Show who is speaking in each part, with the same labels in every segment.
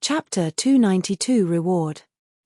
Speaker 1: Chapter 292 Reward.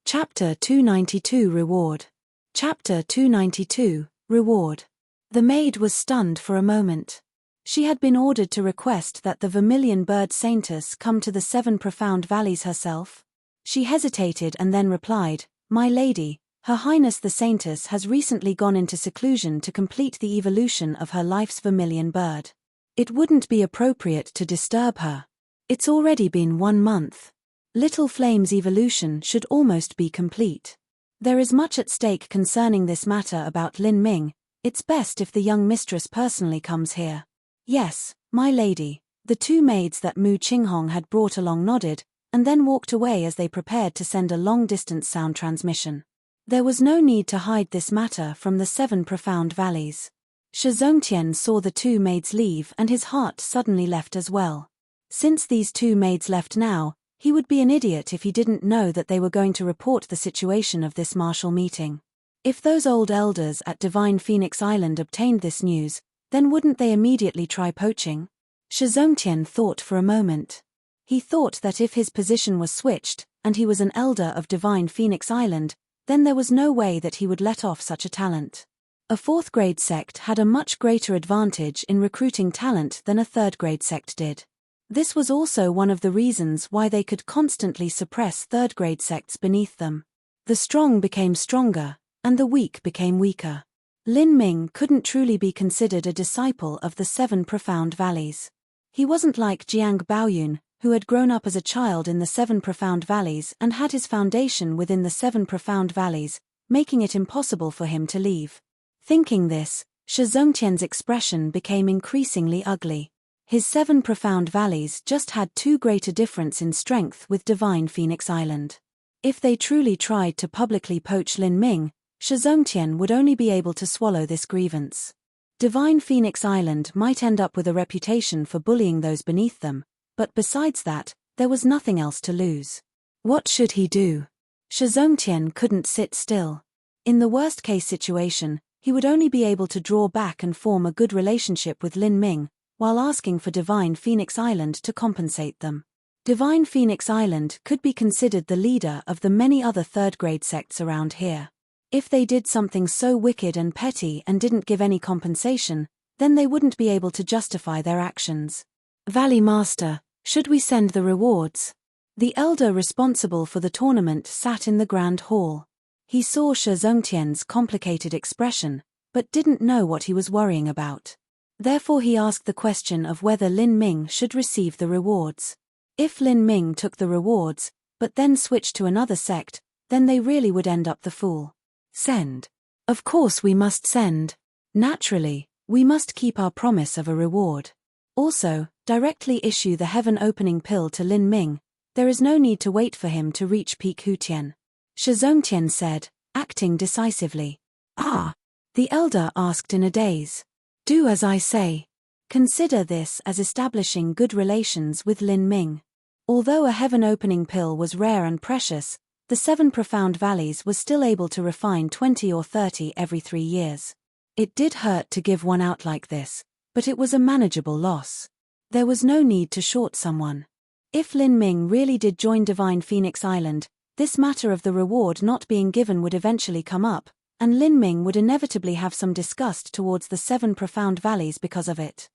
Speaker 1: Chapter 292 Reward. Chapter 292 Reward. The maid was stunned for a moment. She had been ordered to request that the vermilion bird saintess come to the 7 profound valleys herself. She hesitated and then replied, "My lady, Her Highness the saintess has recently gone into seclusion to complete the evolution of her life's vermilion bird. It wouldn't be appropriate to disturb her. It's already been 1 month. Little Flame's evolution should almost be complete. There is much at stake concerning this matter about Lin Ming. It's best if the young mistress personally comes here." "Yes, my lady," the 2 maids that Mu Qinghong had brought along nodded, and then walked away as they prepared to send a long-distance sound transmission. There was no need to hide this matter from the 7 profound valleys. Shi Zongtian saw the 2 maids leave and his heart suddenly left as well. Since these 2 maids left now, he would be an idiot if he didn't know that they were going to report the situation of this martial meeting. If those old elders at Divine Phoenix Island obtained this news, then wouldn't they immediately try poaching? Shi Zongtian thought for a moment. He thought that if his position was switched, and he was an elder of Divine Phoenix Island, then there was no way that he would let off such a talent. A 4th-grade sect had a much greater advantage in recruiting talent than a 3rd-grade sect did. This was also one of the reasons why they could constantly suppress 3rd-grade sects beneath them. The strong became stronger, and the weak became weaker. Lin Ming couldn't truly be considered a disciple of the 7 profound valleys. He wasn't like Jiang Baoyun, who had grown up as a child in the 7 profound valleys and had his foundation within the 7 profound valleys, making it impossible for him to leave. Thinking this, Shi Zongtian's expression became increasingly ugly. His 7 profound valleys just had too great a difference in strength with Divine Phoenix Island. If they truly tried to publicly poach Lin Ming, Shi Zongtian would only be able to swallow this grievance. Divine Phoenix Island might end up with a reputation for bullying those beneath them, but besides that, there was nothing else to lose. What should he do? Shi Zongtian couldn't sit still. In the worst-case situation, he would only be able to draw back and form a good relationship with Lin Ming, while asking for Divine Phoenix Island to compensate them. Divine Phoenix Island could be considered the leader of the many other 3rd-grade sects around here. If they did something so wicked and petty and didn't give any compensation, then they wouldn't be able to justify their actions. "Valley Master, should we send the rewards?" The elder responsible for the tournament sat in the grand hall. He saw Shi Zongtian's complicated expression, but didn't know what he was worrying about. Therefore he asked the question of whether Lin Ming should receive the rewards. If Lin Ming took the rewards, but then switched to another sect, then they really would end up the fool. Send. Of course we must send. Naturally, we must keep our promise of a reward. Also, directly issue the heaven-opening pill to Lin Ming. There is no need to wait for him to reach Peak Hutian. Shi Zongtian said, acting decisively. "Ah," the elder asked in a daze. "Do as I say. Consider this as establishing good relations with Lin Ming." Although a heaven-opening pill was rare and precious, the 7 profound valleys was still able to refine 20 or 30 every 3 years. It did hurt to give one out like this, but it was a manageable loss. There was no need to short someone. If Lin Ming really did join Divine Phoenix Island, this matter of the reward not being given would eventually come up, and Lin Ming would inevitably have some disgust towards the 7 profound valleys because of it.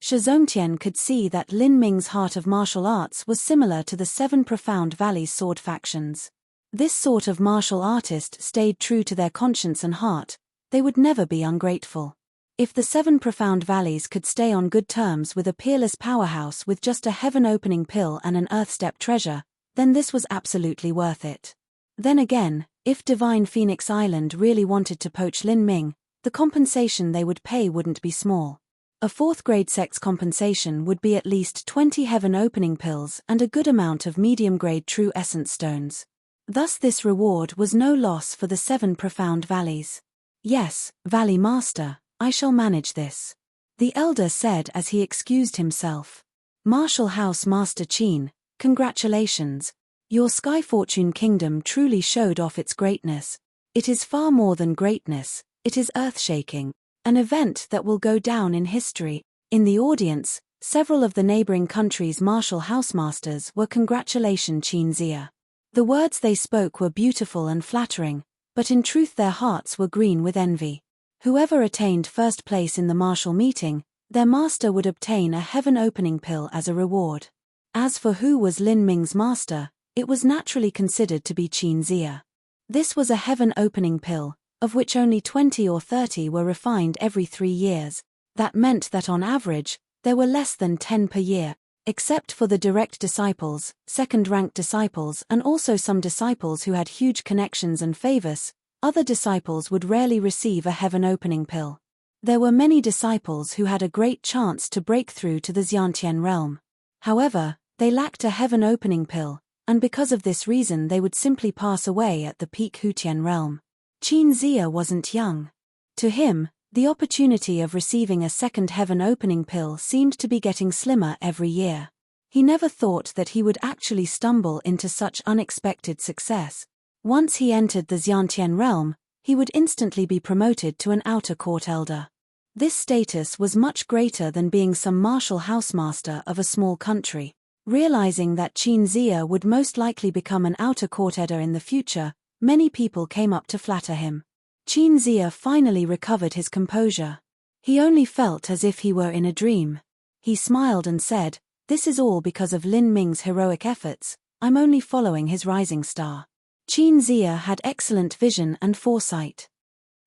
Speaker 1: Shi Zongtian could see that Lin Ming's heart of martial arts was similar to the 7 profound valleys' sword factions. This sort of martial artist stayed true to their conscience and heart. They would never be ungrateful. If the 7 profound valleys could stay on good terms with a peerless powerhouse with just a heaven-opening pill and an earth-step treasure, then this was absolutely worth it. Then again, if Divine Phoenix Island really wanted to poach Lin Ming, the compensation they would pay wouldn't be small. A 4th-grade sect's compensation would be at least 20 heaven-opening pills and a good amount of medium-grade true essence stones. Thus this reward was no loss for the 7 profound valleys. "Yes, Valley Master, I shall manage this," the elder said as he excused himself. "Martial House Master Qin, congratulations. Your Sky Fortune Kingdom truly showed off its greatness. It is far more than greatness, it is earth-shaking. An event that will go down in history." In the audience, Several of the neighboring countries' martial housemasters were congratulating Qin Zia. The words they spoke were beautiful and flattering, but in truth their hearts were green with envy. Whoever attained first place in the martial meeting, their master would obtain a heaven-opening pill as a reward. As for who was Lin Ming's master, it was naturally considered to be Qin Zia. This was a heaven-opening pill, of which only 20 or 30 were refined every 3 years. That meant that on average, there were less than 10 per year, except for the direct disciples, second-ranked disciples, and also some disciples who had huge connections and favors. Other disciples would rarely receive a heaven-opening pill. There were many disciples who had a great chance to break through to the Xiantian realm. However, they lacked a heaven-opening pill, and because of this reason they would simply pass away at the peak Hutian realm. Qin Zia wasn't young. To him, the opportunity of receiving a second heaven-opening pill seemed to be getting slimmer every year. He never thought that he would actually stumble into such unexpected success. Once he entered the Xiantian realm, he would instantly be promoted to an outer court elder. This status was much greater than being some martial housemaster of a small country. Realizing that Qin Zia would most likely become an outer court elder in the future, many people came up to flatter him. Qin Zia finally recovered his composure. He only felt as if he were in a dream. He smiled and said, "This is all because of Lin Ming's heroic efforts, I'm only following his rising star." Qin Zia had excellent vision and foresight.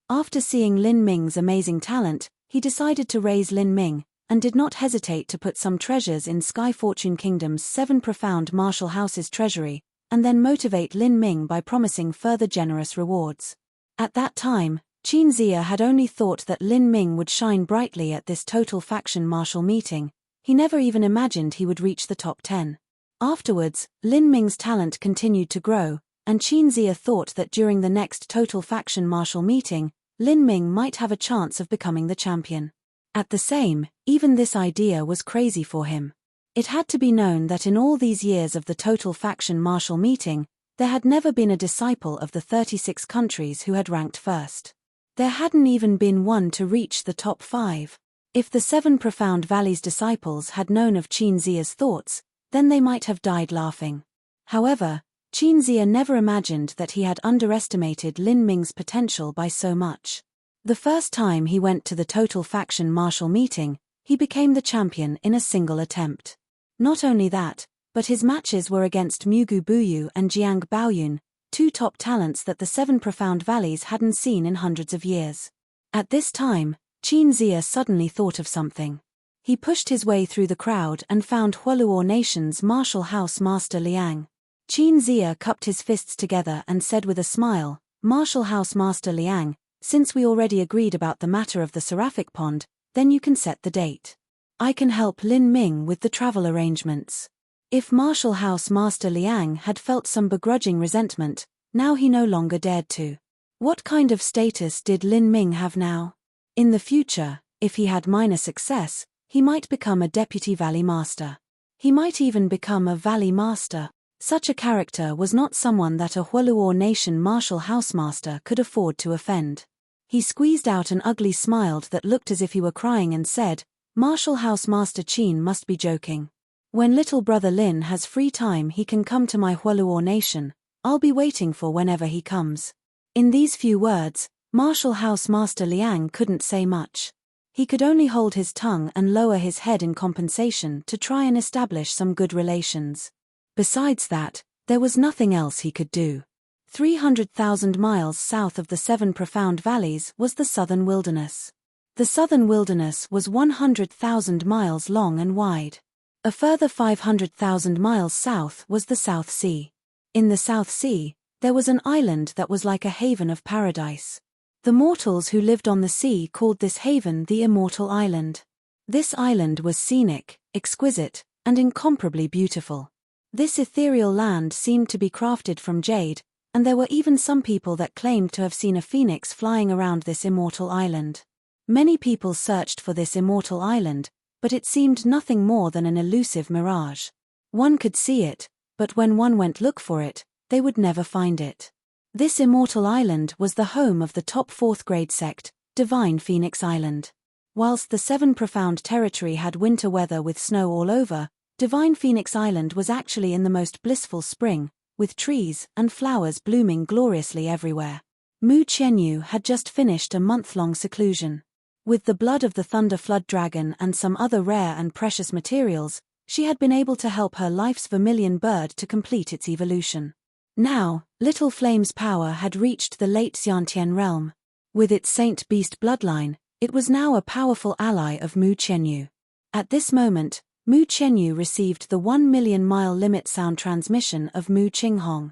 Speaker 1: After seeing Lin Ming's amazing talent, he decided to raise Lin Ming, and did not hesitate to put some treasures in Sky Fortune Kingdom's 7 profound martial houses' treasury, and then motivate Lin Ming by promising further generous rewards. At that time, Qin Zia had only thought that Lin Ming would shine brightly at this total faction martial meeting. He never even imagined he would reach the top 10. Afterwards, Lin Ming's talent continued to grow, and Qin Zia thought that during the next total faction martial meeting, Lin Ming might have a chance of becoming the champion. At the same, even this idea was crazy for him. It had to be known that in all these years of the total faction martial meeting, there had never been a disciple of the 36 countries who had ranked first. There hadn't even been one to reach the top 5. If the 7 Profound Valleys disciples had known of Qin Zia's thoughts, then they might have died laughing. However, Qin Zia never imagined that he had underestimated Lin Ming's potential by so much. The first time he went to the total faction martial meeting, he became the champion in a single attempt. Not only that, but his matches were against Mugu Buyu and Jiang Baoyun, 2 top talents that the 7 Profound Valleys hadn't seen in hundreds of years. At this time, Qin Zia suddenly thought of something. He pushed his way through the crowd and found Huoluo Nation's martial house master Liang. Qin Zia cupped his fists together and said with a smile, "Martial house master Liang, since we already agreed about the matter of the Seraphic Pond, then you can set the date. I can help Lin Ming with the travel arrangements." If Martial House Master Liang had felt some begrudging resentment, now he no longer dared to. What kind of status did Lin Ming have now? In the future, if he had minor success, he might become a deputy valley master. He might even become a valley master. Such a character was not someone that a Huoluo Nation martial house master could afford to offend. He squeezed out an ugly smile that looked as if he were crying and said, "Martial house master Qin must be joking. When little brother Lin has free time he can come to my Huoluo Nation, I'll be waiting for whenever he comes." In these few words, Martial House Master Liang couldn't say much. He could only hold his tongue and lower his head in compensation to try and establish some good relations. Besides that, there was nothing else he could do. 300,000 miles south of the 7 Profound Valleys was the Southern Wilderness. The Southern Wilderness was 100,000 miles long and wide. A further 500,000 miles south was the South Sea. In the South Sea, there was an island that was like a haven of paradise. The mortals who lived on the sea called this haven the Immortal Island. This island was scenic, exquisite, and incomparably beautiful. This ethereal land seemed to be crafted from jade, and there were even some people that claimed to have seen a phoenix flying around this immortal island. Many people searched for this immortal island, but it seemed nothing more than an elusive mirage. One could see it, but when one went look for it, they would never find it. This immortal island was the home of the top 4th grade sect, Divine Phoenix Island. Whilst the Seven Profound territory had winter weather with snow all over, Divine Phoenix Island was actually in the most blissful spring, with trees and flowers blooming gloriously everywhere. Mu Qianyu had just finished a month-long seclusion. With the blood of the Thunder Flood Dragon and some other rare and precious materials, she had been able to help her life's vermilion bird to complete its evolution. Now, Little Flame's power had reached the late Xiantian realm. With its Saint Beast bloodline, it was now a powerful ally of Mu Qianyu. At this moment, Mu Qianyu received the 1,000,000-mile limit sound transmission of Mu Qinghong.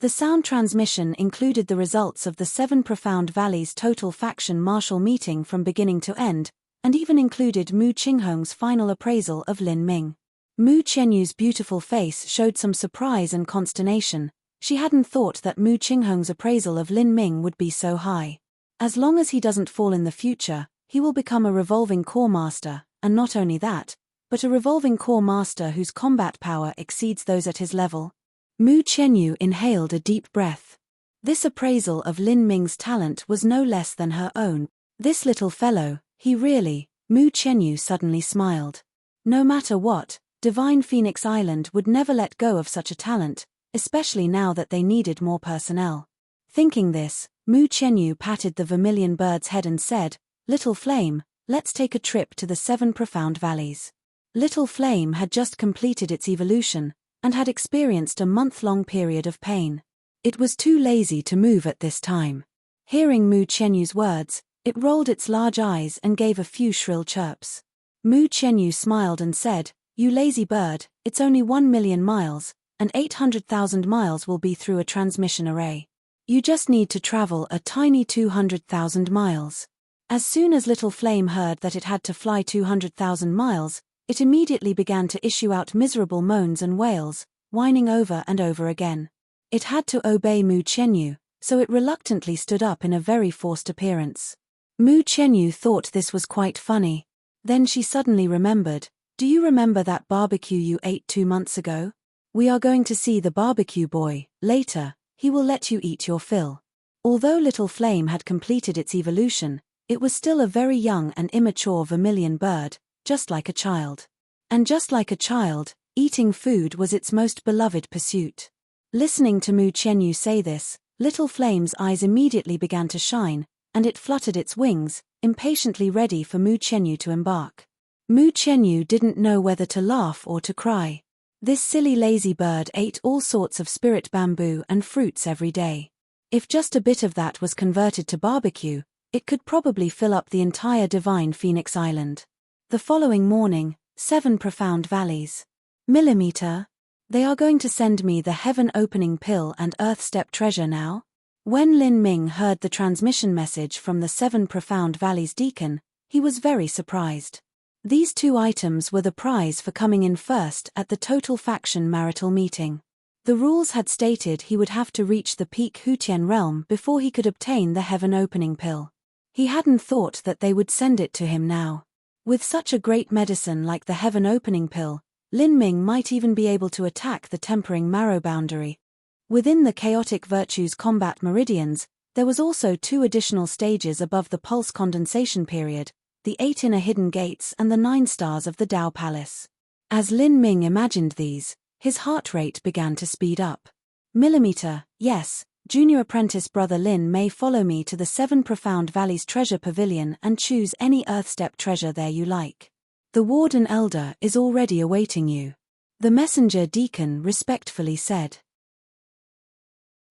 Speaker 1: The sound transmission included the results of the Seven Profound Valleys total faction martial meeting from beginning to end, and even included Mu Qinghong's final appraisal of Lin Ming. Mu Qianyu's beautiful face showed some surprise and consternation. She hadn't thought that Mu Qinghong's appraisal of Lin Ming would be so high. As long as he doesn't fall in the future, he will become a revolving core master, and not only that, but a revolving core master whose combat power exceeds those at his level. Mu Qianyu inhaled a deep breath. This appraisal of Lin Ming's talent was no less than her own. This little fellow, Mu Qianyu suddenly smiled. No matter what, Divine Phoenix Island would never let go of such a talent, especially now that they needed more personnel. Thinking this, Mu Qianyu patted the vermilion bird's head and said, "Little Flame, let's take a trip to the Seven Profound Valleys." Little Flame had just completed its evolution, and had experienced a month-long period of pain. It was too lazy to move at this time. Hearing Mu Qianyu's words, it rolled its large eyes and gave a few shrill chirps. Mu Qianyu smiled and said, "You lazy bird, it's only 1,000,000 miles, and 800,000 miles will be through a transmission array. You just need to travel a tiny 200,000 miles. As soon as Little Flame heard that it had to fly 200,000 miles, it immediately began to issue out miserable moans and wails, whining over and over again. It had to obey Mu Qianyu, so it reluctantly stood up in a very forced appearance. Mu Qianyu thought this was quite funny. Then she suddenly remembered, "Do you remember that barbecue you ate 2 months ago? We are going to see the barbecue boy later. He will let you eat your fill." Although Little Flame had completed its evolution, it was still a very young and immature vermilion bird, just like a child. And just like a child, eating food was its most beloved pursuit. Listening to Mu Qianyu say this, Little Flame's eyes immediately began to shine, and it fluttered its wings, impatiently ready for Mu Qianyu to embark. Mu Qianyu didn't know whether to laugh or to cry. This silly lazy bird ate all sorts of spirit bamboo and fruits every day. If just a bit of that was converted to barbecue, it could probably fill up the entire Divine Phoenix Island. The following morning, 7 Profound Valleys. Millimeter. They are going to send me the heaven-opening pill and earth-step treasure now? When Lin Ming heard the transmission message from the 7 Profound Valleys deacon, he was very surprised. These 2 items were the prize for coming in first at the Total Faction marital meeting. The rules had stated he would have to reach the peak Hutian realm before he could obtain the heaven-opening pill. He hadn't thought that they would send it to him now. With such a great medicine like the heaven-opening pill, Lin Ming might even be able to attack the tempering marrow boundary. Within the chaotic virtues combat meridians, there was also 2 additional stages above the pulse condensation period, the 8 inner hidden gates and the 9 stars of the Dao Palace. As Lin Ming imagined these, his heart rate began to speed up. Millimeter, yes, junior apprentice brother Lin may follow me to the 7 Profound Valleys treasure pavilion and choose any earthstep treasure there you like. The warden elder is already awaiting you. The messenger deacon respectfully said.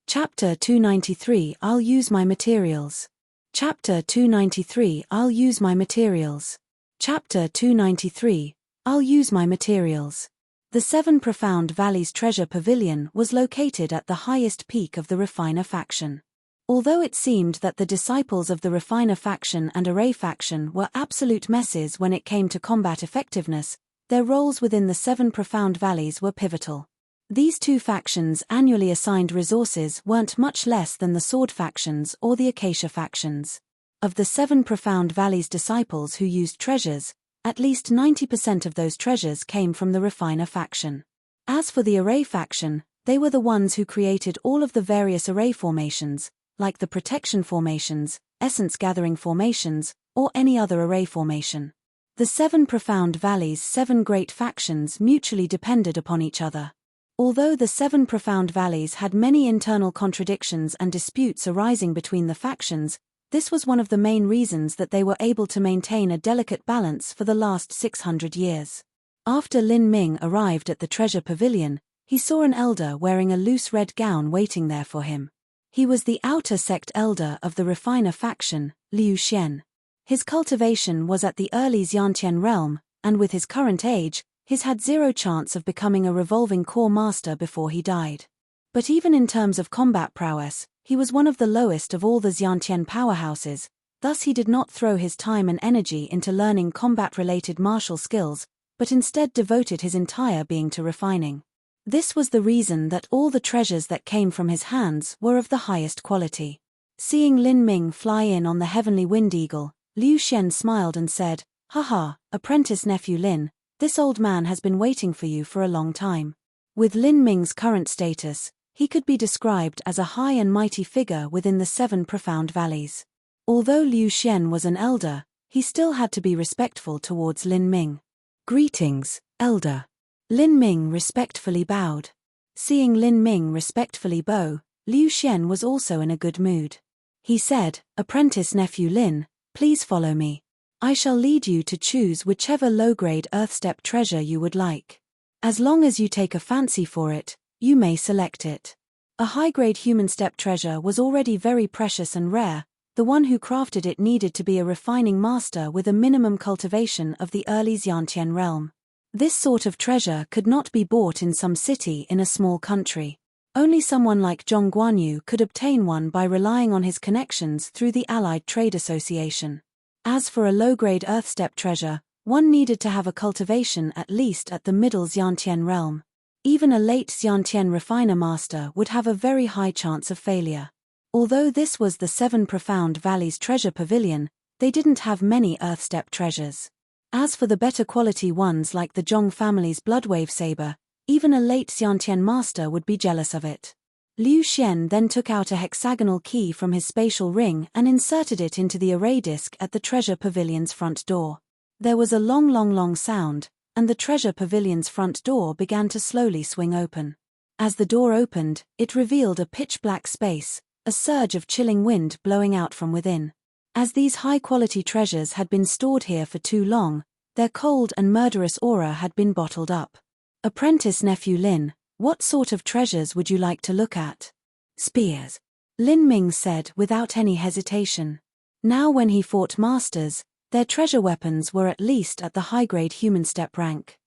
Speaker 1: Chapter 293 I'll use my materials. Chapter 293 I'll use my materials. Chapter 293 I'll use my materials. The 7 Profound Valleys treasure pavilion was located at the highest peak of the Refiner faction. Although it seemed that the disciples of the Refiner faction and Array faction were absolute messes when it came to combat effectiveness, their roles within the 7 Profound Valleys were pivotal. These 2 factions' annually assigned resources weren't much less than the Sword factions or the Acacia factions. Of the 7 Profound Valleys disciples who used treasures, at least 90% of those treasures came from the Refiner faction. As for the Array faction, they were the ones who created all of the various array formations, like the protection formations, essence gathering formations, or any other array formation. The 7 profound valleys' 7 great factions mutually depended upon each other. Although the 7 profound valleys had many internal contradictions and disputes arising between the factions, this was one of the main reasons that they were able to maintain a delicate balance for the last 600 years. After Lin Ming arrived at the treasure pavilion, he saw an elder wearing a loose red gown waiting there for him. He was the outer sect elder of the refiner faction, Liu Xian. His cultivation was at the early Xiantian realm, and with his current age, he had zero chance of becoming a revolving core master before he died. But even in terms of combat prowess, he was one of the lowest of all the Xiantian powerhouses, thus he did not throw his time and energy into learning combat-related martial skills, but instead devoted his entire being to refining. This was the reason that all the treasures that came from his hands were of the highest quality. Seeing Lin Ming fly in on the heavenly wind eagle, Liu Xian smiled and said, "Haha, apprentice nephew Lin, this old man has been waiting for you for a long time." With Lin Ming's current status, he could be described as a high and mighty figure within the 7 profound valleys. Although Liu Xian was an elder, he still had to be respectful towards Lin Ming. "Greetings, elder." Lin Ming respectfully bowed. Seeing Lin Ming respectfully bow, Liu Xian was also in a good mood. He said, "Apprentice nephew Lin, please follow me. I shall lead you to choose whichever low-grade earthstep treasure you would like. As long as you take a fancy for it, you may select it." A high-grade human step treasure was already very precious and rare. The one who crafted it needed to be a refining master with a minimum cultivation of the early Xiantian realm. This sort of treasure could not be bought in some city in a small country. Only someone like Zhong Guanyu could obtain one by relying on his connections through the Allied Trade Association. As for a low-grade earthstep treasure, one needed to have a cultivation at least at the middle Xiantian realm. Even a late Xiantian refiner master would have a very high chance of failure. Although this was the 7 profound valleys treasure pavilion, they didn't have many earthstep treasures. As for the better quality ones like the Zhong family's Bloodwave saber, even a late Xiantian master would be jealous of it. Liu Xian then took out a hexagonal key from his spatial ring and inserted it into the array disc at the treasure pavilion's front door. There was a long sound, and the treasure pavilion's front door began to slowly swing open. As the door opened, it revealed a pitch-black space, a surge of chilling wind blowing out from within. As these high-quality treasures had been stored here for too long, their cold and murderous aura had been bottled up. "Apprentice nephew Lin, what sort of treasures would you like to look at?" "Spears," Lin Ming said without any hesitation. Now when he fought masters, their treasure weapons were at least at the high-grade human step rank.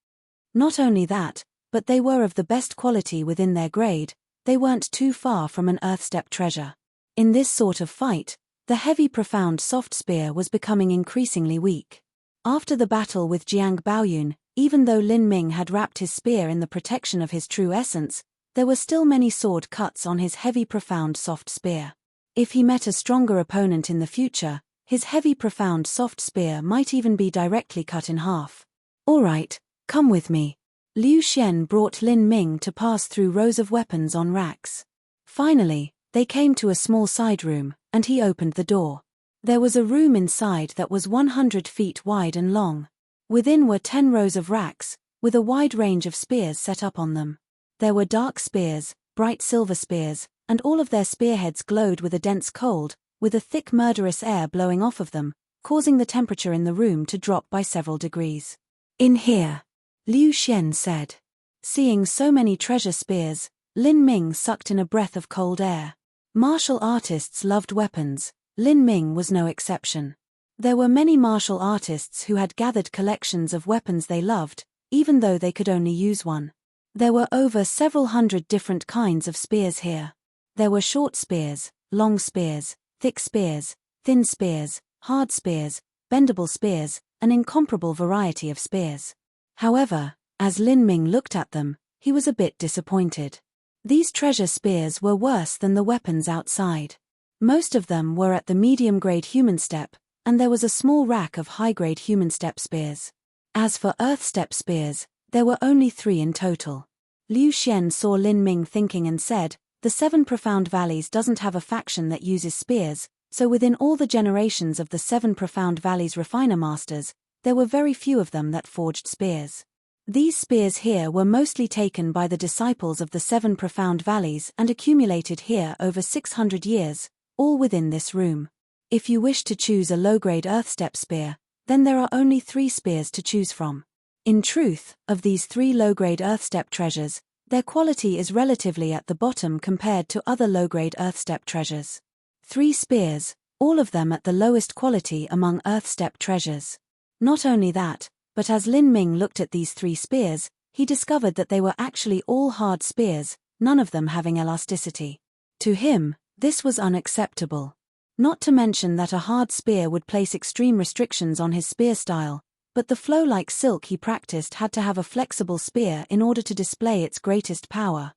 Speaker 1: Not only that, but they were of the best quality within their grade. They weren't too far from an earthstep treasure. In this sort of fight, the heavy profound soft spear was becoming increasingly weak. After the battle with Jiang Baoyun, even though Lin Ming had wrapped his spear in the protection of his true essence, there were still many sword cuts on his heavy profound soft spear. If he met a stronger opponent in the future, his heavy profound soft spear might even be directly cut in half. "All right, come with me." Liu Xian brought Lin Ming to pass through rows of weapons on racks. Finally, they came to a small side room, and he opened the door. There was a room inside that was 100 feet wide and long. Within were 10 rows of racks, with a wide range of spears set up on them. There were dark spears, bright silver spears, and all of their spearheads glowed with a dense cold, with a thick murderous air blowing off of them, causing the temperature in the room to drop by several degrees. "In here," Liu Xian said. Seeing so many treasure spears, Lin Ming sucked in a breath of cold air. Martial artists loved weapons. Lin Ming was no exception. There were many martial artists who had gathered collections of weapons they loved, even though they could only use one. There were over several hundred different kinds of spears here. There were short spears, long spears, thick spears, thin spears, hard spears, bendable spears, an incomparable variety of spears. However, as Lin Ming looked at them, he was a bit disappointed. These treasure spears were worse than the weapons outside. Most of them were at the medium-grade human step, and there was a small rack of high-grade human step spears. As for earth step spears, there were only 3 in total. Liu Xian saw Lin Ming thinking and said, "The 7 profound valleys doesn't have a faction that uses spears, So within all the generations of the 7 Profound Valleys refiner masters, there were very few of them that forged spears. These spears here were mostly taken by the disciples of the 7 Profound Valleys and accumulated here over 600 years, all within this room. If you wish to choose a low-grade earthstep spear, then there are only 3 spears to choose from. In truth, of these 3 low-grade earthstep treasures, their quality is relatively at the bottom compared to other low-grade earthstep treasures. 3 spears, all of them at the lowest quality among earthstep treasures. Not only that, but as Lin Ming looked at these 3 spears, he discovered that they were actually all hard spears, none of them having elasticity. To him, this was unacceptable. Not to mention that a hard spear would place extreme restrictions on his spear style, but the flow like silk he practiced had to have a flexible spear in order to display its greatest power.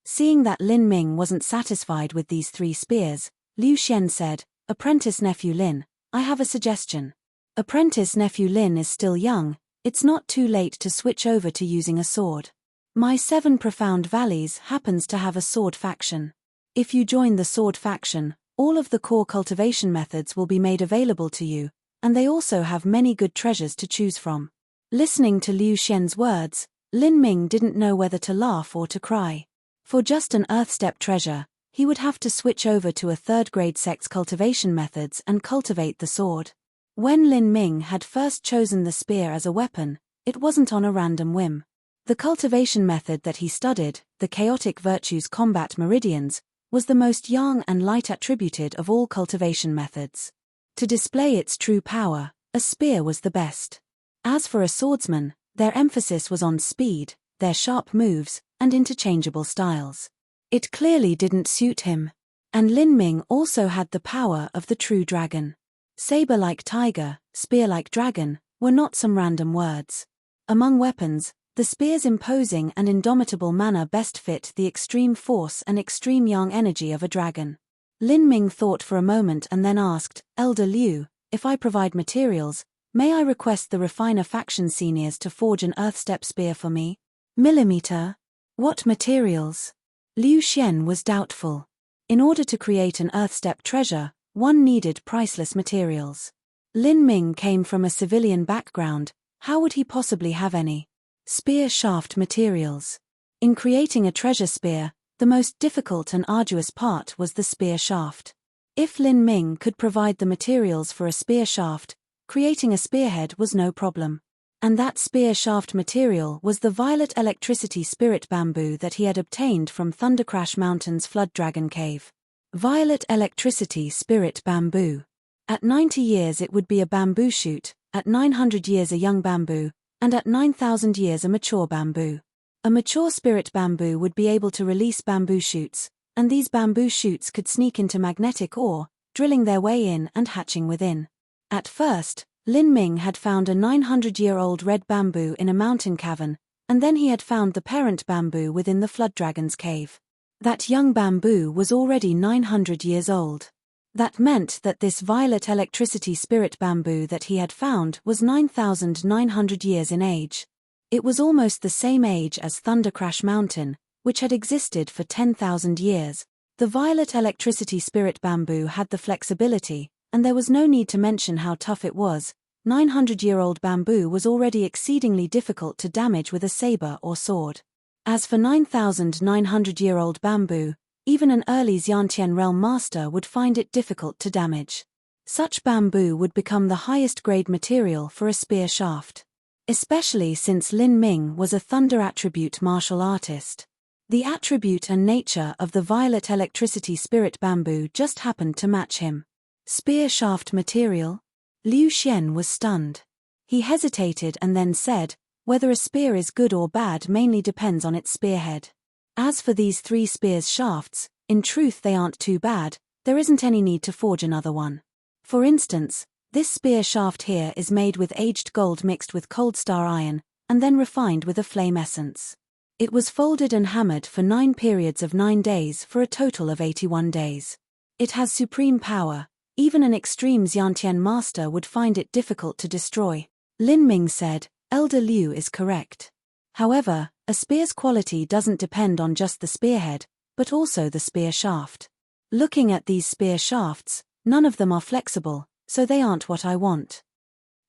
Speaker 1: Seeing that Lin Ming wasn't satisfied with these 3 spears, Liu Xian said, "Apprentice nephew Lin, I have a suggestion. Apprentice nephew Lin is still young, it's not too late to switch over to using a sword. My 7 Profound Valleys happens to have a sword faction. If you join the sword faction, all of the core cultivation methods will be made available to you, and they also have many good treasures to choose from." Listening to Liu Xian's words, Lin Ming didn't know whether to laugh or to cry. For just an earthstep treasure, he would have to switch over to a 3rd-grade sect's cultivation methods and cultivate the sword. When Lin Ming had first chosen the spear as a weapon, it wasn't on a random whim. The cultivation method that he studied, the Chaotic Virtues Combat Meridians, was the most young and light attributed of all cultivation methods. To display its true power, a spear was the best. As for a swordsman, their emphasis was on speed, their sharp moves, and interchangeable styles. It clearly didn't suit him. And Lin Ming also had the power of the true dragon. Saber like tiger, spear like dragon, were not some random words. Among weapons, the spear's imposing and indomitable manner best fit the extreme force and extreme yang energy of a dragon. Lin Ming thought for a moment and then asked, "Elder Liu, if I provide materials, may I request the refiner faction seniors to forge an earthstep spear for me?" Millimeter? What materials? Liu Xian was doubtful. In order to create an earthstep treasure, one needed priceless materials. Lin Ming came from a civilian background, how would he possibly have any? Spear shaft materials. In creating a treasure spear, the most difficult and arduous part was the spear shaft. If Lin Ming could provide the materials for a spear shaft, creating a spearhead was no problem. And that spear shaft material was the violet electricity spirit bamboo that he had obtained from Thundercrash Mountain's Flood Dragon Cave. Violet electricity spirit bamboo. At 90 years it would be a bamboo shoot, at 900 years a young bamboo, and at 9,000 years a mature bamboo. A mature spirit bamboo would be able to release bamboo shoots, and these bamboo shoots could sneak into magnetic ore, drilling their way in and hatching within. At first, Lin Ming had found a 900-year-old red bamboo in a mountain cavern, and then he had found the parent bamboo within the Flood Dragon's cave. That young bamboo was already 900 years old. That meant that this violet electricity spirit bamboo that he had found was 9,900 years in age. It was almost the same age as Thundercrash Mountain, which had existed for 10,000 years. The violet electricity spirit bamboo had the flexibility, and there was no need to mention how tough it was. 900-year-old bamboo was already exceedingly difficult to damage with a saber or sword. As for 9,900-year-old bamboo, even an early Xiantian realm master would find it difficult to damage. Such bamboo would become the highest grade material for a spear shaft. Especially since Lin Ming was a thunder attribute martial artist. The attribute and nature of the violet electricity spirit bamboo just happened to match him. Spear shaft material? Liu Xian was stunned. He hesitated and then said, "Whether a spear is good or bad mainly depends on its spearhead. As for these 3 spears shafts, in truth they aren't too bad, there isn't any need to forge another one. For instance, this spear shaft here is made with aged gold mixed with cold star iron, and then refined with a flame essence. It was folded and hammered for 9 periods of 9 days for a total of 81 days. It has supreme power, even an extreme Xiantian master would find it difficult to destroy." Lin Ming said, "Elder Liu is correct. However, a spear's quality doesn't depend on just the spearhead, but also the spear shaft. Looking at these spear shafts, None of them are flexible, so they aren't what I want.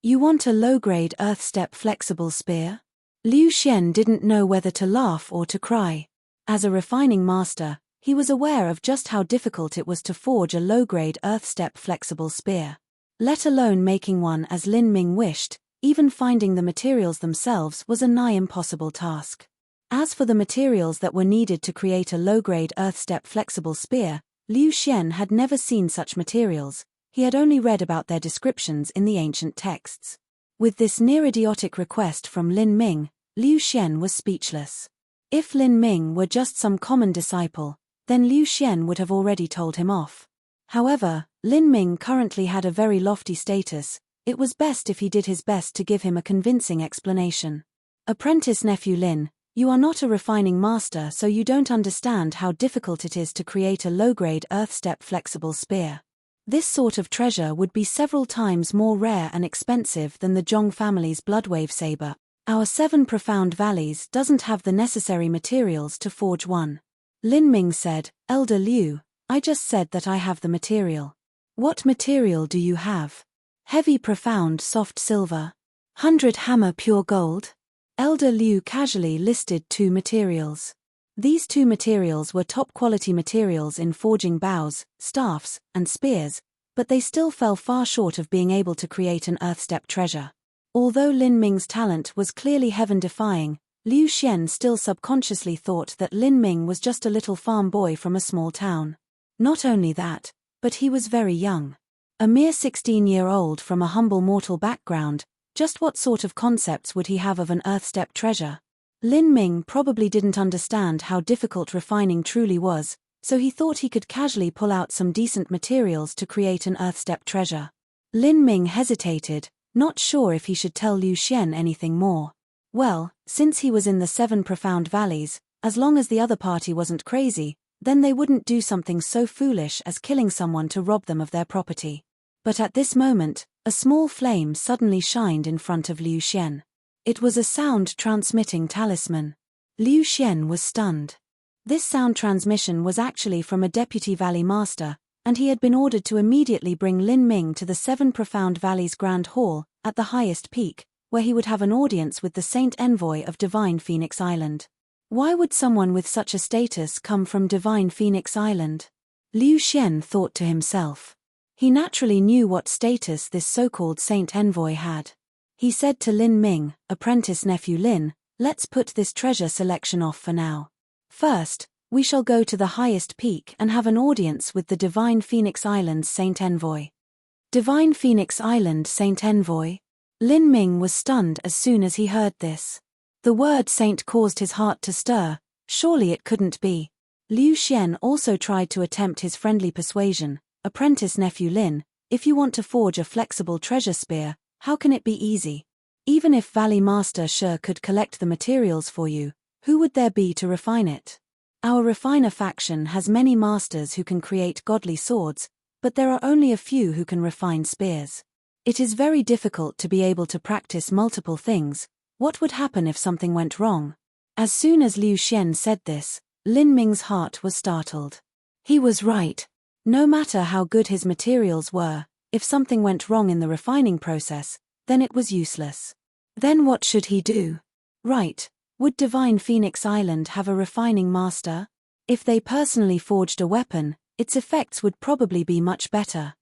Speaker 1: You want a low-grade earth-step flexible spear? Liu Xian didn't know whether to laugh or to cry. As a refining master, he was aware of just how difficult it was to forge a low-grade earth-step flexible spear. Let alone making one as Lin Ming wished, even finding the materials themselves was a nigh impossible task. As for the materials that were needed to create a low-grade earth-step flexible spear, Liu Xian had never seen such materials. He had only read about their descriptions in the ancient texts. With this near-idiotic request from Lin Ming, Liu Xian was speechless. If Lin Ming were just some common disciple, then Liu Xian would have already told him off. However, Lin Ming currently had a very lofty status. It was best if he did his best to give him a convincing explanation. Apprentice nephew Lin, you are not a refining master, so you don't understand how difficult it is to create a low-grade earth-step flexible spear. This sort of treasure would be several times more rare and expensive than the Zhong family's Bloodwave saber. Our 7 profound valleys doesn't have the necessary materials to forge one. Lin Ming said, Elder Liu, I just said that I have the material. What material do you have? Heavy profound soft silver. 100 hammer pure gold? Elder Liu casually listed 2 materials. These 2 materials were top-quality materials in forging bows, staffs, and spears, but they still fell far short of being able to create an earth-step treasure. Although Lin Ming's talent was clearly heaven-defying, Liu Xian still subconsciously thought that Lin Ming was just a little farm boy from a small town. Not only that, but he was very young. A mere 16-year-old from a humble mortal background, just what sort of concepts would he have of an earth-step treasure? Lin Ming probably didn't understand how difficult refining truly was, so he thought he could casually pull out some decent materials to create an earth-step treasure. Lin Ming hesitated, not sure if he should tell Liu Xian anything more. Well, since he was in the 7 profound valleys, as long as the other party wasn't crazy, then they wouldn't do something so foolish as killing someone to rob them of their property. But at this moment, a small flame suddenly shined in front of Liu Xian. It was a sound-transmitting talisman. Liu Xian was stunned. This sound transmission was actually from a deputy valley master, and he had been ordered to immediately bring Lin Ming to the 7 profound valleys Grand Hall, at the highest peak, where he would have an audience with the Saint Envoy of Divine Phoenix Island. Why would someone with such a status come from Divine Phoenix Island? Liu Xian thought to himself. He naturally knew what status this so-called Saint Envoy had. He said to Lin Ming, apprentice nephew Lin, let's put this treasure selection off for now. First, we shall go to the highest peak and have an audience with the Divine Phoenix Island's Saint Envoy. Divine Phoenix Island Saint Envoy? Lin Ming was stunned as soon as he heard this. The word saint caused his heart to stir. Surely it couldn't be. Liu Xian also tried to attempt his friendly persuasion. Apprentice nephew Lin, if you want to forge a flexible treasure spear, how can it be easy? Even if Valley Master Shi could collect the materials for you, who would there be to refine it? Our refiner faction has many masters who can create godly swords, but there are only a few who can refine spears. It is very difficult to be able to practice multiple things. What would happen if something went wrong? As soon as Liu Xian said this, Lin Ming's heart was startled. He was right. No matter how good his materials were, if something went wrong in the refining process, then it was useless. Then what should he do? Right, would Divine Phoenix Island have a refining master? If they personally forged a weapon, its effects would probably be much better.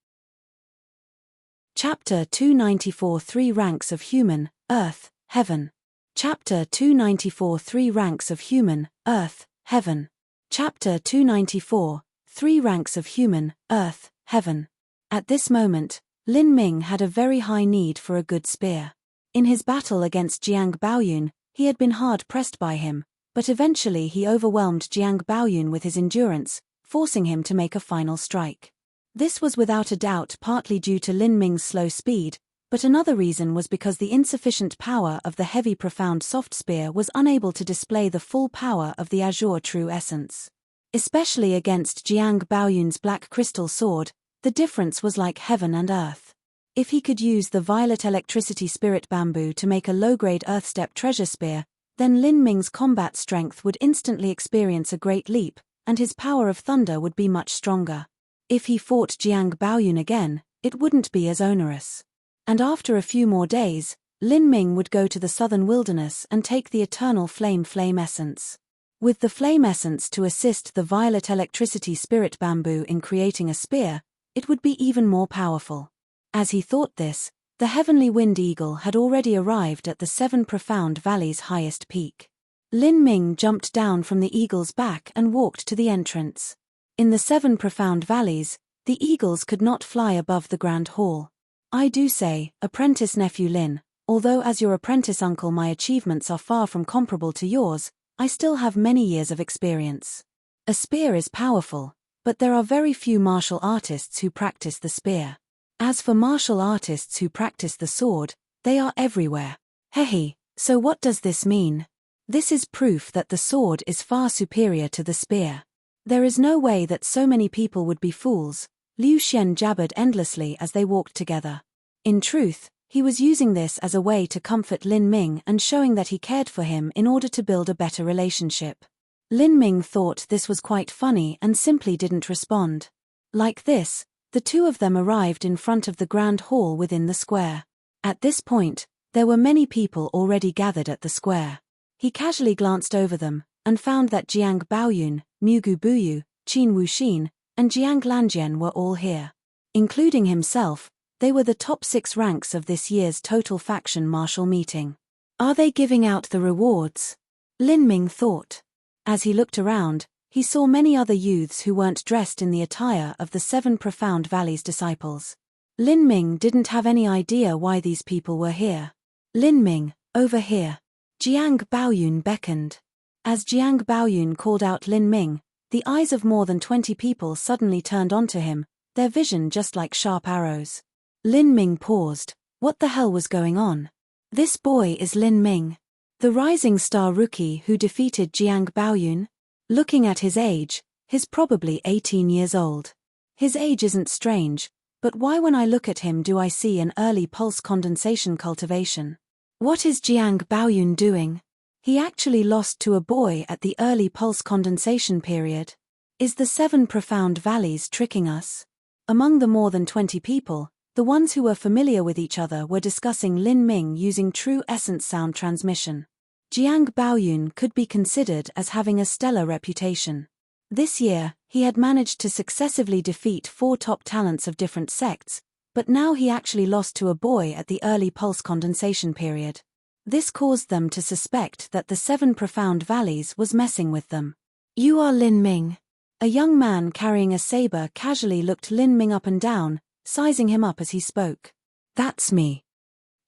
Speaker 1: Chapter 294 3 Ranks of Human, Earth, Heaven. Chapter 294 3 Ranks of Human, Earth, Heaven. Chapter 294 3 Ranks of Human, Earth, Heaven. At this moment, Lin Ming had a very high need for a good spear. In his battle against Jiang Baoyun, he had been hard-pressed by him, but eventually he overwhelmed Jiang Baoyun with his endurance, forcing him to make a final strike. This was without a doubt partly due to Lin Ming's slow speed, but another reason was because the insufficient power of the heavy profound soft spear was unable to display the full power of the azure true essence. Especially against Jiang Baoyun's black crystal sword, the difference was like heaven and earth. If he could use the violet electricity spirit bamboo to make a low-grade earth-step treasure spear, then Lin Ming's combat strength would instantly experience a great leap, and his power of thunder would be much stronger. If he fought Jiang Baoyun again, it wouldn't be as onerous. And after a few more days, Lin Ming would go to the southern wilderness and take the eternal flame essence. With the flame essence to assist the violet electricity spirit bamboo in creating a spear, it would be even more powerful. As he thought this, the heavenly wind eagle had already arrived at the 7 profound valleys' highest peak. Lin Ming jumped down from the eagle's back and walked to the entrance. In the 7 profound valleys, the eagles could not fly above the grand hall. I do say, apprentice nephew Lin, although as your apprentice uncle my achievements are far from comparable to yours, I still have many years of experience. A spear is powerful, but there are very few martial artists who practice the spear. As for martial artists who practice the sword, they are everywhere. Hehe, so what does this mean? This is proof that the sword is far superior to the spear. There is no way that so many people would be fools, Liu Xian jabbered endlessly as they walked together. In truth, he was using this as a way to comfort Lin Ming and showing that he cared for him in order to build a better relationship. Lin Ming thought this was quite funny and simply didn't respond. Like this, the two of them arrived in front of the grand hall within the square. At this point, there were many people already gathered at the square. He casually glanced over them, and found that Jiang Baoyun, Mugu Buyu, Qin Wuxin, and Jiang Lanjian were all here. Including himself, they were the top 6 ranks of this year's total faction martial meeting. Are they giving out the rewards? Lin Ming thought. As he looked around, he saw many other youths who weren't dressed in the attire of the 7 Profound Valleys disciples. Lin Ming didn't have any idea why these people were here. Lin Ming, over here. Jiang Baoyun beckoned. As Jiang Baoyun called out Lin Ming, the eyes of more than 20 people suddenly turned onto him, their vision just like sharp arrows. Lin Ming paused. What the hell was going on? This boy is Lin Ming, the rising star rookie who defeated Jiang Baoyun? Looking at his age, he's probably 18 years old. His age isn't strange, but why when I look at him do I see an early pulse condensation cultivation? What is Jiang Baoyun doing? He actually lost to a boy at the early pulse condensation period. Is the 7 Profound Valleys tricking us? Among the more than 20 people, the ones who were familiar with each other were discussing Lin Ming using true essence sound transmission. Jiang Baoyun could be considered as having a stellar reputation. This year, he had managed to successively defeat 4 top talents of different sects, but now he actually lost to a boy at the early pulse condensation period. This caused them to suspect that the 7 Profound Valleys was messing with them. You are Lin Ming. A young man carrying a saber casually looked Lin Ming up and down, sizing him up as he spoke. That's me.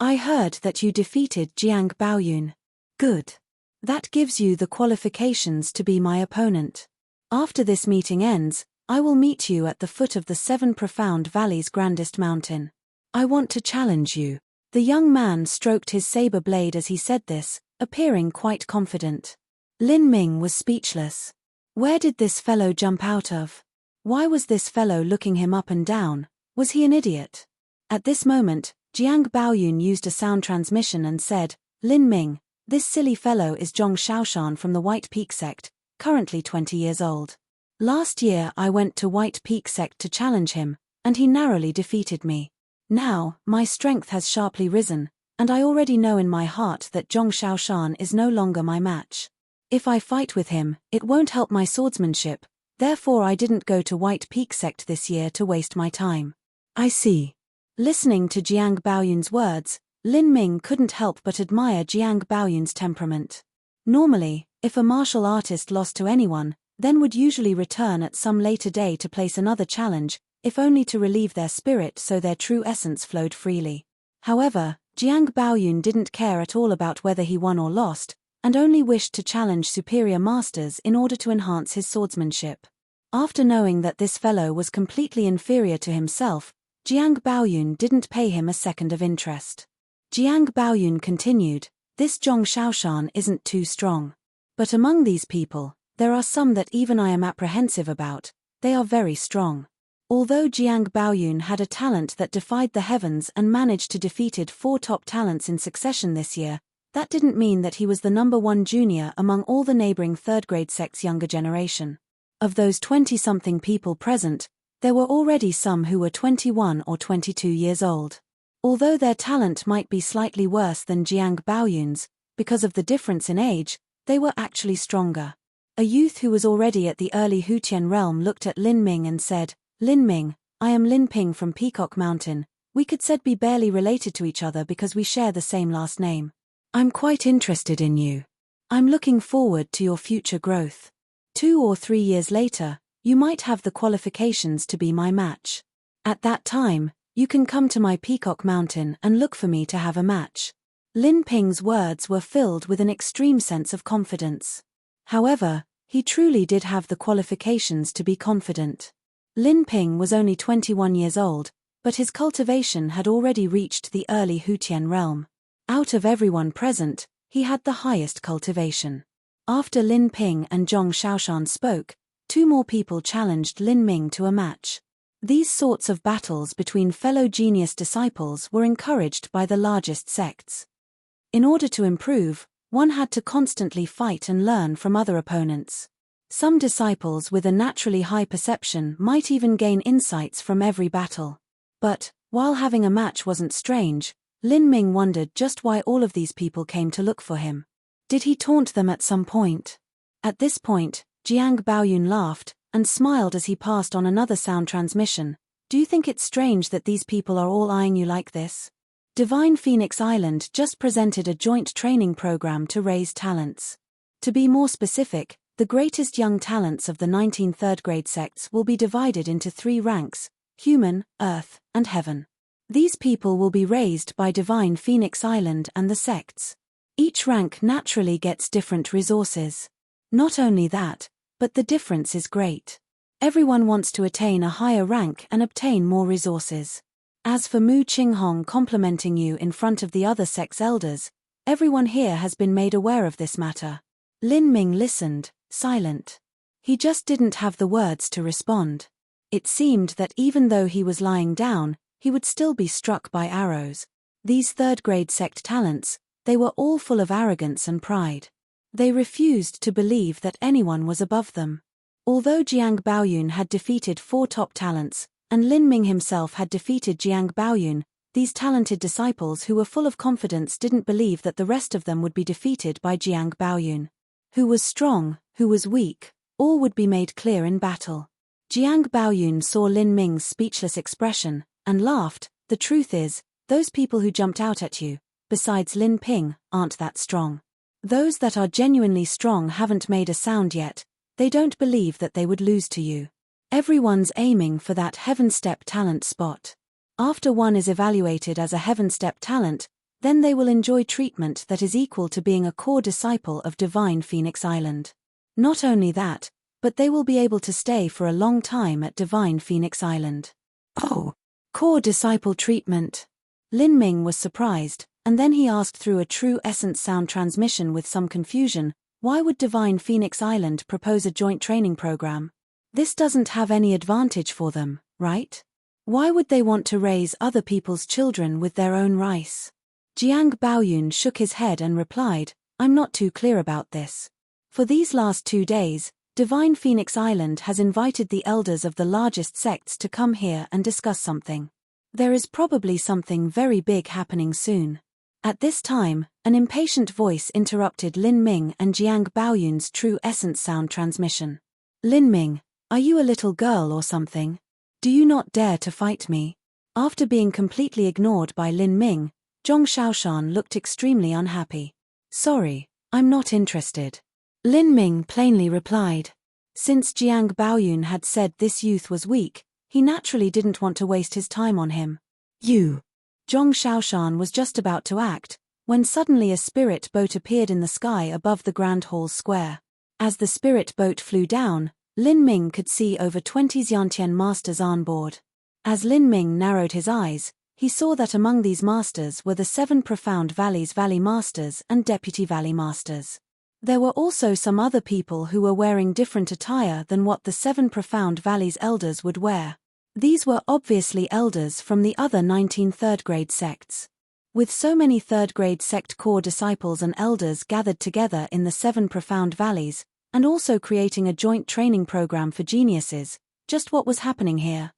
Speaker 1: I heard that you defeated Jiang Baoyun. Good. That gives you the qualifications to be my opponent. After this meeting ends, I will meet you at the foot of the 7 Profound Valleys' grandest mountain. I want to challenge you. The young man stroked his saber blade as he said this, appearing quite confident. Lin Ming was speechless. Where did this fellow jump out of? Why was this fellow looking him up and down? Was he an idiot? At this moment, Jiang Baoyun used a sound transmission and said, Lin Ming, this silly fellow is Zhong Shaoshan from the White Peak sect, currently 20 years old. Last year I went to White Peak sect to challenge him, and he narrowly defeated me. Now, my strength has sharply risen, and I already know in my heart that Zhong Shaoshan is no longer my match. If I fight with him, it won't help my swordsmanship, therefore I didn't go to White Peak sect this year to waste my time. I see. Listening to Jiang Baoyun's words, Lin Ming couldn't help but admire Jiang Baoyun's temperament. Normally, if a martial artist lost to anyone, then would usually return at some later day to place another challenge, if only to relieve their spirit so their true essence flowed freely. However, Jiang Baoyun didn't care at all about whether he won or lost, and only wished to challenge superior masters in order to enhance his swordsmanship. After knowing that this fellow was completely inferior to himself, Jiang Baoyun didn't pay him a second of interest. Jiang Baoyun continued, this Zhong Shaoshan isn't too strong. But among these people, there are some that even I am apprehensive about, they are very strong. Although Jiang Baoyun had a talent that defied the heavens and managed to defeated 4 top talents in succession this year, that didn't mean that he was the number 1 junior among all the neighboring third-grade sects' younger generation. Of those 20-something people present, There were already some who were 21 or 22 years old. Although their talent might be slightly worse than Jiang Baoyun's, because of the difference in age, they were actually stronger. A youth who was already at the early Hutian realm looked at Lin Ming and said, "Lin Ming, I am Lin Ping from Peacock Mountain. We could said be barely related to each other because we share the same last name. I'm quite interested in you. I'm looking forward to your future growth. 2 or 3 years later, you might have the qualifications to be my match. At that time, you can come to my Peacock Mountain and look for me to have a match." Lin Ping's words were filled with an extreme sense of confidence. However, he truly did have the qualifications to be confident. Lin Ping was only 21 years old, but his cultivation had already reached the early Hutian realm. Out of everyone present, he had the highest cultivation. After Lin Ping and Zhong Shaoshan spoke, 2 more people challenged Lin Ming to a match. These sorts of battles between fellow genius disciples were encouraged by the largest sects. In order to improve, one had to constantly fight and learn from other opponents. Some disciples with a naturally high perception might even gain insights from every battle. But, while having a match wasn't strange, Lin Ming wondered just why all of these people came to look for him. Did he taunt them at some point? At this point, Jiang Baoyun laughed and smiled as he passed on another sound transmission. "Do you think it's strange that these people are all eyeing you like this? Divine Phoenix Island just presented a joint training program to raise talents. To be more specific, the greatest young talents of the 19 third-grade sects will be divided into 3 ranks: human, earth, and heaven. These people will be raised by Divine Phoenix Island and the sects. Each rank naturally gets different resources. Not only that, but the difference is great. Everyone wants to attain a higher rank and obtain more resources. As for Mu Qinghong complimenting you in front of the other sect's elders, everyone here has been made aware of this matter." Lin Ming listened, silent. He just didn't have the words to respond. It seemed that even though he was lying down, he would still be struck by arrows. These third-grade sect talents, they were all full of arrogance and pride. They refused to believe that anyone was above them. Although Jiang Baoyun had defeated 4 top talents, and Lin Ming himself had defeated Jiang Baoyun, these talented disciples who were full of confidence didn't believe that the rest of them would be defeated by Jiang Baoyun. Who was strong, who was weak, all would be made clear in battle. Jiang Baoyun saw Lin Ming's speechless expression, and laughed. "The truth is, those people who jumped out at you, besides Lin Ping, aren't that strong. Those that are genuinely strong haven't made a sound yet. They don't believe that they would lose to you. Everyone's aiming for that Heaven Step talent spot. After one is evaluated as a Heaven Step talent, then they will enjoy treatment that is equal to being a core disciple of Divine Phoenix Island. Not only that, but they will be able to stay for a long time at Divine Phoenix Island." "Oh, core disciple treatment." Lin Ming was surprised, and then he asked through a true essence sound transmission with some confusion, "Why would Divine Phoenix Island propose a joint training program? This doesn't have any advantage for them, right? Why would they want to raise other people's children with their own rice?" Jiang Baoyun shook his head and replied, "I'm not too clear about this. For these last 2 days, Divine Phoenix Island has invited the elders of the largest sects to come here and discuss something. There is probably something very big happening soon." At this time, an impatient voice interrupted Lin Ming and Jiang Baoyun's true essence sound transmission. "Lin Ming, are you a little girl or something? Do you not dare to fight me?" After being completely ignored by Lin Ming, Zhong Shaoshan looked extremely unhappy. "Sorry, I'm not interested." Lin Ming plainly replied. Since Jiang Baoyun had said this youth was weak, he naturally didn't want to waste his time on him. "You." Zhong Shaoshan was just about to act, when suddenly a spirit boat appeared in the sky above the Grand Hall's square. As the spirit boat flew down, Lin Ming could see over 20 Xiantian masters on board. As Lin Ming narrowed his eyes, he saw that among these masters were the 7 Profound Valleys Valley Masters and Deputy Valley Masters. There were also some other people who were wearing different attire than what the 7 Profound Valleys elders would wear. These were obviously elders from the other 19 third-grade sects. With so many third-grade sect core disciples and elders gathered together in the 7 Profound Valleys, and also creating a joint training program for geniuses, Just what was happening here?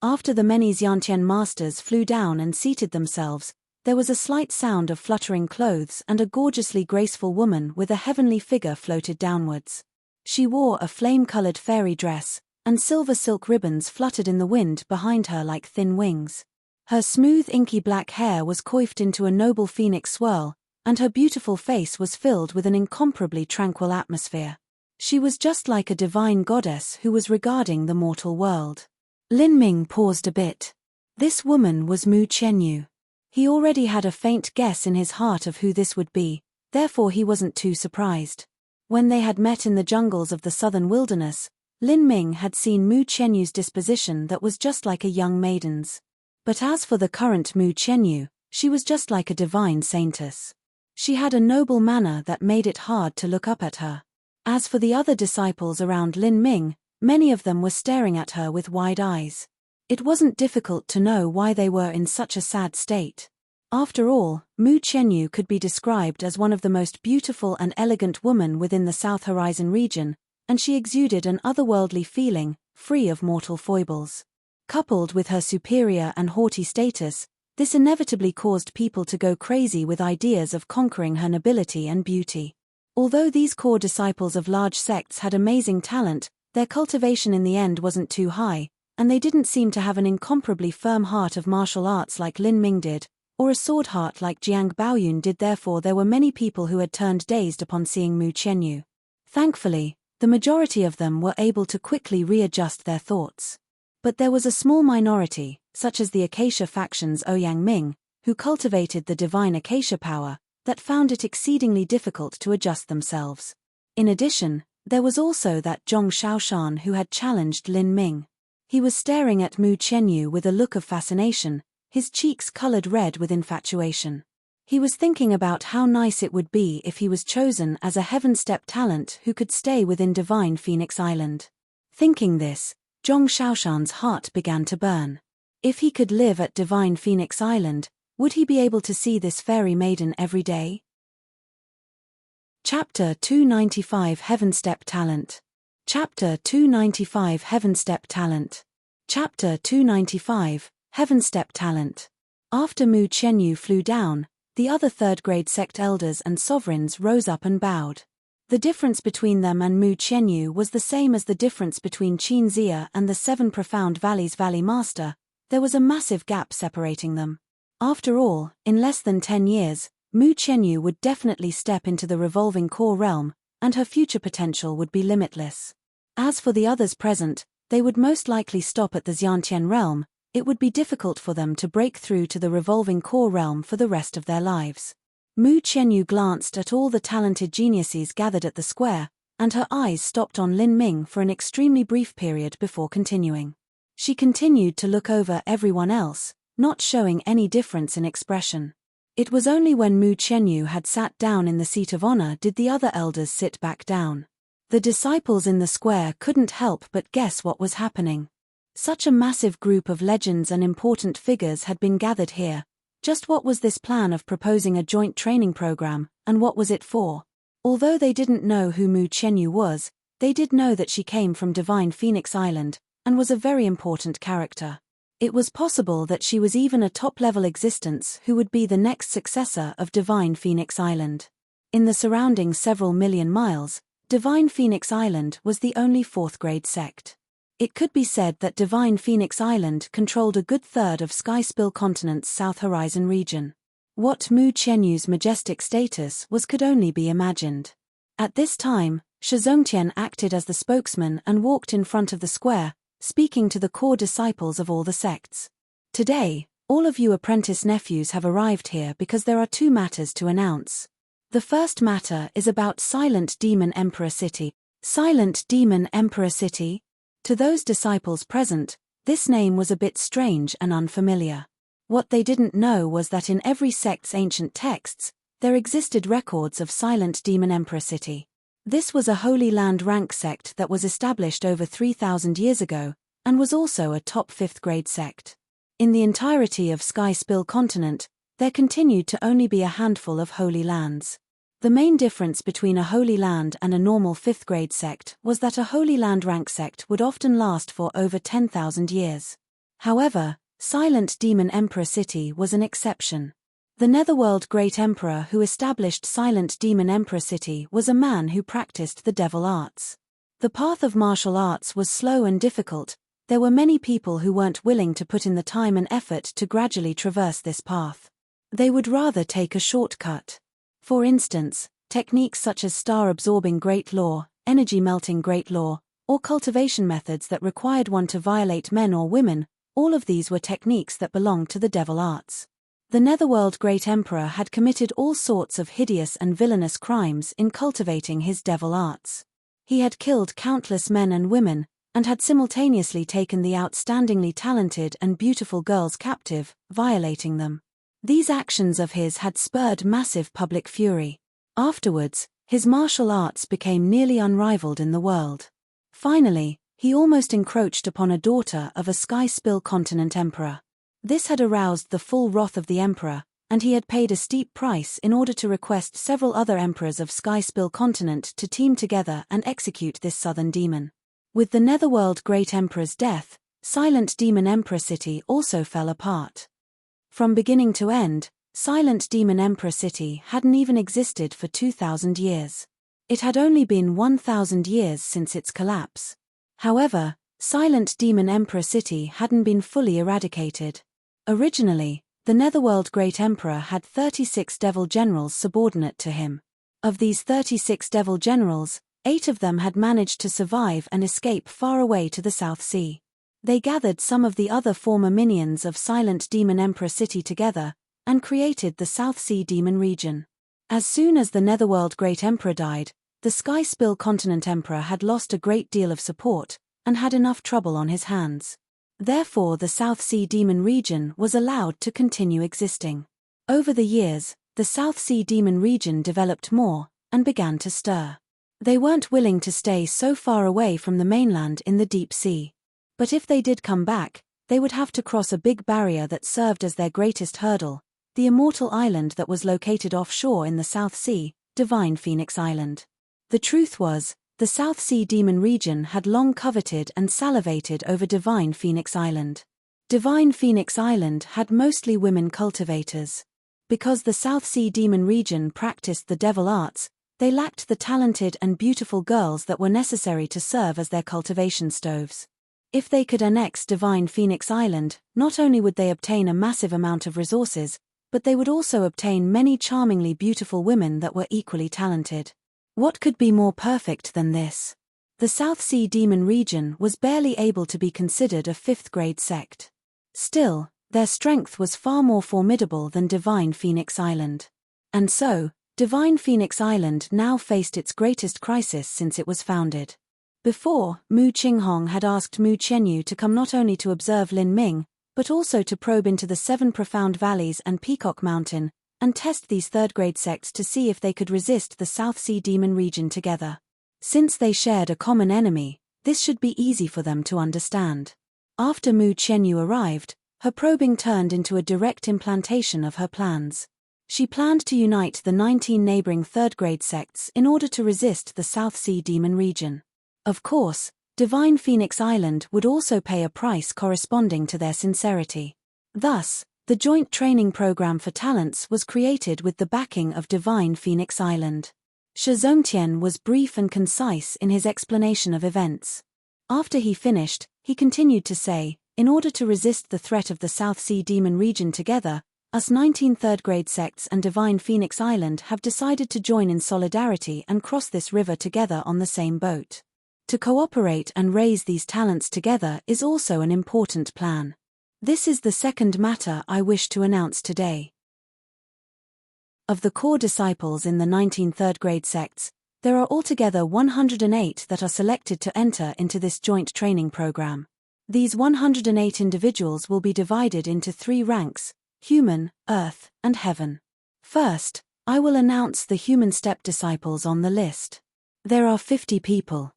Speaker 1: After the many Xiantian masters flew down and seated themselves, there was a slight sound of fluttering clothes and a gorgeously graceful woman with a heavenly figure floated downwards. She wore a flame-colored fairy dress, and silver silk ribbons fluttered in the wind behind her like thin wings. Her smooth inky black hair was coiffed into a noble phoenix swirl, and her beautiful face was filled with an incomparably tranquil atmosphere. She was just like a divine goddess who was regarding the mortal world. Lin Ming paused a bit. This woman was Mu Qianyu. He already had a faint guess in his heart of who this would be, therefore he wasn't too surprised. When they had met in the jungles of the southern wilderness, Lin Ming had seen Mu Qianyu's disposition that was just like a young maiden's. But as for the current Mu Qianyu, she was just like a divine saintess. She had a noble manner that made it hard to look up at her. As for the other disciples around Lin Ming, many of them were staring at her with wide eyes. It wasn't difficult to know why they were in such a sad state. After all, Mu Qianyu could be described as one of the most beautiful and elegant women within the South Horizon region, and she exuded an otherworldly feeling, free of mortal foibles. Coupled with her superior and haughty status, this inevitably caused people to go crazy with ideas of conquering her nobility and beauty. Although these core disciples of large sects had amazing talent, their cultivation in the end wasn't too high, and they didn't seem to have an incomparably firm heart of martial arts like Lin Ming did, or a sword heart like Jiang Baoyun did. Therefore there were many people who had turned dazed upon seeing Mu Qianyu. Thankfully, the majority of them were able to quickly readjust their thoughts. But there was a small minority, such as the Acacia faction's Ouyang Ming, who cultivated the divine Acacia power, that found it exceedingly difficult to adjust themselves. In addition, there was also that Zhong Shaoshan who had challenged Lin Ming. He was staring at Mu Qianyu with a look of fascination, his cheeks colored red with infatuation. He was thinking about how nice it would be if he was chosen as a heaven-step talent who could stay within Divine Phoenix Island. Thinking this, Zhong Shaoshan's heart began to burn. If he could live at Divine Phoenix Island, would he be able to see this fairy maiden every day? Chapter 295 Heaven Step Talent. Chapter 295 Heaven Step Talent. Chapter 295 Heaven Step Talent. After Mu Qianyu flew down, the other third-grade sect elders and sovereigns rose up and bowed. The difference between them and Mu Qianyu was the same as the difference between Qin Zia and the Seven Profound Valleys Valley Master. There was a massive gap separating them. After all, in less than 10 years, Mu Qianyu would definitely step into the revolving core realm, and her future potential would be limitless. As for the others present, they would most likely stop at the Xiantian realm. It would be difficult for them to break through to the revolving core realm for the rest of their lives. Mu Qianyu glanced at all the talented geniuses gathered at the square, and her eyes stopped on Lin Ming for an extremely brief period before continuing. She continued to look over everyone else, not showing any difference in expression. It was only when Mu Qianyu had sat down in the seat of honor did the other elders sit back down. The disciples in the square couldn't help but guess what was happening. Such a massive group of legends and important figures had been gathered here. Just what was this plan of proposing a joint training program, and what was it for? Although they didn't know who Mu Qianyu was, they did know that she came from Divine Phoenix Island, and was a very important character. It was possible that she was even a top-level existence who would be the next successor of Divine Phoenix Island. In the surrounding several million miles, Divine Phoenix Island was the only fourth-grade sect. It could be said that Divine Phoenix Island controlled a good third of Skyspill Continent's South Horizon region. What Mu Qianyu's majestic status was could only be imagined. At this time, Shizongtian acted as the spokesman and walked in front of the square, speaking to the core disciples of all the sects. Today, all of you apprentice nephews have arrived here because there are two matters to announce. The first matter is about Silent Demon Emperor City. Silent Demon Emperor City? To those disciples present, this name was a bit strange and unfamiliar. What they didn't know was that in every sect's ancient texts, there existed records of Silent Demon Emperor City. This was a Holy Land rank sect that was established over 3,000 years ago, and was also a top 5th grade sect. In the entirety of Skyspill Continent, there continued to only be a handful of Holy Lands. The main difference between a Holy Land and a normal 5th grade sect was that a Holy Land rank sect would often last for over 10,000 years. However, Silent Demon Emperor City was an exception. The Netherworld Great Emperor who established Silent Demon Emperor City was a man who practiced the devil arts. The path of martial arts was slow and difficult. There were many people who weren't willing to put in the time and effort to gradually traverse this path. They would rather take a shortcut. For instance, techniques such as star-absorbing Great Law, energy-melting Great Law, or cultivation methods that required one to violate men or women, all of these were techniques that belonged to the devil arts. The Netherworld Great Emperor had committed all sorts of hideous and villainous crimes in cultivating his devil arts. He had killed countless men and women, and had simultaneously taken the outstandingly talented and beautiful girls captive, violating them. These actions of his had spurred massive public fury. Afterwards, his martial arts became nearly unrivaled in the world. Finally, he almost encroached upon a daughter of a Sky-Spill Continent emperor. This had aroused the full wrath of the emperor, and he had paid a steep price in order to request several other emperors of Sky-Spill Continent to team together and execute this southern demon. With the Netherworld Great Emperor's death, Silent Demon Emperor City also fell apart. From beginning to end, Silent Demon Emperor City hadn't even existed for 2,000 years. It had only been 1,000 years since its collapse. However, Silent Demon Emperor City hadn't been fully eradicated. Originally, the Netherworld Great Emperor had 36 devil generals subordinate to him. Of these 36 devil generals, 8 of them had managed to survive and escape far away to the South Sea. They gathered some of the other former minions of Silent Demon Emperor City together, and created the South Sea Demon region. As soon as the Netherworld Great Emperor died, the Sky-Spill Continent Emperor had lost a great deal of support, and had enough trouble on his hands. Therefore the South Sea Demon region was allowed to continue existing. Over the years, the South Sea Demon region developed more, and began to stir. They weren't willing to stay so far away from the mainland in the deep sea. But if they did come back, they would have to cross a big barrier that served as their greatest hurdle, the immortal island that was located offshore in the South Sea, Divine Phoenix Island. The truth was, the South Sea Demon region had long coveted and salivated over Divine Phoenix Island. Divine Phoenix Island had mostly women cultivators. Because the South Sea Demon region practiced the devil arts, they lacked the talented and beautiful girls that were necessary to serve as their cultivation stoves. If they could annex Divine Phoenix Island, not only would they obtain a massive amount of resources, but they would also obtain many charmingly beautiful women that were equally talented. What could be more perfect than this? The South Sea Demon region was barely able to be considered a 5th grade sect. Still, their strength was far more formidable than Divine Phoenix Island. And so, Divine Phoenix Island now faced its greatest crisis since it was founded. Before, Mu Qinghong had asked Mu Qianyu to come not only to observe Lin Ming, but also to probe into the 7 profound valleys and Peacock Mountain, and test these 3rd grade sects to see if they could resist the South Sea Demon region together. Since they shared a common enemy, this should be easy for them to understand. After Mu Qianyu arrived, her probing turned into a direct implantation of her plans. She planned to unite the 19 neighboring 3rd grade sects in order to resist the South Sea Demon region. Of course, Divine Phoenix Island would also pay a price corresponding to their sincerity. Thus, the joint training program for talents was created with the backing of Divine Phoenix Island. Shi Zongtian was brief and concise in his explanation of events. After he finished, he continued to say, in order to resist the threat of the South Sea Demon region together, us 19 3rd grade sects and Divine Phoenix Island have decided to join in solidarity and cross this river together on the same boat. To cooperate and raise these talents together is also an important plan. This is the second matter I wish to announce today. Of the core disciples in the 19 3rd grade sects, there are altogether 108 that are selected to enter into this joint training program. These 108 individuals will be divided into 3 ranks: human, earth, and heaven. First, I will announce the human step disciples on the list. There are 50 people.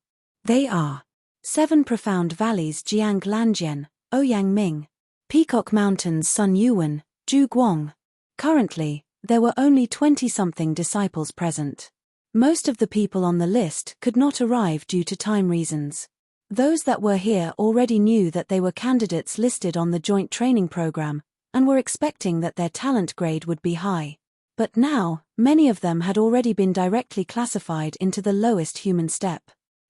Speaker 1: They are 7 Profound Valleys Jiang Lanjian, Ouyang Ming, Peacock Mountains Sun Yuan, Zhu Guang. Currently, There were only 20-something disciples present. Most of the people on the list could not arrive due to time reasons. Those that were here already knew that they were candidates listed on the joint training program, and were expecting that their talent grade would be high. But now, many of them had already been directly classified into the lowest human step.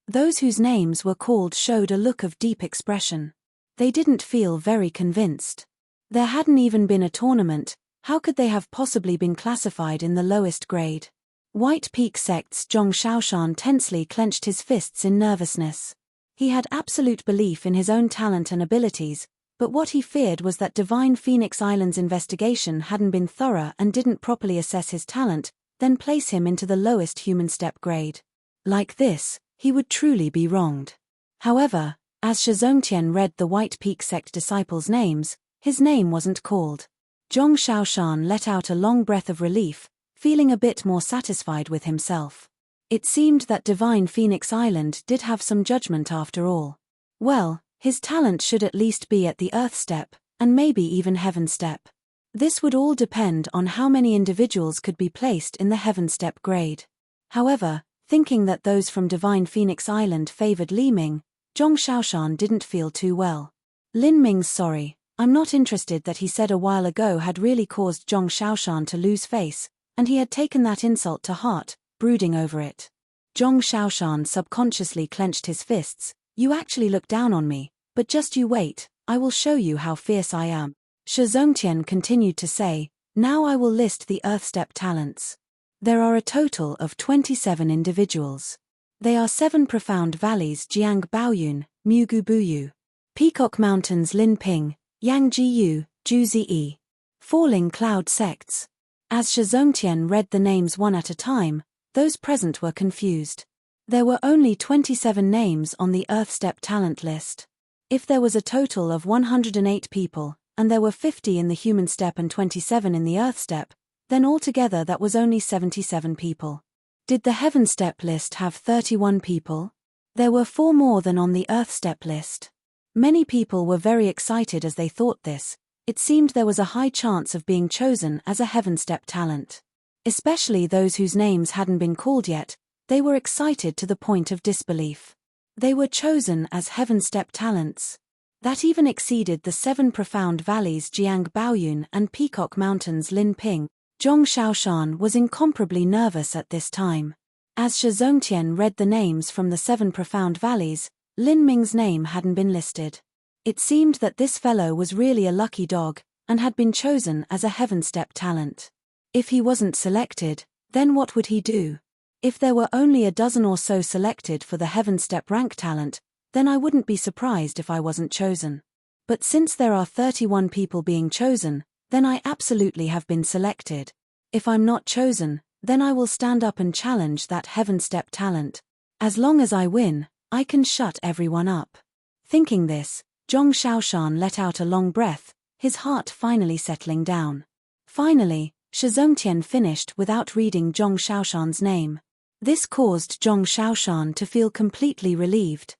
Speaker 1: Those whose names were called showed a look of deep expression. They didn't feel very convinced. There hadn't even been a tournament. How could they have possibly been classified in the lowest grade? White Peak Sect's Zhong Shaoshan tensely clenched his fists in nervousness. He had absolute belief in his own talent and abilities, but what he feared was that Divine Phoenix Island's investigation hadn't been thorough and didn't properly assess his talent, then place him into the lowest human step grade. Like this, he would truly be wronged. However, as Shizongtian read the White Peak Sect disciples' names, his name wasn't called. Zhong Shaoshan let out a long breath of relief, feeling a bit more satisfied with himself. It seemed that Divine Phoenix Island did have some judgment after all. Well, his talent should at least be at the Earth step, and maybe even Heaven step. This would all depend on how many individuals could be placed in the Heaven step grade. However, thinking that those from Divine Phoenix Island favored Li Ming, Zhong Shaoshan didn't feel too well. Lin Ming's sorry, I'm not interested that he said a while ago had really caused Zhong Shaoshan to lose face, and he had taken that insult to heart, brooding over it. Zhong Shaoshan subconsciously clenched his fists. You actually look down on me, but just you wait, I will show you how fierce I am. Shizongtian continued to say, now I will list the Earth step talents. There are a total of 27 individuals. They are 7 Profound Valleys Jiang Baoyun, Mugu Buyu. Peacock Mountains Lin Ping, Yang Jiyu, Zhu Ziyi. Falling Cloud Sects. As Shizongtian read the names one at a time, those present were confused. There were only 27 names on the Earth step talent list. If there was a total of 108 people, and there were 50 in the human step and 27 in the Earth step, then altogether that was only 77 people. Did the Heaven step list have 31 people? There were 4 more than on the Earth step list. Many people were very excited as they thought this. It seemed there was a high chance of being chosen as a Heaven step talent. Especially those whose names hadn't been called yet, they were excited to the point of disbelief. They were chosen as Heaven step talents. That even exceeded the 7 Profound Valleys Jiang Baoyun and Peacock Mountains Lin Ping. Zhong Shaoshan was incomparably nervous at this time. As Shizongtian read the names from the 7 Profound Valleys, Lin Ming's name hadn't been listed. It seemed that this fellow was really a lucky dog, and had been chosen as a Heaven step talent. If he wasn't selected, then what would he do? If there were only a dozen or so selected for the Heaven step rank talent, then I wouldn't be surprised if I wasn't chosen. But since there are 31 people being chosen, then I absolutely have been selected. If I'm not chosen, then I will stand up and challenge that Heaven step talent. As long as I win, I can shut everyone up. Thinking this, Zhong Shaoshan let out a long breath, his heart finally settling down. Finally, Shizongtian finished without reading Zhong Shaoshan's name. This caused Zhong Shaoshan to feel completely relieved.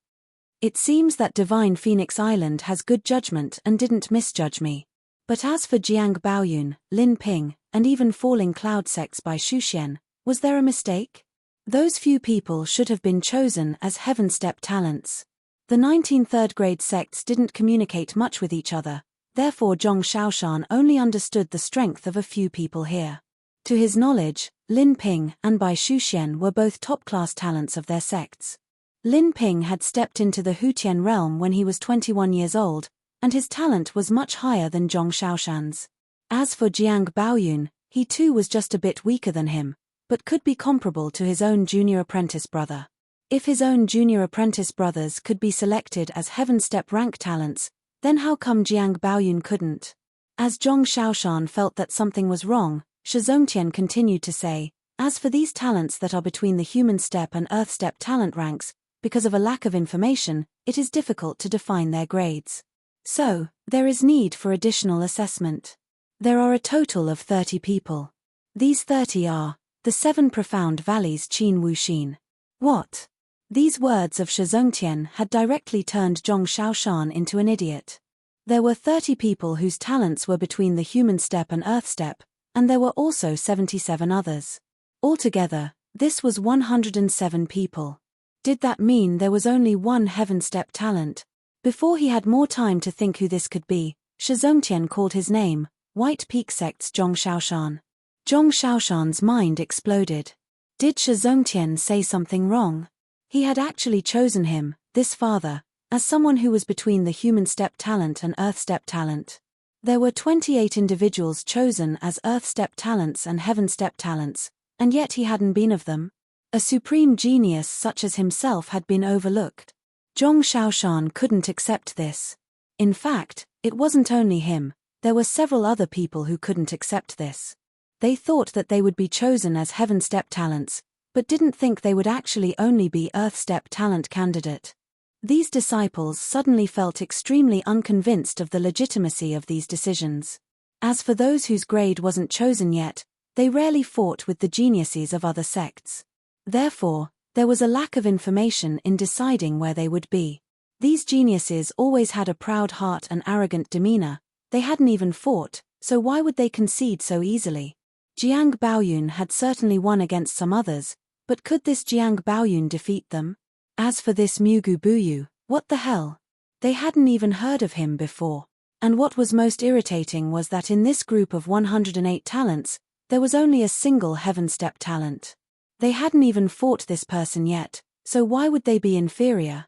Speaker 1: It seems that Divine Phoenix Island has good judgment and didn't misjudge me. But as for Jiang Baoyun, Lin Ping, and even Falling Cloud Sects by Shuxian, was there a mistake? Those few people should have been chosen as Heaven step talents. The 19 third-grade sects didn't communicate much with each other, therefore Zhong Shaoshan only understood the strength of a few people here. To his knowledge, Lin Ping and Bai Shuxian were both top-class talents of their sects. Lin Ping had stepped into the Hutian realm when he was 21 years old, and his talent was much higher than Zhong Shaoshan's. As for Jiang Baoyun, he too was just a bit weaker than him, but could be comparable to his own junior apprentice brother. If his own junior apprentice brothers could be selected as Heaven step rank talents, then how come Jiang Baoyun couldn't? As Zhong Shaoshan felt that something was wrong, Shizongtian continued to say, as for these talents that are between the human step and Earth step talent ranks, because of a lack of information, it is difficult to define their grades. So, there is need for additional assessment. There are a total of 30 people. These 30 are the 7 Profound Valleys Qin Wuxin. What? These words of Shizongtian had directly turned Zhong Shaoshan into an idiot. There were 30 people whose talents were between the human step and Earth step, and there were also 77 others. Altogether, this was 107 people. Did that mean there was only one Heaven Step talent? Before he had more time to think who this could be, Shizongtian called his name, White Peak Sect's Zhong Shaoshan. Zhong Shaoshan's mind exploded. Did Shizongtian say something wrong? He had actually chosen him, this father, as someone who was between the Human Step talent and Earth Step talent. There were 28 individuals chosen as Earth Step talents and Heaven Step talents, and yet he hadn't been of them. A supreme genius such as himself had been overlooked. Zhong Shaoshan couldn't accept this. In fact, it wasn't only him, there were several other people who couldn't accept this. They thought that they would be chosen as Heaven Step talents, but didn't think they would actually only be Earth Step talent candidate. These disciples suddenly felt extremely unconvinced of the legitimacy of these decisions. As for those whose grade wasn't chosen yet, they rarely fought with the geniuses of other sects. Therefore, there was a lack of information in deciding where they would be. These geniuses always had a proud heart and arrogant demeanor. They hadn't even fought, so why would they concede so easily? Jiang Baoyun had certainly won against some others, but could this Jiang Baoyun defeat them? As for this Mugu Buyu, what the hell? They hadn't even heard of him before. And what was most irritating was that in this group of 108 talents, there was only a single Heaven Step talent. They hadn't even fought this person yet, so why would they be inferior?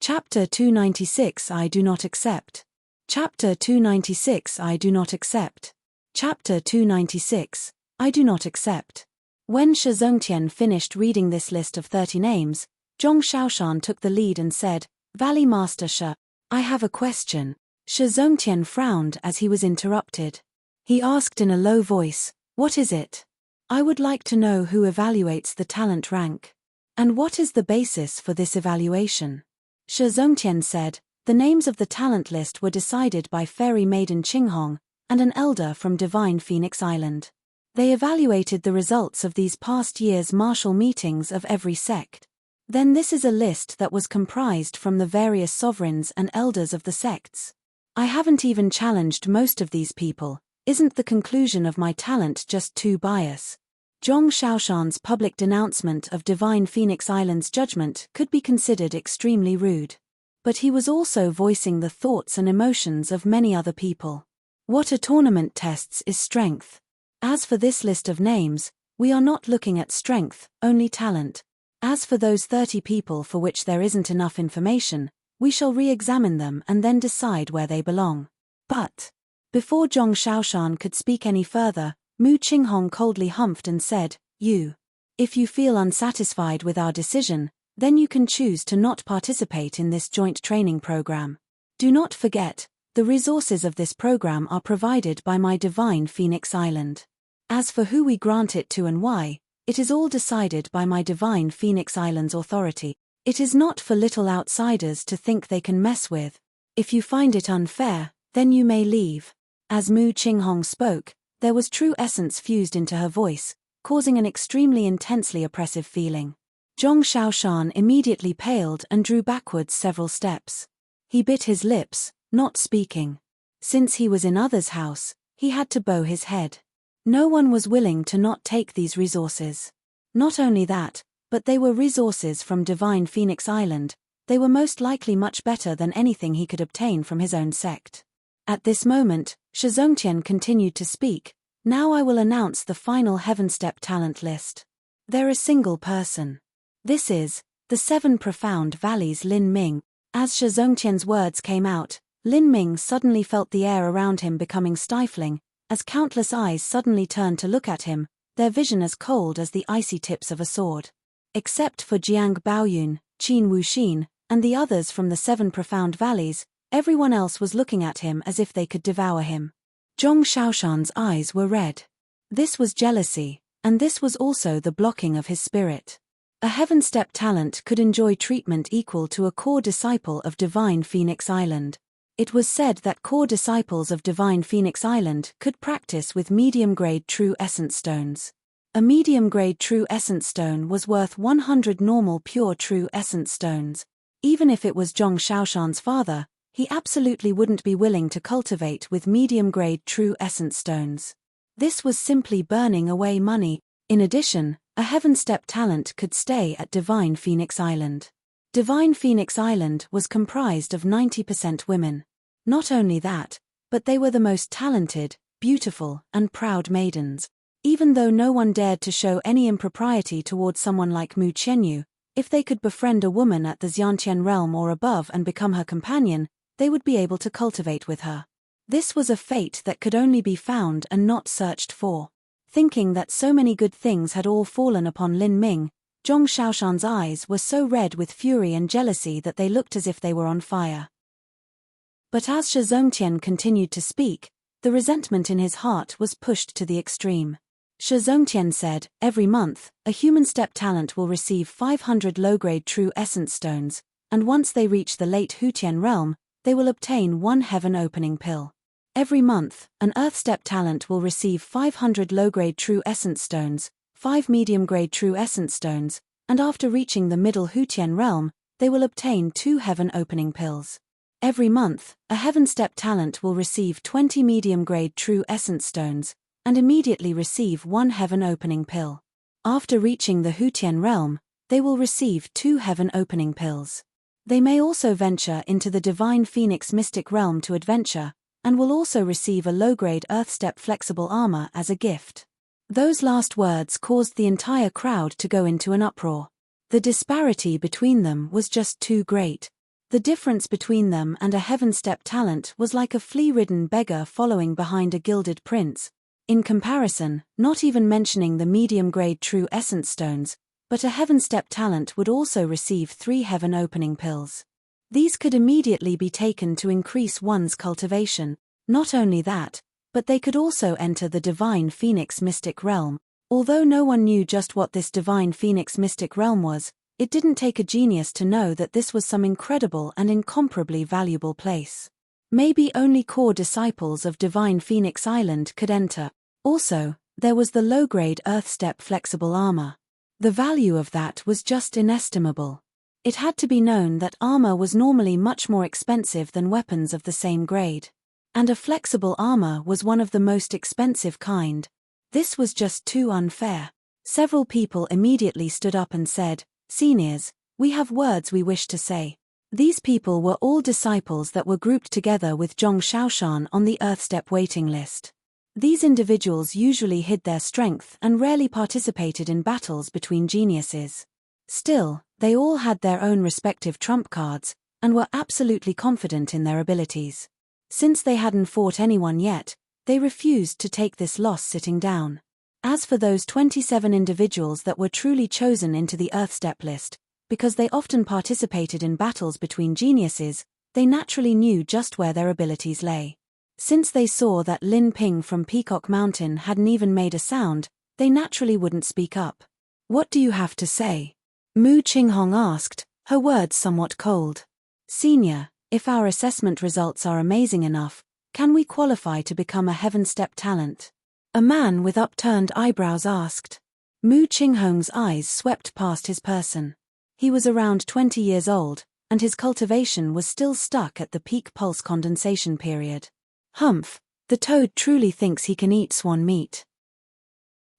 Speaker 1: Chapter 296 I do not accept. Chapter 296 I do not accept. Chapter 296 I do not accept. When Shizongtian finished reading this list of 30 names, Zhong Shaoshan took the lead and said, Valley Master Shi, I have a question. Shizongtian frowned as he was interrupted. He asked in a low voice, what is it? I would like to know who evaluates the talent rank. And what is the basis for this evaluation? Shizongtian said, the names of the talent list were decided by Fairy Maiden Qinghong and an elder from Divine Phoenix Island. They evaluated the results of these past year's martial meetings of every sect. Then this is a list that was comprised from the various sovereigns and elders of the sects. I haven't even challenged most of these people. Isn't the conclusion of my talent just too biased? Zhong Shaoshan's public denouncement of Divine Phoenix Island's judgment could be considered extremely rude. But he was also voicing the thoughts and emotions of many other people. What a tournament tests is strength. As for this list of names, we are not looking at strength, only talent. As for those 30 people for which there isn't enough information, we shall re-examine them and then decide where they belong. But before Zhong Shaoshan could speak any further, Mu Qinghong coldly humphed and said, If you feel unsatisfied with our decision, then you can choose to not participate in this joint training program. Do not forget, the resources of this program are provided by my Divine Phoenix Island. As for who we grant it to and why, it is all decided by my Divine Phoenix Island's authority. It is not for little outsiders to think they can mess with. If you find it unfair, then you may leave. As Mu Qinghong spoke, there was true essence fused into her voice, causing an extremely intensely oppressive feeling. Zhong Shaoshan immediately paled and drew backwards several steps. He bit his lips, not speaking. Since he was in others' house, he had to bow his head. No one was willing to not take these resources. Not only that, but they were resources from Divine Phoenix Island. They were most likely much better than anything he could obtain from his own sect. At this moment, Shizongtian continued to speak. Now I will announce the final Heaven Step talent list. They're a single person. This is the 7 Profound Valleys Lin Ming. As Shizongtian's words came out, Lin Ming suddenly felt the air around him becoming stifling, as countless eyes suddenly turned to look at him, their vision as cold as the icy tips of a sword. Except for Jiang Baoyun, Qin Wuxin, and the others from the 7 Profound Valleys, everyone else was looking at him as if they could devour him. Zhong Shaoshan's eyes were red. This was jealousy, and this was also the blocking of his spirit. A Heaven Step talent could enjoy treatment equal to a core disciple of Divine Phoenix Island. It was said that core disciples of Divine Phoenix Island could practice with medium-grade true essence stones. A medium-grade true essence stone was worth 100 normal pure true essence stones. Even if it was Zhong Shaoshan's father, he absolutely wouldn't be willing to cultivate with medium-grade true essence stones. This was simply burning away money. In addition, a Heaven Step talent could stay at Divine Phoenix Island. Divine Phoenix Island was comprised of 90% women. Not only that, but they were the most talented, beautiful, and proud maidens. Even though no one dared to show any impropriety towards someone like Mu Qianyu, if they could befriend a woman at the Xiantian realm or above and become her companion, they would be able to cultivate with her. This was a fate that could only be found and not searched for. Thinking that so many good things had all fallen upon Lin Ming, Zhong Xiaoshan's eyes were so red with fury and jealousy that they looked as if they were on fire. But as Shi Zongtian continued to speak, the resentment in his heart was pushed to the extreme. Shi Zongtian said, every month, a Human Step talent will receive 500 low-grade true essence stones, and once they reach the late Hutian realm, they will obtain 1 heaven opening pill. Every month, an Earth Step talent will receive 500 low-grade true essence stones, 5 medium-grade true essence stones, and after reaching the middle Hutian realm, they will obtain 2 heaven opening pills. Every month, a Heaven Step talent will receive 20 medium-grade true essence stones, and immediately receive 1 heaven opening pill. After reaching the Hutian realm, they will receive 2 heaven opening pills. They may also venture into the Divine Phoenix Mystic realm to adventure, and will also receive a low-grade Earth Step flexible armor as a gift. Those last words caused the entire crowd to go into an uproar. The disparity between them was just too great. The difference between them and a Heaven Step talent was like a flea-ridden beggar following behind a gilded prince. In comparison, not even mentioning the medium-grade true essence stones, but a Heaven Step talent would also receive 3 heaven opening pills. These could immediately be taken to increase one's cultivation. Not only that, but they could also enter the Divine Phoenix Mystic realm. Although no one knew just what this Divine Phoenix Mystic realm was, it didn't take a genius to know that this was some incredible and incomparably valuable place. Maybe only core disciples of Divine Phoenix Island could enter. Also, there was the low-grade Earth Step flexible armor. The value of that was just inestimable. It had to be known that armor was normally much more expensive than weapons of the same grade. And a flexible armor was one of the most expensive kind. This was just too unfair. Several people immediately stood up and said, "Seniors, we have words we wish to say." These people were all disciples that were grouped together with Zhong Xiaoshan on the Earth Step waiting list. These individuals usually hid their strength and rarely participated in battles between geniuses. Still, they all had their own respective trump cards, and were absolutely confident in their abilities. Since they hadn't fought anyone yet, they refused to take this loss sitting down. As for those 27 individuals that were truly chosen into the Earth Step list, because they often participated in battles between geniuses, they naturally knew just where their abilities lay. Since they saw that Lin Ping from Peacock Mountain hadn't even made a sound, they naturally wouldn't speak up. "What do you have to say?" Mu Qinghong asked, her words somewhat cold. "Senior, if our assessment results are amazing enough, can we qualify to become a Heaven Step talent?" A man with upturned eyebrows asked. Mu Qinghong's eyes swept past his person. He was around 20 years old, and his cultivation was still stuck at the peak pulse condensation period. Humph, the toad truly thinks he can eat swan meat.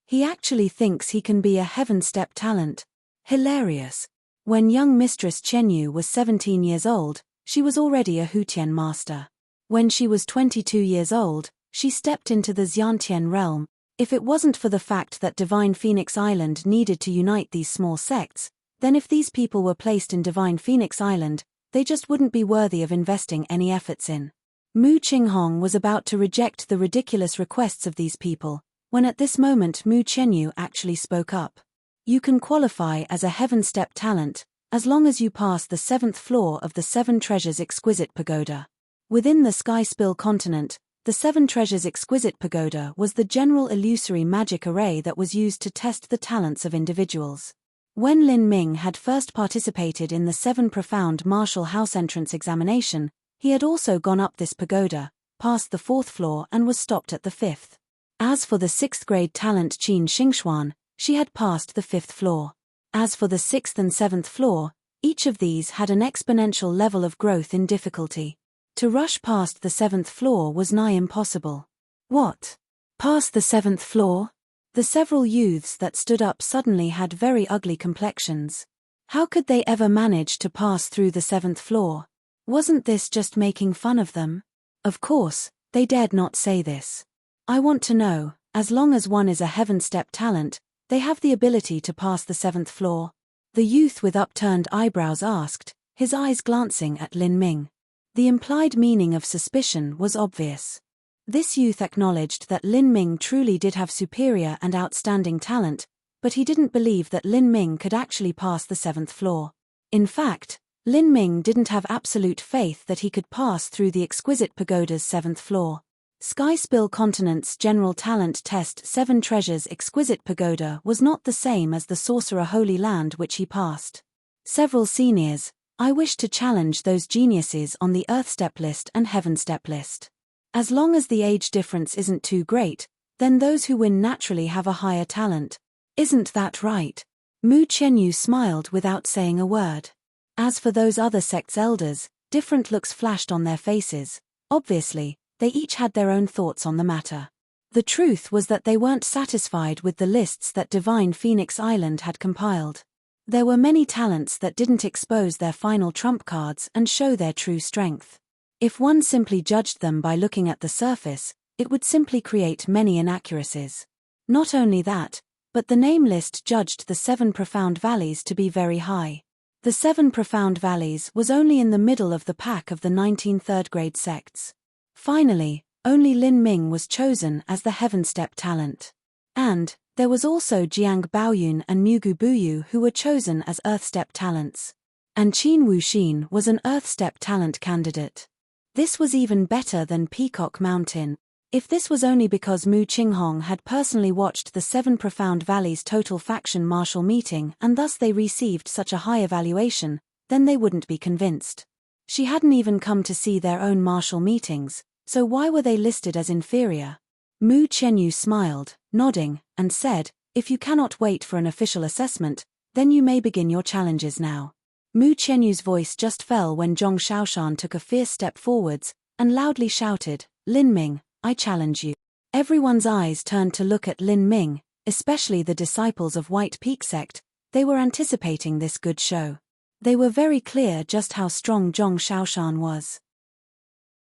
Speaker 1: He actually thinks he can be a Heaven Step talent. Hilarious. When young Mistress Qianyu was 17 years old, she was already a Hutian master. When she was 22 years old, she stepped into the Xiantian realm. If it wasn't for the fact that Divine Phoenix Island needed to unite these small sects, then if these people were placed in Divine Phoenix Island, they just wouldn't be worthy of investing any efforts in. Mu Qinghong was about to reject the ridiculous requests of these people, when at this moment Mu Qianyu actually spoke up. "You can qualify as a Heaven Step talent, as long as you pass the 7th floor of the Seven Treasures Exquisite Pagoda." Within the Sky Spill continent, the Seven Treasures Exquisite Pagoda was the general illusory magic array that was used to test the talents of individuals. When Lin Ming had first participated in the 7 Profound Martial House entrance examination, he had also gone up this pagoda, passed the 4th floor and was stopped at the 5th. As for the 6th grade talent Qin Xingxuan, she had passed the 5th floor. As for the 6th and 7th floor, each of these had an exponential level of growth in difficulty. To rush past the 7th floor was nigh impossible. What? Past the 7th floor? The several youths that stood up suddenly had very ugly complexions. How could they ever manage to pass through the 7th floor? Wasn't this just making fun of them? Of course, they dared not say this. I want to know, as long as one is a heaven step talent, they have the ability to pass the 7th floor? The youth with upturned eyebrows asked, his eyes glancing at Lin Ming. The implied meaning of suspicion was obvious. This youth acknowledged that Lin Ming truly did have superior and outstanding talent, but he didn't believe that Lin Ming could actually pass the 7th floor. In fact, Lin Ming didn't have absolute faith that he could pass through the exquisite pagoda's 7th floor. Sky Spill Continent's General Talent Test 7 Treasures Exquisite Pagoda was not the same as the Sorcerer Holy Land which he passed. Several seniors, I wish to challenge those geniuses on the Earth Step list and Heaven Step list. As long as the age difference isn't too great, then those who win naturally have a higher talent. Isn't that right? Mu Qianyu smiled without saying a word. As for those other sect's elders, different looks flashed on their faces. Obviously, they each had their own thoughts on the matter. The truth was that they weren't satisfied with the lists that Divine Phoenix Island had compiled. There were many talents that didn't expose their final trump cards and show their true strength. If one simply judged them by looking at the surface, it would simply create many inaccuracies. Not only that, but the name list judged the 7 profound valleys to be very high. The 7 profound valleys was only in the middle of the pack of the 19 third-grade sects. Finally, only Lin Ming was chosen as the Heaven Step talent. And there was also Jiang Baoyun and Mugu Buyu who were chosen as Earth Step talents. And Qin Wuxin was an Earth Step talent candidate. This was even better than Peacock Mountain. If this was only because Mu Qinghong had personally watched the 7 Profound Valleys total faction martial meeting and thus they received such a high evaluation, then they wouldn't be convinced. She hadn't even come to see their own martial meetings, so why were they listed as inferior? Mu Qianyu smiled, nodding, and said, if you cannot wait for an official assessment, then you may begin your challenges now. Mu Qianyu's voice just fell when Zhong Shaoshan took a fierce step forwards, and loudly shouted, Lin Ming, I challenge you. Everyone's eyes turned to look at Lin Ming, especially the disciples of White Peak sect. They were anticipating this good show. They were very clear just how strong Zhong Shaoshan was.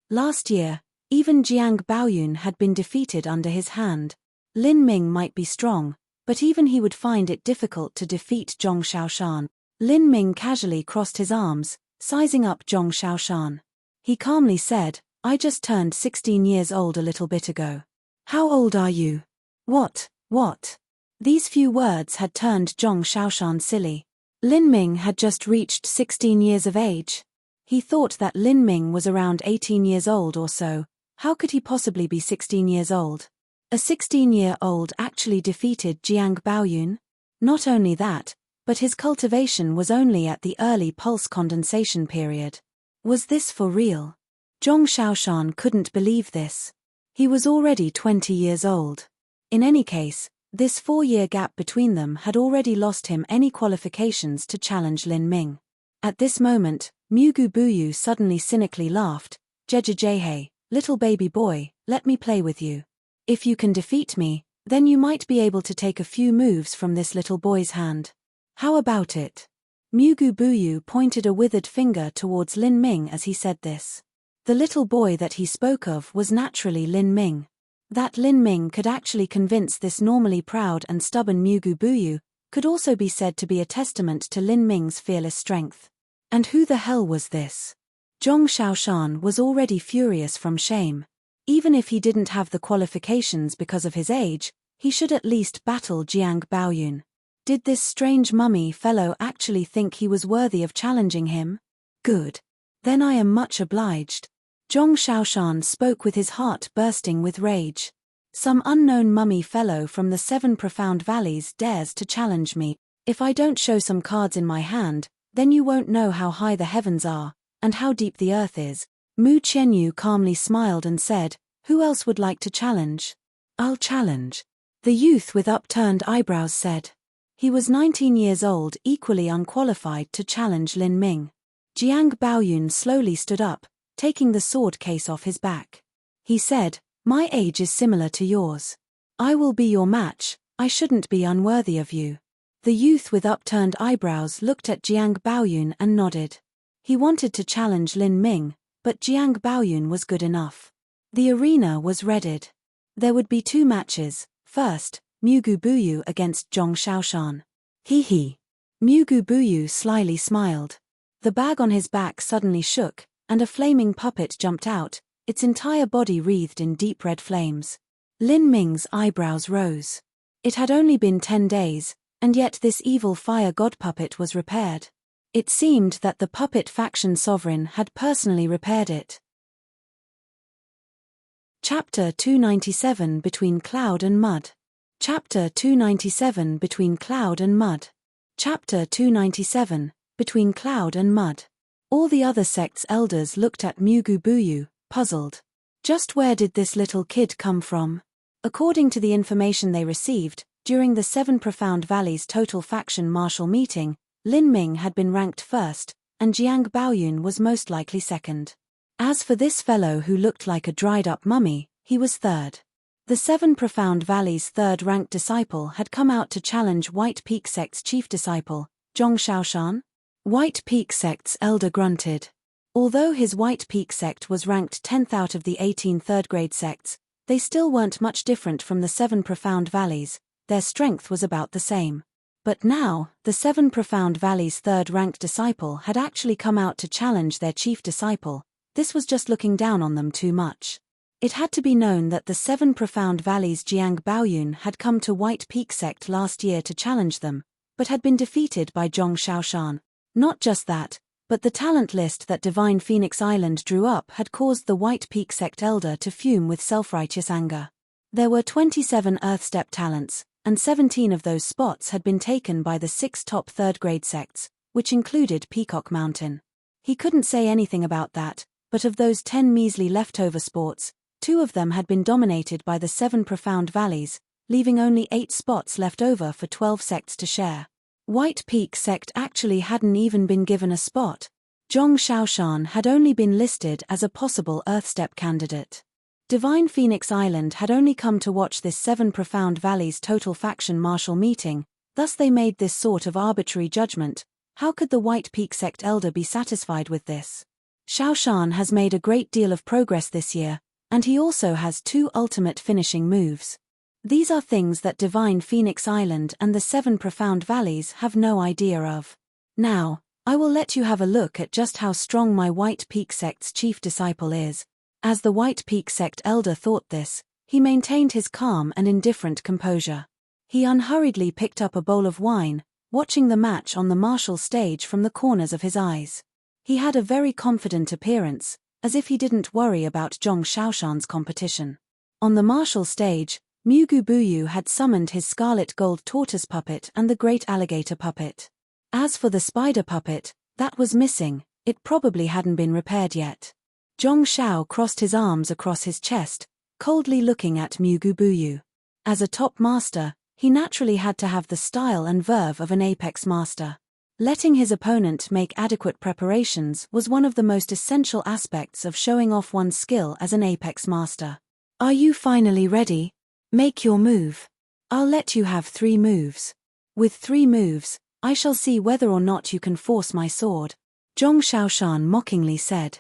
Speaker 1: Last year, even Jiang Baoyun had been defeated under his hand. Lin Ming might be strong, but even he would find it difficult to defeat Zhong Shaoshan. Lin Ming casually crossed his arms, sizing up Zhong Shaoshan. He calmly said, I just turned 16 years old a little bit ago. How old are you? What? These few words had turned Zhong Shaoshan silly. Lin Ming had just reached 16 years of age. He thought that Lin Ming was around 18 years old or so. How could he possibly be 16 years old? A 16-year-old actually defeated Jiang Baoyun? Not only that, but his cultivation was only at the early pulse condensation period. Was this for real? Zhong Shaoshan couldn't believe this. He was already 20 years old. In any case, this 4-year gap between them had already lost him any qualifications to challenge Lin Ming. At this moment, Mugu Buyu suddenly cynically laughed, Jejejehei, little baby boy, let me play with you. If you can defeat me, then you might be able to take a few moves from this little boy's hand. How about it? Mugu Buyu pointed a withered finger towards Lin Ming as he said this. The little boy that he spoke of was naturally Lin Ming. That Lin Ming could actually convince this normally proud and stubborn Mugu Buyu could also be said to be a testament to Lin Ming's fearless strength. And who the hell was this? Zhong Shaoshan was already furious from shame. Even if he didn't have the qualifications because of his age, he should at least battle Jiang Baoyun. Did this strange mummy fellow actually think he was worthy of challenging him? Good. Then I am much obliged. Zhong Shaoshan spoke with his heart bursting with rage. Some unknown mummy fellow from the 7 Profound Valleys dares to challenge me. If I don't show some cards in my hand, then you won't know how high the heavens are, and how deep the earth is. Mu Qianyu calmly smiled and said, who else would like to challenge? I'll challenge. The youth with upturned eyebrows said. He was 19 years old, equally unqualified to challenge Lin Ming. Jiang Baoyun slowly stood up, taking the sword case off his back. He said, "My age is similar to yours. I will be your match, I shouldn't be unworthy of you." The youth with upturned eyebrows looked at Jiang Baoyun and nodded. He wanted to challenge Lin Ming, but Jiang Baoyun was good enough. The arena was readied. There would be 2 matches. First, Mugu Buyu against Zhong Xiaoshan. He. Mugu Buyu slyly smiled. The bag on his back suddenly shook, and a flaming puppet jumped out, its entire body wreathed in deep red flames. Lin Ming's eyebrows rose. It had only been 10 days, and yet this evil fire god puppet was repaired. It seemed that the puppet faction sovereign had personally repaired it. Chapter 297 Between Cloud and Mud. Chapter 297 Between Cloud and Mud. Chapter 297 Between Cloud and Mud. All the other sect's elders looked at Mugu Buyu, puzzled. Just where did this little kid come from? According to the information they received, during the 7 Profound Valleys Total Faction Martial Meeting, Lin Ming had been ranked first, and Jiang Baoyun was most likely second. As for this fellow who looked like a dried-up mummy, he was third. The 7 Profound Valleys' third-ranked disciple had come out to challenge White Peak Sect's chief disciple, Zhong Xiaoshan. White Peak Sect's elder grunted. Although his White Peak Sect was ranked 10th out of the 18 third-grade sects, they still weren't much different from the 7 Profound Valleys. Their strength was about the same. But now, the 7 Profound Valleys' third-ranked disciple had actually come out to challenge their chief disciple. This was just looking down on them too much. It had to be known that the 7 Profound Valleys' Jiang Baoyun had come to White Peak Sect last year to challenge them, but had been defeated by Zhong Xiaoshan. Not just that, but the talent list that Divine Phoenix Island drew up had caused the White Peak Sect elder to fume with self-righteous anger. There were 27 Earthstep talents, and 17 of those spots had been taken by the 6 top third-grade sects, which included Peacock Mountain. He couldn't say anything about that, but of those 10 measly leftover sports, 2 of them had been dominated by the 7 Profound Valleys, leaving only 8 spots left over for 12 sects to share. White Peak Sect actually hadn't even been given a spot. Zhong Xiaoshan had only been listed as a possible Earthstep candidate. Divine Phoenix Island had only come to watch this 7 Profound Valleys Total Faction Martial Meeting, thus they made this sort of arbitrary judgment. How could the White Peak Sect elder be satisfied with this? Xiaoshan has made a great deal of progress this year, and he also has 2 ultimate finishing moves. These are things that Divine Phoenix Island and the 7 Profound Valleys have no idea of. Now, I will let you have a look at just how strong my White Peak Sect's chief disciple is. As the White Peak Sect elder thought this, he maintained his calm and indifferent composure. He unhurriedly picked up a bowl of wine, watching the match on the martial stage from the corners of his eyes. He had a very confident appearance, as if he didn't worry about Zhong Xiaoshan's competition. On the martial stage, Mugu Buyu had summoned his scarlet gold tortoise puppet and the great alligator puppet. As for the spider puppet, that was missing, it probably hadn't been repaired yet. Zhong Xiao crossed his arms across his chest, coldly looking at Mugu Buyu. As a top master, he naturally had to have the style and verve of an apex master. Letting his opponent make adequate preparations was one of the most essential aspects of showing off one's skill as an apex master. Are you finally ready? Make your move. I'll let you have 3 moves. With 3 moves, I shall see whether or not you can force my sword. Zhong Xiaoshan mockingly said.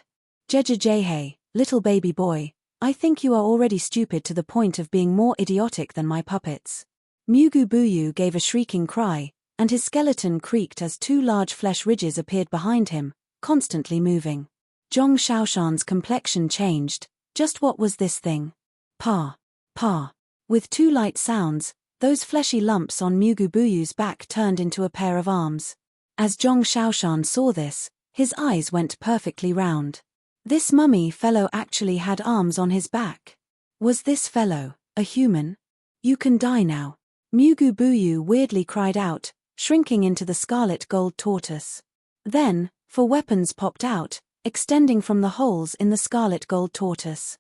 Speaker 1: Jejejehei, little baby boy, I think you are already stupid to the point of being more idiotic than my puppets. Mugu Buyu gave a shrieking cry, and his skeleton creaked as 2 large flesh ridges appeared behind him, constantly moving. Zhong Xiaoshan's complexion changed. Just what was this thing? Pa. Pa. With 2 light sounds, those fleshy lumps on Mugu Buyu's back turned into a pair of arms. As Zhong Xiaoshan saw this, his eyes went perfectly round. This mummy fellow actually had arms on his back. Was this fellow a human? You can die now. Mugu Buyu weirdly cried out, shrinking into the scarlet gold tortoise. Then, 4 weapons popped out, extending from the holes in the scarlet gold tortoise.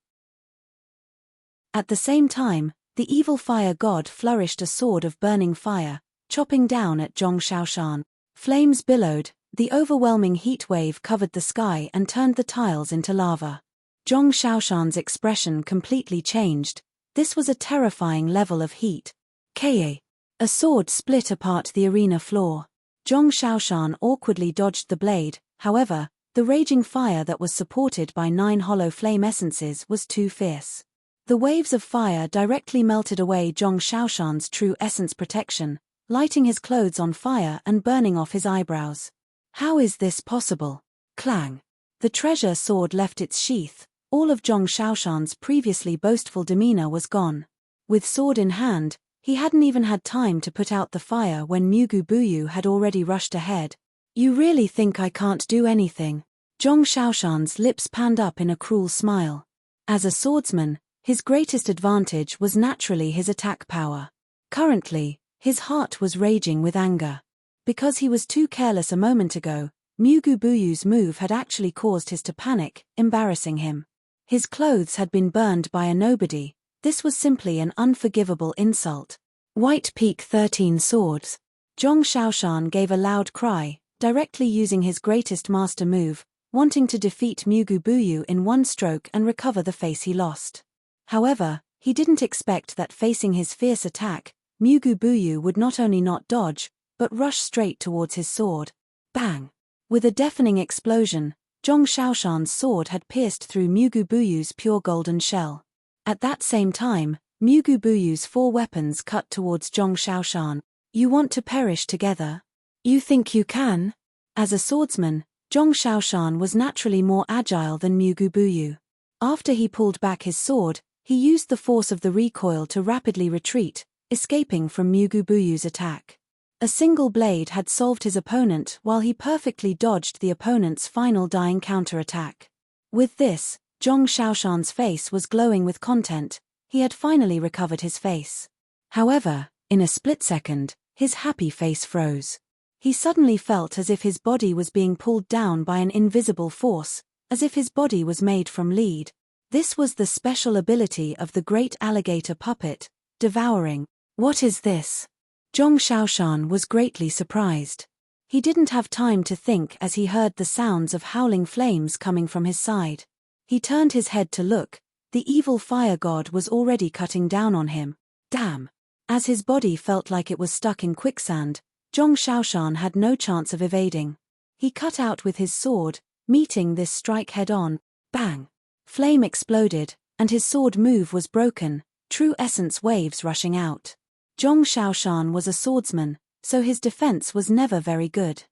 Speaker 1: At the same time, the evil fire god flourished a sword of burning fire, chopping down at Zhong Xiaoshan. Flames billowed, The overwhelming heat wave covered the sky and turned the tiles into lava. Zhong Xiaoshan's expression completely changed. This was a terrifying level of heat. Ka. A sword split apart the arena floor. Zhong Xiaoshan awkwardly dodged the blade, however, the raging fire that was supported by 9 hollow flame essences was too fierce. The waves of fire directly melted away Zhong Xiaoshan's true essence protection, lighting his clothes on fire and burning off his eyebrows. How is this possible? Clang. The treasure sword left its sheath. All of Zhong Xiaoshan's previously boastful demeanor was gone. With sword in hand, he hadn't even had time to put out the fire when Mugu Buyu had already rushed ahead. You really think I can't do anything? Zhong Xiaoshan's lips panned up in a cruel smile. As a swordsman, his greatest advantage was naturally his attack power. Currently, his heart was raging with anger. Because he was too careless a moment ago, Mugu Buyu's move had actually caused his to panic, embarrassing him. His clothes had been burned by a nobody. This was simply an unforgivable insult. White Peak 13 Swords. Zhong Xiaoshan gave a loud cry, directly using his greatest master move, wanting to defeat Mugu Buyu in one stroke and recover the face he lost. However, he didn't expect that facing his fierce attack, Mugu Buyu would not only not dodge, but rush straight towards his sword. Bang! With a deafening explosion, Zhong Xiaoshan's sword had pierced through Mugu Buyu's pure golden shell. At that same time, Mugu Buyu's 4 weapons cut towards Zhong Xiaoshan. You want to perish together? You think you can? As a swordsman, Zhong Xiaoshan was naturally more agile than Mugu Buyu. After he pulled back his sword, he used the force of the recoil to rapidly retreat, escaping from Mugu Buyu's attack. A single blade had solved his opponent while he perfectly dodged the opponent's final dying counterattack. With this, Zhong Xiaoshan's face was glowing with content. He had finally recovered his face. However, in a split second, his happy face froze. He suddenly felt as if his body was being pulled down by an invisible force, as if his body was made from lead. This was the special ability of the great alligator puppet, devouring. What is this? Zhong Xiaoshan was greatly surprised. He didn't have time to think as he heard the sounds of howling flames coming from his side. He turned his head to look. The evil fire god was already cutting down on him. Damn! As his body felt like it was stuck in quicksand, Zhong Xiaoshan had no chance of evading. He cut out with his sword, meeting this strike head-on. Bang! Flame exploded, and his sword move was broken, true essence waves rushing out. Zhong Xiaoshan was a swordsman, so his defense was never very good.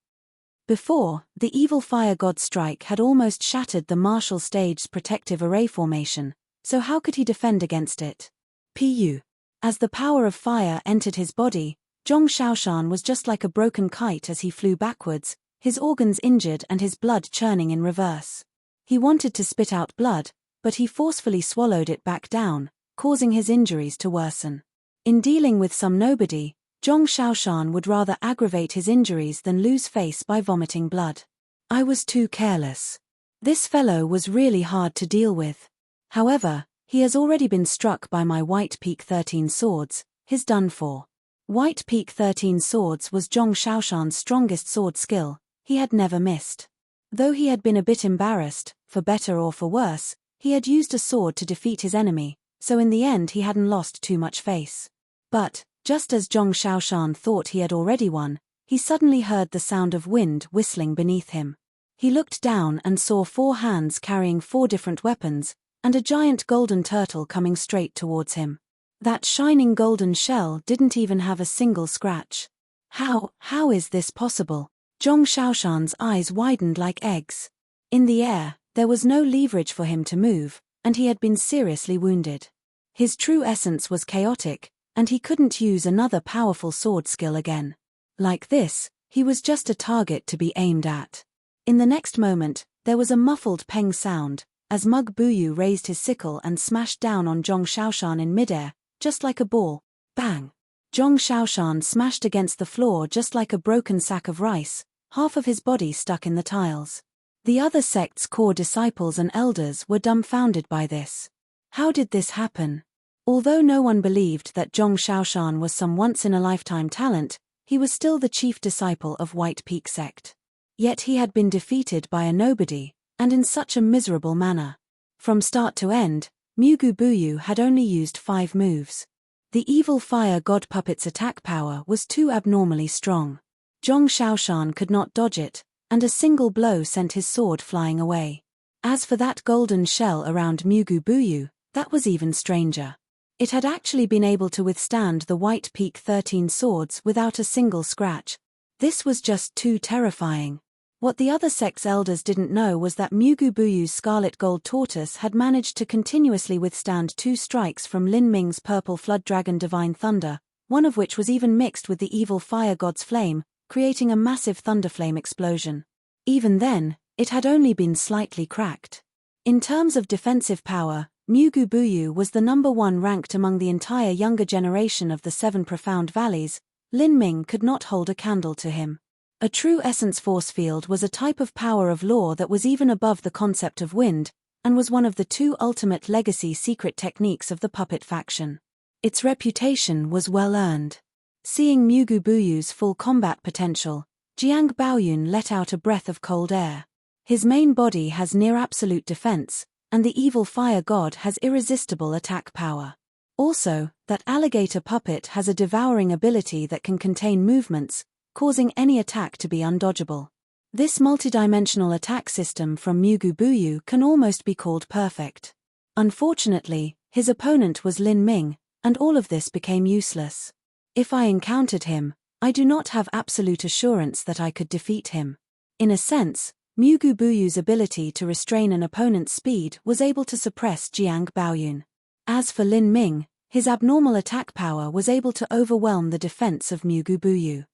Speaker 1: Before, the evil fire god's strike had almost shattered the martial stage's protective array formation, so how could he defend against it? Pu. As the power of fire entered his body, Zhong Xiaoshan was just like a broken kite as he flew backwards, his organs injured and his blood churning in reverse. He wanted to spit out blood, but he forcefully swallowed it back down, causing his injuries to worsen. In dealing with some nobody, Zhong Xiaoshan would rather aggravate his injuries than lose face by vomiting blood. I was too careless. This fellow was really hard to deal with. However, he has already been struck by my White Peak 13 swords, he's done for. White Peak 13 swords was Zhong Xiaoshan's strongest sword skill, he had never missed. Though he had been a bit embarrassed, for better or for worse, he had used a sword to defeat his enemy, so in the end he hadn't lost too much face. But, just as Zhong Xiaoshan thought he had already won, he suddenly heard the sound of wind whistling beneath him. He looked down and saw 4 hands carrying 4 different weapons, and a giant golden turtle coming straight towards him. That shining golden shell didn't even have a single scratch. How is this possible? Zhong Xiaoshan's eyes widened like eggs. In the air, there was no leverage for him to move, and he had been seriously wounded. His true essence was chaotic, and he couldn't use another powerful sword skill again. Like this, he was just a target to be aimed at. In the next moment, there was a muffled peng sound, as Mug Buyu raised his sickle and smashed down on Zhong Xiaoshan in midair, just like a ball. Bang! Zhong Xiaoshan smashed against the floor just like a broken sack of rice, half of his body stuck in the tiles. The other sect's core disciples and elders were dumbfounded by this. How did this happen? Although no one believed that Zhong Xiaoshan was some once-in-a-lifetime talent, he was still the chief disciple of White Peak sect. Yet he had been defeated by a nobody, and in such a miserable manner. From start to end, Mugu Buyu had only used 5 moves. The evil fire god puppet's attack power was too abnormally strong. Zhong Xiaoshan could not dodge it, and a single blow sent his sword flying away. As for that golden shell around Mugu Buyu, that was even stranger. It had actually been able to withstand the White Peak 13 swords without a single scratch. This was just too terrifying. What the other sect's elders didn't know was that Mugu Buyu's scarlet gold tortoise had managed to continuously withstand 2 strikes from Lin Ming's purple flood dragon divine thunder, one of which was even mixed with the evil fire god's flame, creating a massive thunderflame explosion. Even then, it had only been slightly cracked. In terms of defensive power, Mugu Buyu was the number 1 ranked among the entire younger generation of the 7 profound valleys. Lin Ming could not hold a candle to him. A true essence force field was a type of power of law that was even above the concept of wind, and was one of the 2 ultimate legacy secret techniques of the puppet faction. Its reputation was well earned. Seeing Mugu Buyu's full combat potential, Jiang Baoyun let out a breath of cold air. His main body has near absolute defense, and the evil fire god has irresistible attack power. Also, that alligator puppet has a devouring ability that can contain movements, causing any attack to be undodgeable. This multidimensional attack system from Mugu Buyu can almost be called perfect. Unfortunately, his opponent was Lin Ming, and all of this became useless. If I encountered him, I do not have absolute assurance that I could defeat him. In a sense, Mugu Buyu's ability to restrain an opponent's speed was able to suppress Jiang Baoyun. As for Lin Ming, his abnormal attack power was able to overwhelm the defense of Mugu Buyu.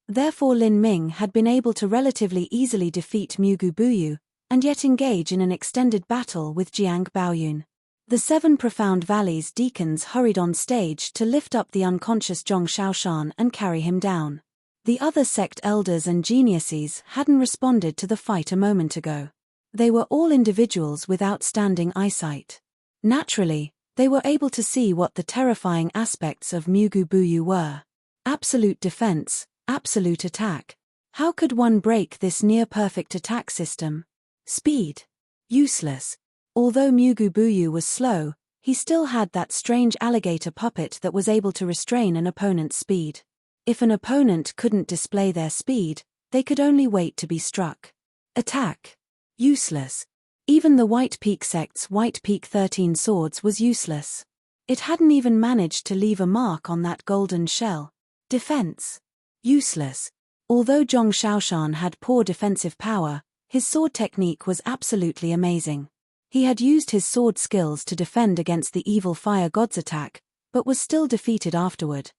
Speaker 1: Therefore Lin Ming had been able to relatively easily defeat Mugu Buyu, and yet engage in an extended battle with Jiang Baoyun. The 7 profound valleys deacons hurried on stage to lift up the unconscious Zhong Xiaoshan and carry him down. The other sect elders and geniuses hadn't responded to the fight a moment ago. They were all individuals with outstanding eyesight. Naturally, they were able to see what the terrifying aspects of Mugu Buyu were. Absolute defense, absolute attack. How could one break this near-perfect attack system? Speed. Useless. Although Mugu Buyu was slow, he still had that strange alligator puppet that was able to restrain an opponent's speed. If an opponent couldn't display their speed, they could only wait to be struck. Attack. Useless. Even the White Peak sect's White Peak 13 swords was useless. It hadn't even managed to leave a mark on that golden shell. Defense. Useless. Although Zhong Xiaoshan had poor defensive power, his sword technique was absolutely amazing. He had used his sword skills to defend against the evil fire god's attack, but was still defeated afterward.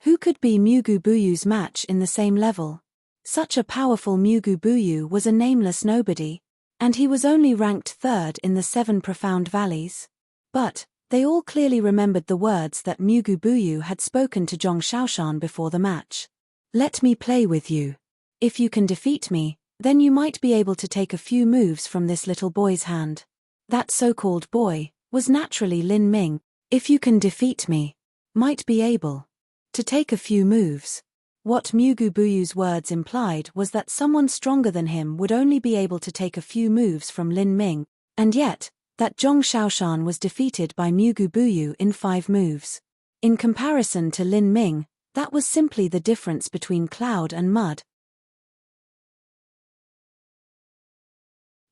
Speaker 1: Who could be Mugu Buyu's match in the same level? Such a powerful Mugu Buyu was a nameless nobody, and he was only ranked 3rd in the 7 profound valleys. But they all clearly remembered the words that Mugu Buyu had spoken to Zhong Xiaoshan before the match. "Let me play with you. If you can defeat me, then you might be able to take a few moves from this little boy's hand." That so-called boy was naturally Lin Ming. If you can defeat me, might be able to take a few moves. What Mugu Buyu's words implied was that someone stronger than him would only be able to take a few moves from Lin Ming, and yet, that Zhong Xiaoshan was defeated by Mugu Buyu in 5 moves. In comparison to Lin Ming, that was simply the difference between cloud and mud.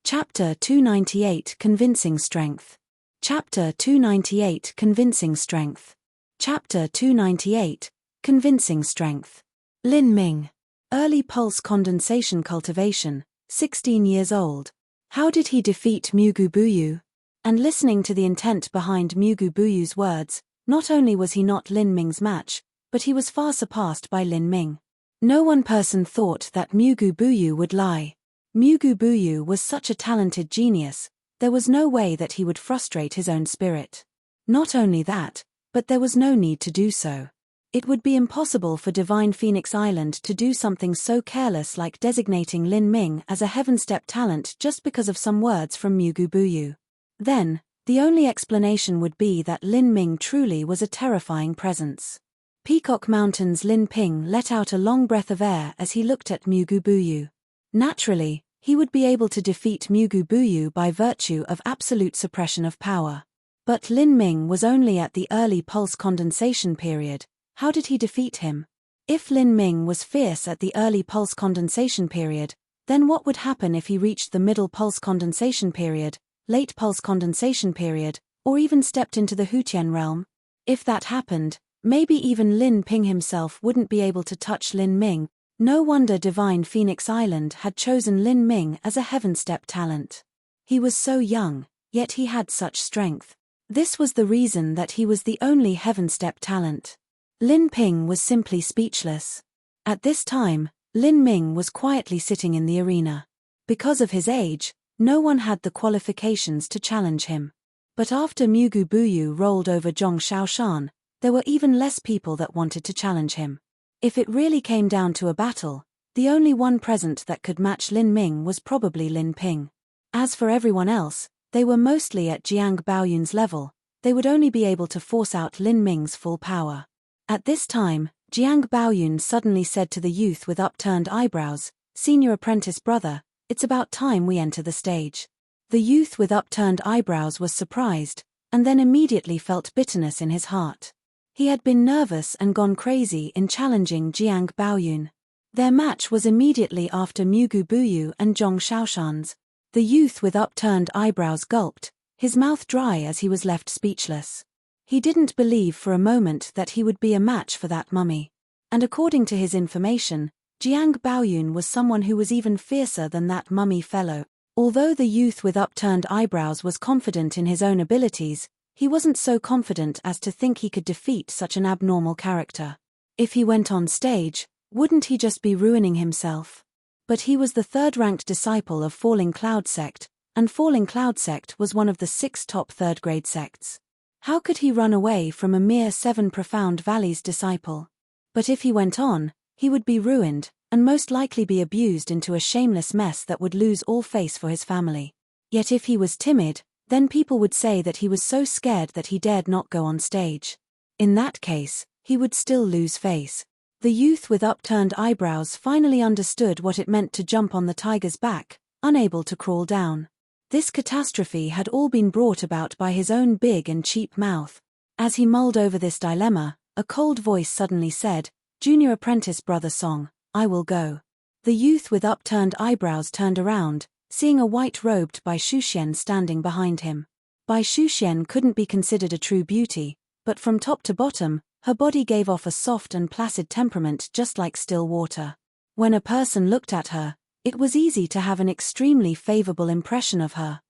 Speaker 1: Chapter 298 Convincing Strength. Chapter 298 Convincing Strength. Chapter 298 Convincing Strength. Lin Ming. Early pulse condensation cultivation, 16 years old. How did he defeat Mugu Buyu? And listening to the intent behind Mugu Buyu's words, not only was he not Lin Ming's match, but he was far surpassed by Lin Ming. No one person thought that Mugu Buyu would lie. Mugu Buyu was such a talented genius, there was no way that he would frustrate his own spirit. Not only that, but there was no need to do so. It would be impossible for Divine Phoenix Island to do something so careless like designating Lin Ming as a heaven-step talent just because of some words from Mugu Buyu. Then, the only explanation would be that Lin Ming truly was a terrifying presence. Peacock Mountain's Lin Ping let out a long breath of air as he looked at Mugu Buyu. Naturally, he would be able to defeat Mugu Buyu by virtue of absolute suppression of power. But Lin Ming was only at the early pulse condensation period. How did he defeat him? If Lin Ming was fierce at the early pulse condensation period, then what would happen if he reached the middle pulse condensation period, late pulse condensation period, or even stepped into the Hutian realm? If that happened, maybe even Lin Ping himself wouldn't be able to touch Lin Ming. No wonder Divine Phoenix Island had chosen Lin Ming as a Heaven Step talent. He was so young, yet he had such strength. This was the reason that he was the only Heaven Step talent. Lin Ping was simply speechless. At this time, Lin Ming was quietly sitting in the arena. Because of his age, no one had the qualifications to challenge him. But after Mugu Buyu rolled over Zhong Shaoshan, there were even less people that wanted to challenge him. If it really came down to a battle, the only one present that could match Lin Ming was probably Lin Ping. As for everyone else, they were mostly at Jiang Baoyun's level. They would only be able to force out Lin Ming's full power. At this time, Jiang Baoyun suddenly said to the youth with upturned eyebrows, "Senior apprentice brother, it's about time we enter the stage." The youth with upturned eyebrows was surprised, and then immediately felt bitterness in his heart. He had been nervous and gone crazy in challenging Jiang Baoyun. Their match was immediately after Mugu Buyu and Zhong Shaoshan's. The youth with upturned eyebrows gulped, his mouth dry as he was left speechless. He didn't believe for a moment that he would be a match for that mummy. And according to his information, Jiang Baoyun was someone who was even fiercer than that mummy fellow. Although the youth with upturned eyebrows was confident in his own abilities, he wasn't so confident as to think he could defeat such an abnormal character. If he went on stage, wouldn't he just be ruining himself? But he was the third-ranked disciple of Falling Cloud Sect, and Falling Cloud Sect was one of the 6 top third-grade sects. How could he run away from a mere 7 Profound Valleys disciple? But if he went on, he would be ruined, and most likely be abused into a shameless mess that would lose all face for his family. Yet if he was timid, then people would say that he was so scared that he dared not go on stage. In that case, he would still lose face. The youth with upturned eyebrows finally understood what it meant to jump on the tiger's back, unable to crawl down. This catastrophe had all been brought about by his own big and cheap mouth. As he mulled over this dilemma, a cold voice suddenly said, "Junior apprentice brother Song, I will go." The youth with upturned eyebrows turned around, seeing a white-robed Bai Shuxian standing behind him. Bai Shuxian couldn't be considered a true beauty, but from top to bottom, her body gave off a soft and placid temperament just like still water. When a person looked at her, it was easy to have an extremely favorable impression of her.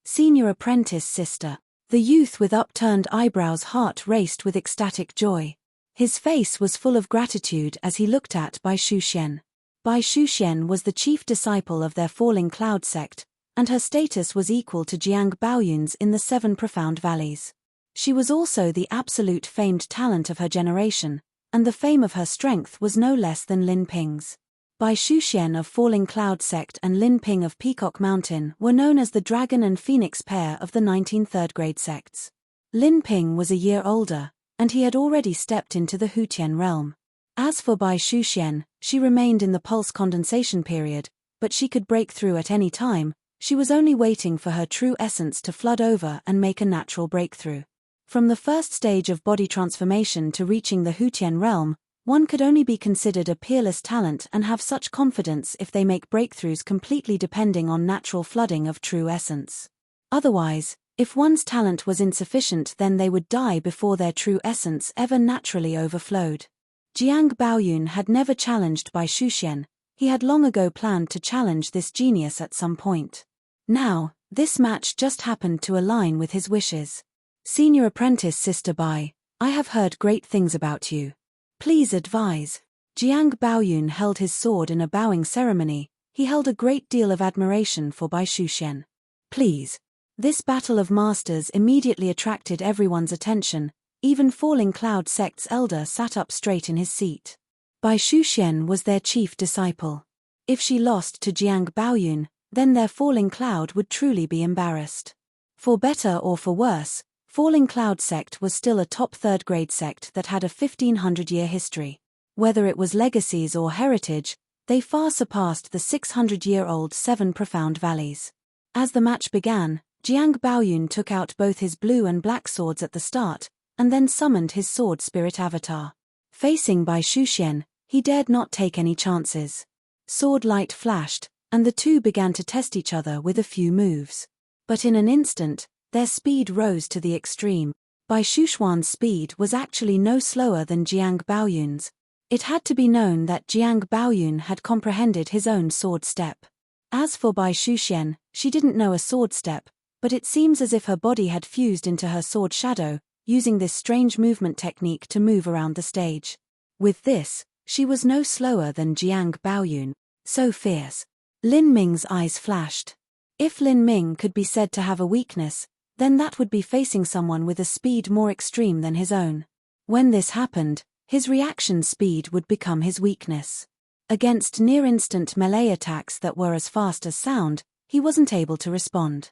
Speaker 1: Senior apprentice sister. The youth with upturned eyebrows' heart raced with ecstatic joy. His face was full of gratitude as he looked at Bai Shuxian. Bai Shuxian was the chief disciple of their Falling Cloud sect, and her status was equal to Jiang Baoyun's in the 7 Profound Valleys. She was also the absolute famed talent of her generation, and the fame of her strength was no less than Lin Ping's. Bai Shuxian of Falling Cloud Sect and Lin Ping of Peacock Mountain were known as the Dragon and Phoenix pair of the 19 third-grade sects. Lin Ping was a year older, and he had already stepped into the Hutian realm. As for Bai Shuxian, she remained in the pulse condensation period, but she could break through at any time. She was only waiting for her true essence to flood over and make a natural breakthrough. From the first stage of body transformation to reaching the Hutian realm, one could only be considered a peerless talent and have such confidence if they make breakthroughs completely depending on natural flooding of true essence. Otherwise, if one's talent was insufficient, then they would die before their true essence ever naturally overflowed. Jiang Baoyun had never challenged Bai Shuxian. He had long ago planned to challenge this genius at some point. Now, this match just happened to align with his wishes. Senior apprentice Sister Bai, I have heard great things about you. Please advise. Jiang Baoyun held his sword in a bowing ceremony. He held a great deal of admiration for Bai Shuxian. Please. This battle of masters immediately attracted everyone's attention. Even Falling Cloud Sect's elder sat up straight in his seat. Bai Shuxian was their chief disciple. If she lost to Jiang Baoyun, then their Falling Cloud would truly be embarrassed. For better or for worse, Falling Cloud Sect was still a top third-grade sect that had a 1500-year history. Whether it was legacies or heritage, They far surpassed the 600-year-old Seven Profound Valleys. As the match began, Jiang Baoyun took out both his blue and black swords at the start, and then summoned his sword spirit avatar. Facing Bai Shuxian, he dared not take any chances. Sword light flashed, and the two began to test each other with a few moves. But in an instant, their speed rose to the extreme. Bai Shuxian's speed was actually no slower than Jiang Baoyun's. It had to be known that Jiang Baoyun had comprehended his own sword step. As for Bai Shuxian, she didn't know a sword step, but it seems as if her body had fused into her sword shadow, using this strange movement technique to move around the stage. With this, she was no slower than Jiang Baoyun. So fierce. Lin Ming's eyes flashed. If Lin Ming could be said to have a weakness, then that would be facing someone with a speed more extreme than his own. When this happened, his reaction speed would become his weakness. Against near-instant melee attacks that were as fast as sound, he wasn't able to respond.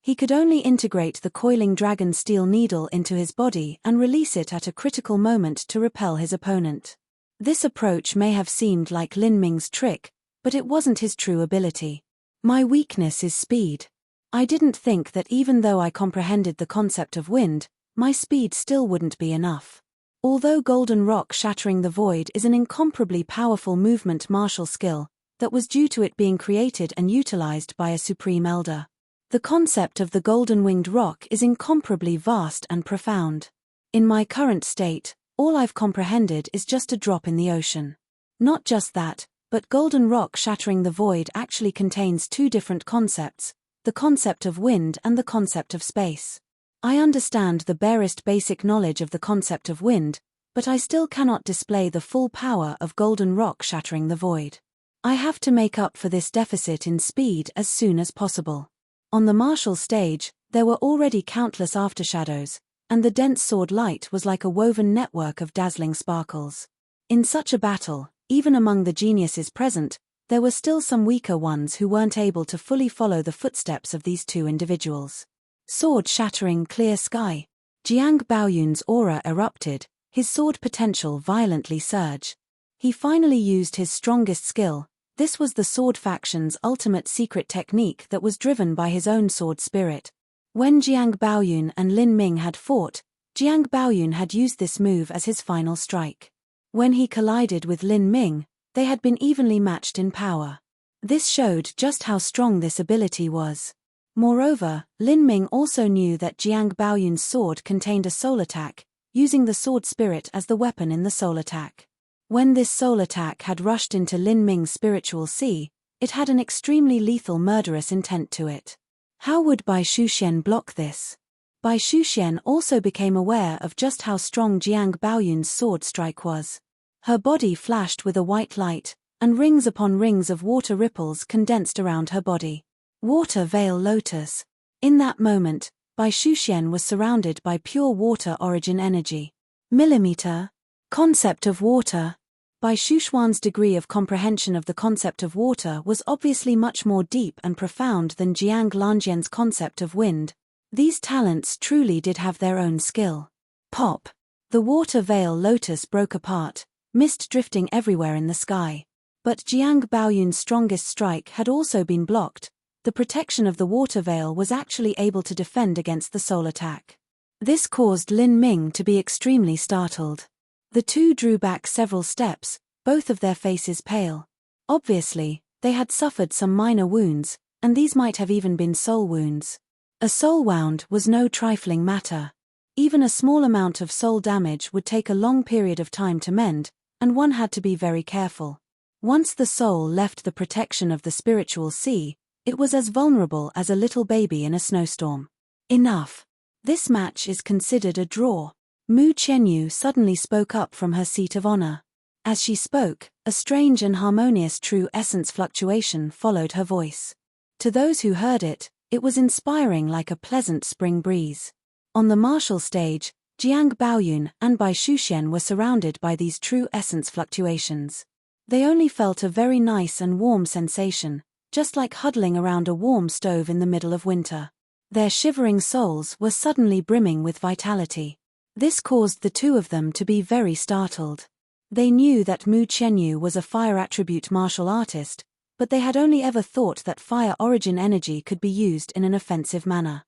Speaker 1: He could only integrate the coiling dragon steel needle into his body and release it at a critical moment to repel his opponent. This approach may have seemed like Lin Ming's trick, but it wasn't his true ability. My weakness is speed. I didn't think that even though I comprehended the concept of wind, my speed still wouldn't be enough. Although Golden Rock Shattering the Void is an incomparably powerful movement martial skill, that was due to it being created and utilized by a supreme elder. The concept of the Golden Winged Rock is incomparably vast and profound. In my current state, all I've comprehended is just a drop in the ocean. Not just that, but Golden Rock Shattering the Void actually contains two different concepts, the concept of wind and the concept of space. I understand the barest basic knowledge of the concept of wind, but I still cannot display the full power of Golden Rock Shattering the Void. I have to make up for this deficit in speed as soon as possible. On the martial stage, there were already countless aftershadows, and the dense sword light was like a woven network of dazzling sparkles. In such a battle, even among the geniuses present, there were still some weaker ones who weren't able to fully follow the footsteps of these two individuals. Sword shattering clear sky. Jiang Baoyun's aura erupted, his sword potential violently surged. He finally used his strongest skill. This was the sword faction's ultimate secret technique that was driven by his own sword spirit. When Jiang Baoyun and Lin Ming had fought, Jiang Baoyun had used this move as his final strike. When he collided with Lin Ming, they had been evenly matched in power. This showed just how strong this ability was. Moreover, Lin Ming also knew that Jiang Baoyun's sword contained a soul attack, using the sword spirit as the weapon in the soul attack. When this soul attack had rushed into Lin Ming's spiritual sea, it had an extremely lethal murderous intent to it. How would Bai Shuxian block this? Bai Shuxian also became aware of just how strong Jiang Baoyun's sword strike was. Her body flashed with a white light, and rings upon rings of water ripples condensed around her body. Water Veil Lotus. In that moment, Bai Shuxian was surrounded by pure water origin energy. Millimeter. Concept of water. Bai Shuxian's degree of comprehension of the concept of water was obviously much more deep and profound than Jiang Lanjian's concept of wind. These talents truly did have their own skill. Pop. The water veil lotus broke apart, mist drifting everywhere in the sky. But Jiang Baoyun's strongest strike had also been blocked. The protection of the water veil was actually able to defend against the soul attack. This caused Lin Ming to be extremely startled. The two drew back several steps, both of their faces pale. Obviously, they had suffered some minor wounds, and these might have even been soul wounds. A soul wound was no trifling matter. Even a small amount of soul damage would take a long period of time to mend, and one had to be very careful. Once the soul left the protection of the spiritual sea, it was as vulnerable as a little baby in a snowstorm. Enough. This match is considered a draw. Mu Qianyu suddenly spoke up from her seat of honor. As she spoke, a strange and harmonious true essence fluctuation followed her voice. To those who heard it, it was inspiring like a pleasant spring breeze. On the martial stage, Jiang Baoyun and Bai Shuxian were surrounded by these true essence fluctuations. They only felt a very nice and warm sensation, just like huddling around a warm stove in the middle of winter. Their shivering souls were suddenly brimming with vitality. This caused the two of them to be very startled. They knew that Mu Qianyu was a fire attribute martial artist, but they had only ever thought that fire origin energy could be used in an offensive manner.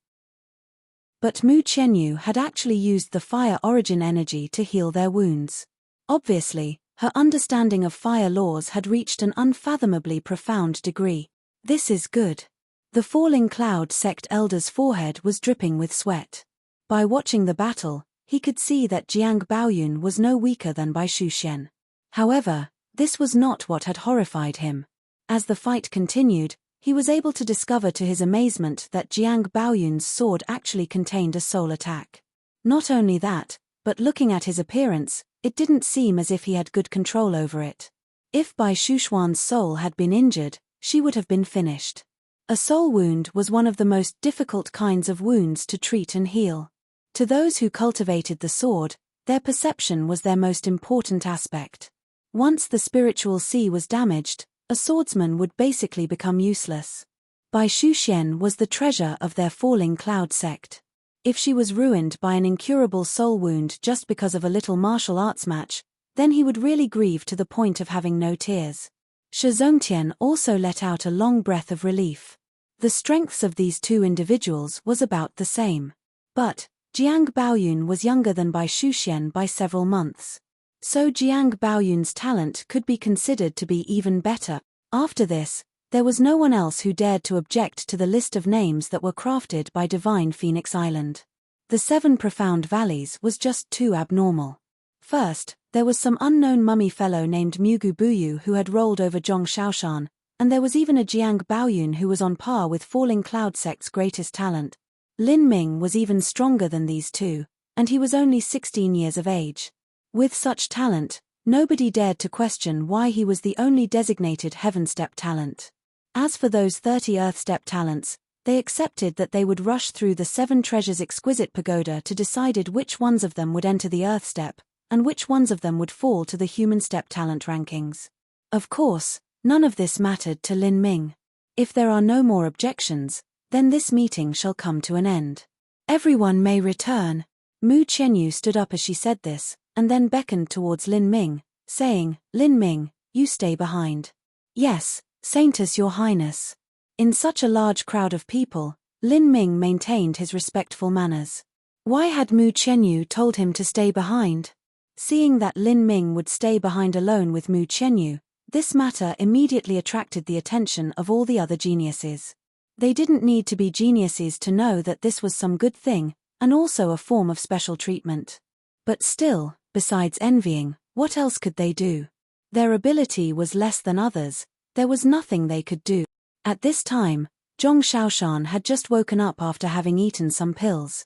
Speaker 1: But Mu Qianyu had actually used the fire origin energy to heal their wounds. Obviously, her understanding of fire laws had reached an unfathomably profound degree. This is good. The falling cloud sect elder's forehead was dripping with sweat. By watching the battle, he could see that Jiang Baoyun was no weaker than Bai Shuxian. However, this was not what had horrified him. As the fight continued, he was able to discover to his amazement that Jiang Baoyun's sword actually contained a soul attack. Not only that, but looking at his appearance, it didn't seem as if he had good control over it. If Bai Shuxuan's soul had been injured, she would have been finished. A soul wound was one of the most difficult kinds of wounds to treat and heal. To those who cultivated the sword, their perception was their most important aspect. Once the spiritual sea was damaged, a swordsman would basically become useless. Bai Shuxian was the treasure of their falling cloud sect. If she was ruined by an incurable soul wound just because of a little martial arts match, then he would really grieve to the point of having no tears. Shi Zongtian also let out a long breath of relief. The strengths of these two individuals was about the same. But Jiang Baoyun was younger than Bai Shuxian by several months. So Jiang Baoyun's talent could be considered to be even better. After this, there was no one else who dared to object to the list of names that were crafted by Divine Phoenix Island. The 7 profound valleys was just too abnormal. First, there was some unknown mummy fellow named Mugu Buyu who had rolled over Zhong Shaoshan, and there was even a Jiang Baoyun who was on par with Falling Cloud Sect's greatest talent. Lin Ming was even stronger than these two, and he was only 16 years of age. With such talent, nobody dared to question why he was the only designated Heaven Step talent. As for those 30 Earth Step talents, they accepted that they would rush through the 7 treasures exquisite pagoda to decide which ones of them would enter the Earth Step, and which ones of them would fall to the Human Step talent rankings. Of course, none of this mattered to Lin Ming. If there are no more objections, then this meeting shall come to an end. Everyone may return. Mu Qianyu stood up as she said this, and then beckoned towards Lin Ming, saying, "Lin Ming, you stay behind." "Yes, Saintess Your Highness." In such a large crowd of people, Lin Ming maintained his respectful manners. Why had Mu Qianyu told him to stay behind? Seeing that Lin Ming would stay behind alone with Mu Qianyu, this matter immediately attracted the attention of all the other geniuses. They didn't need to be geniuses to know that this was some good thing, and also a form of special treatment. But still, besides envying, what else could they do? Their ability was less than others, there was nothing they could do. At this time, Zhong Shaoshan had just woken up after having eaten some pills.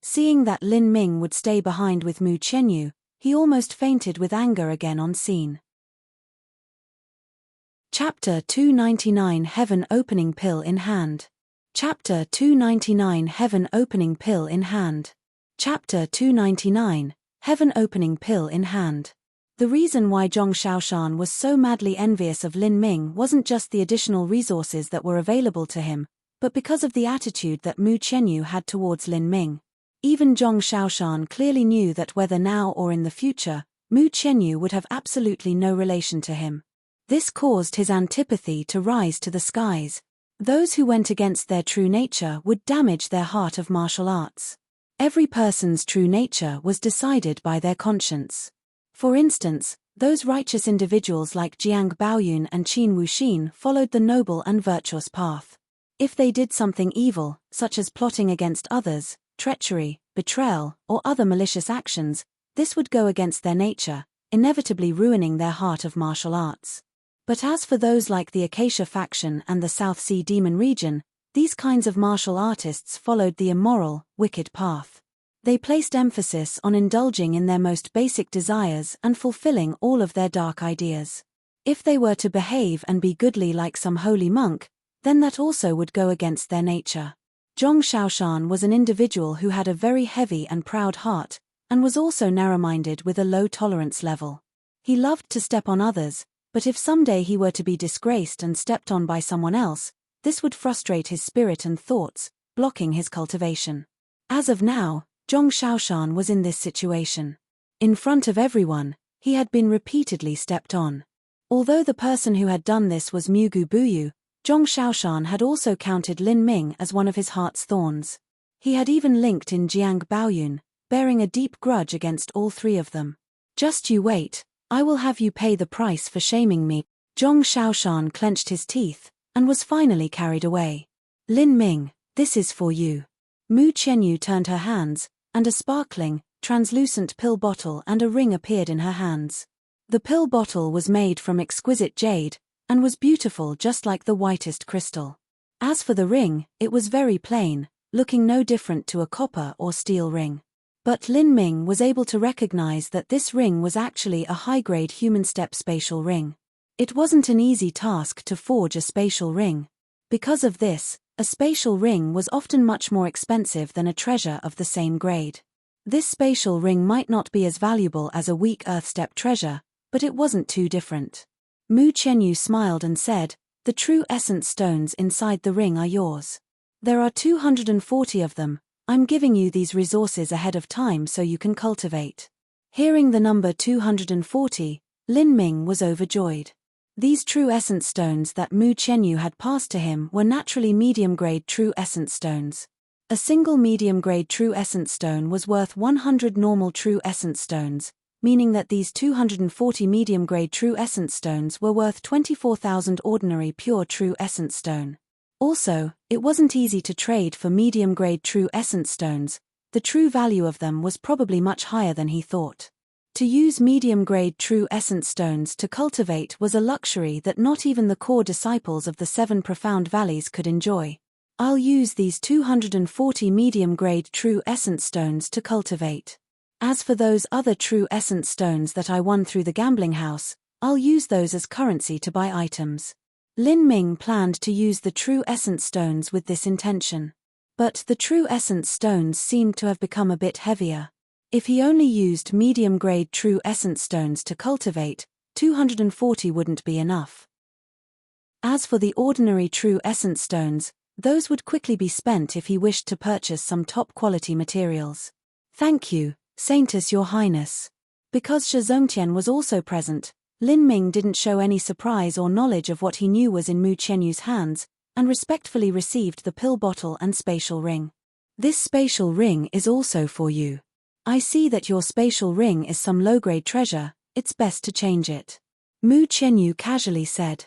Speaker 1: Seeing that Lin Ming would stay behind with Mu Qianyu, he almost fainted with anger again on scene. Chapter 299 Heaven Opening Pill in Hand. Chapter 299 Heaven Opening Pill in Hand. Chapter 299 Heaven Opening Pill in Hand. The reason why Zhong Shaoshan was so madly envious of Lin Ming wasn't just the additional resources that were available to him, but because of the attitude that Mu Qianyu had towards Lin Ming. Even Zhong Shaoshan clearly knew that whether now or in the future, Mu Qianyu would have absolutely no relation to him. This caused his antipathy to rise to the skies. Those who went against their true nature would damage their heart of martial arts. Every person's true nature was decided by their conscience. For instance, those righteous individuals like Jiang Baoyun and Qin Wuxin followed the noble and virtuous path. If they did something evil, such as plotting against others, treachery, betrayal, or other malicious actions, this would go against their nature, inevitably ruining their heart of martial arts. But as for those like the Acacia faction and the South Sea Demon region, these kinds of martial artists followed the immoral, wicked path. They placed emphasis on indulging in their most basic desires and fulfilling all of their dark ideas. If they were to behave and be goodly like some holy monk, then that also would go against their nature. Zhong Shaoshan was an individual who had a very heavy and proud heart, and was also narrow-minded with a low tolerance level. He loved to step on others, but if someday he were to be disgraced and stepped on by someone else, this would frustrate his spirit and thoughts, blocking his cultivation. As of now, Zhong Shaoshan was in this situation. In front of everyone, He had been repeatedly stepped on. Although the person who had done this was Mugu Buyu, Zhong Shaoshan had also counted Lin Ming as one of his heart's thorns. He had even linked in Jiang Baoyun, bearing a deep grudge against all three of them. Just you wait, I will have you pay the price for shaming me. Zhong Shaoshan clenched his teeth, and was finally carried away. Lin Ming, this is for you. Mu Qianyu turned her hands, and a sparkling, translucent pill bottle and a ring appeared in her hands. The pill bottle was made from exquisite jade, and was beautiful just like the whitest crystal. As for the ring, it was very plain, looking no different to a copper or steel ring. But Lin Ming was able to recognize that this ring was actually a high-grade human step spatial ring. It wasn't an easy task to forge a spatial ring. Because of this, a spatial ring was often much more expensive than a treasure of the same grade. This spatial ring might not be as valuable as a weak earth step treasure, but it wasn't too different. Mu Qianyu smiled and said, "The true essence stones inside the ring are yours. There are 240 of them. I'm giving you these resources ahead of time so you can cultivate." Hearing the number 240, Lin Ming was overjoyed. These true essence stones that Mu Qianyu had passed to him were naturally medium-grade true essence stones. A single medium-grade true essence stone was worth 100 normal true essence stones, meaning that these 240 medium-grade true essence stones were worth 24,000 ordinary pure true essence stone. Also, it wasn't easy to trade for medium-grade true essence stones. The true value of them was probably much higher than he thought. To use medium-grade true essence stones to cultivate was a luxury that not even the core disciples of the 7 profound valleys could enjoy. I'll use these 240 medium-grade true essence stones to cultivate. As for those other true essence stones that I won through the gambling house, I'll use those as currency to buy items. Lin Ming planned to use the true essence stones with this intention. But the true essence stones seemed to have become a bit heavier. If he only used medium-grade true essence stones to cultivate, 240 wouldn't be enough. As for the ordinary true essence stones, those would quickly be spent if he wished to purchase some top-quality materials. "Thank you, Saintess Your Highness." Because Shizongtian was also present, Lin Ming didn't show any surprise or knowledge of what he knew was in Mu Qianyu's hands, and respectfully received the pill bottle and spatial ring. "This spatial ring is also for you. I see that your spatial ring is some low-grade treasure, it's best to change it," Mu Qianyu casually said.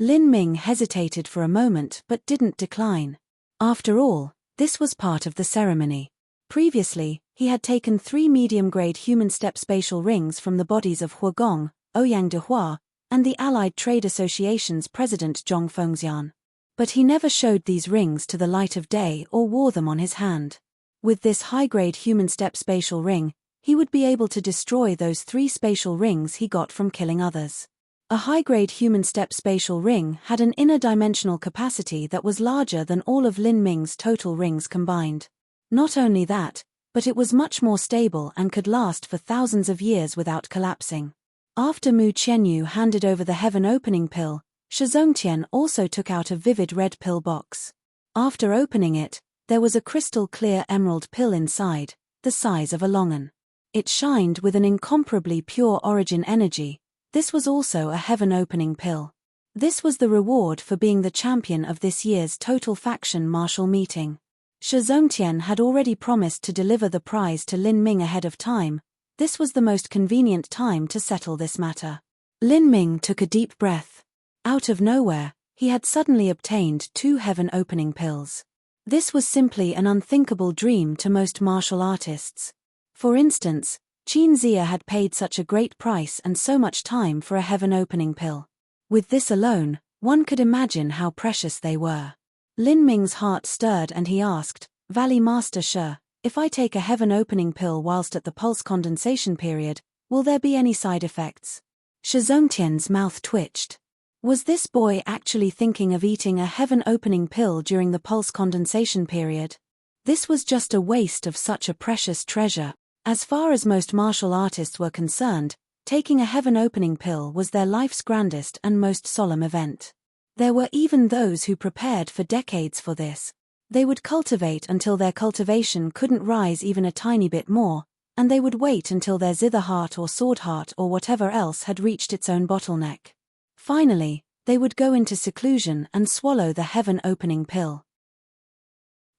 Speaker 1: Lin Ming hesitated for a moment but didn't decline. After all, this was part of the ceremony. Previously, he had taken 3 medium-grade human step spatial rings from the bodies of Huagong, Ouyang de Hua, and the Allied Trade Association's president Zhong Fengxian. But he never showed these rings to the light of day or wore them on his hand. With this high-grade human step spatial ring, he would be able to destroy those 3 spatial rings he got from killing others. A high-grade human step spatial ring had an inner dimensional capacity that was larger than all of Lin Ming's total rings combined. Not only that, but it was much more stable and could last for thousands of years without collapsing. After Mu Qianyu handed over the heaven opening pill, Shizongtian also took out a vivid red pill box. After opening it, there was a crystal-clear emerald pill inside, the size of a longan. It shined with an incomparably pure origin energy. This was also a heaven-opening pill. This was the reward for being the champion of this year's Total Faction Martial Meeting. Shizongtian had already promised to deliver the prize to Lin Ming ahead of time. This was the most convenient time to settle this matter. Lin Ming took a deep breath. Out of nowhere, he had suddenly obtained 2 heaven-opening pills. This was simply an unthinkable dream to most martial artists. For instance, Qin Zia had paid such a great price and so much time for a heaven-opening pill. With this alone, one could imagine how precious they were. Lin Ming's heart stirred and he asked, "Valley Master Shi, if I take a heaven-opening pill whilst at the pulse condensation period, will there be any side effects?" Shizongtian's mouth twitched. Was this boy actually thinking of eating a heaven-opening pill during the pulse condensation period? This was just a waste of such a precious treasure. As far as most martial artists were concerned, taking a heaven-opening pill was their life's grandest and most solemn event. There were even those who prepared for decades for this. They would cultivate until their cultivation couldn't rise even a tiny bit more, and they would wait until their zither heart or sword heart or whatever else had reached its own bottleneck. Finally, they would go into seclusion and swallow the heaven-opening pill.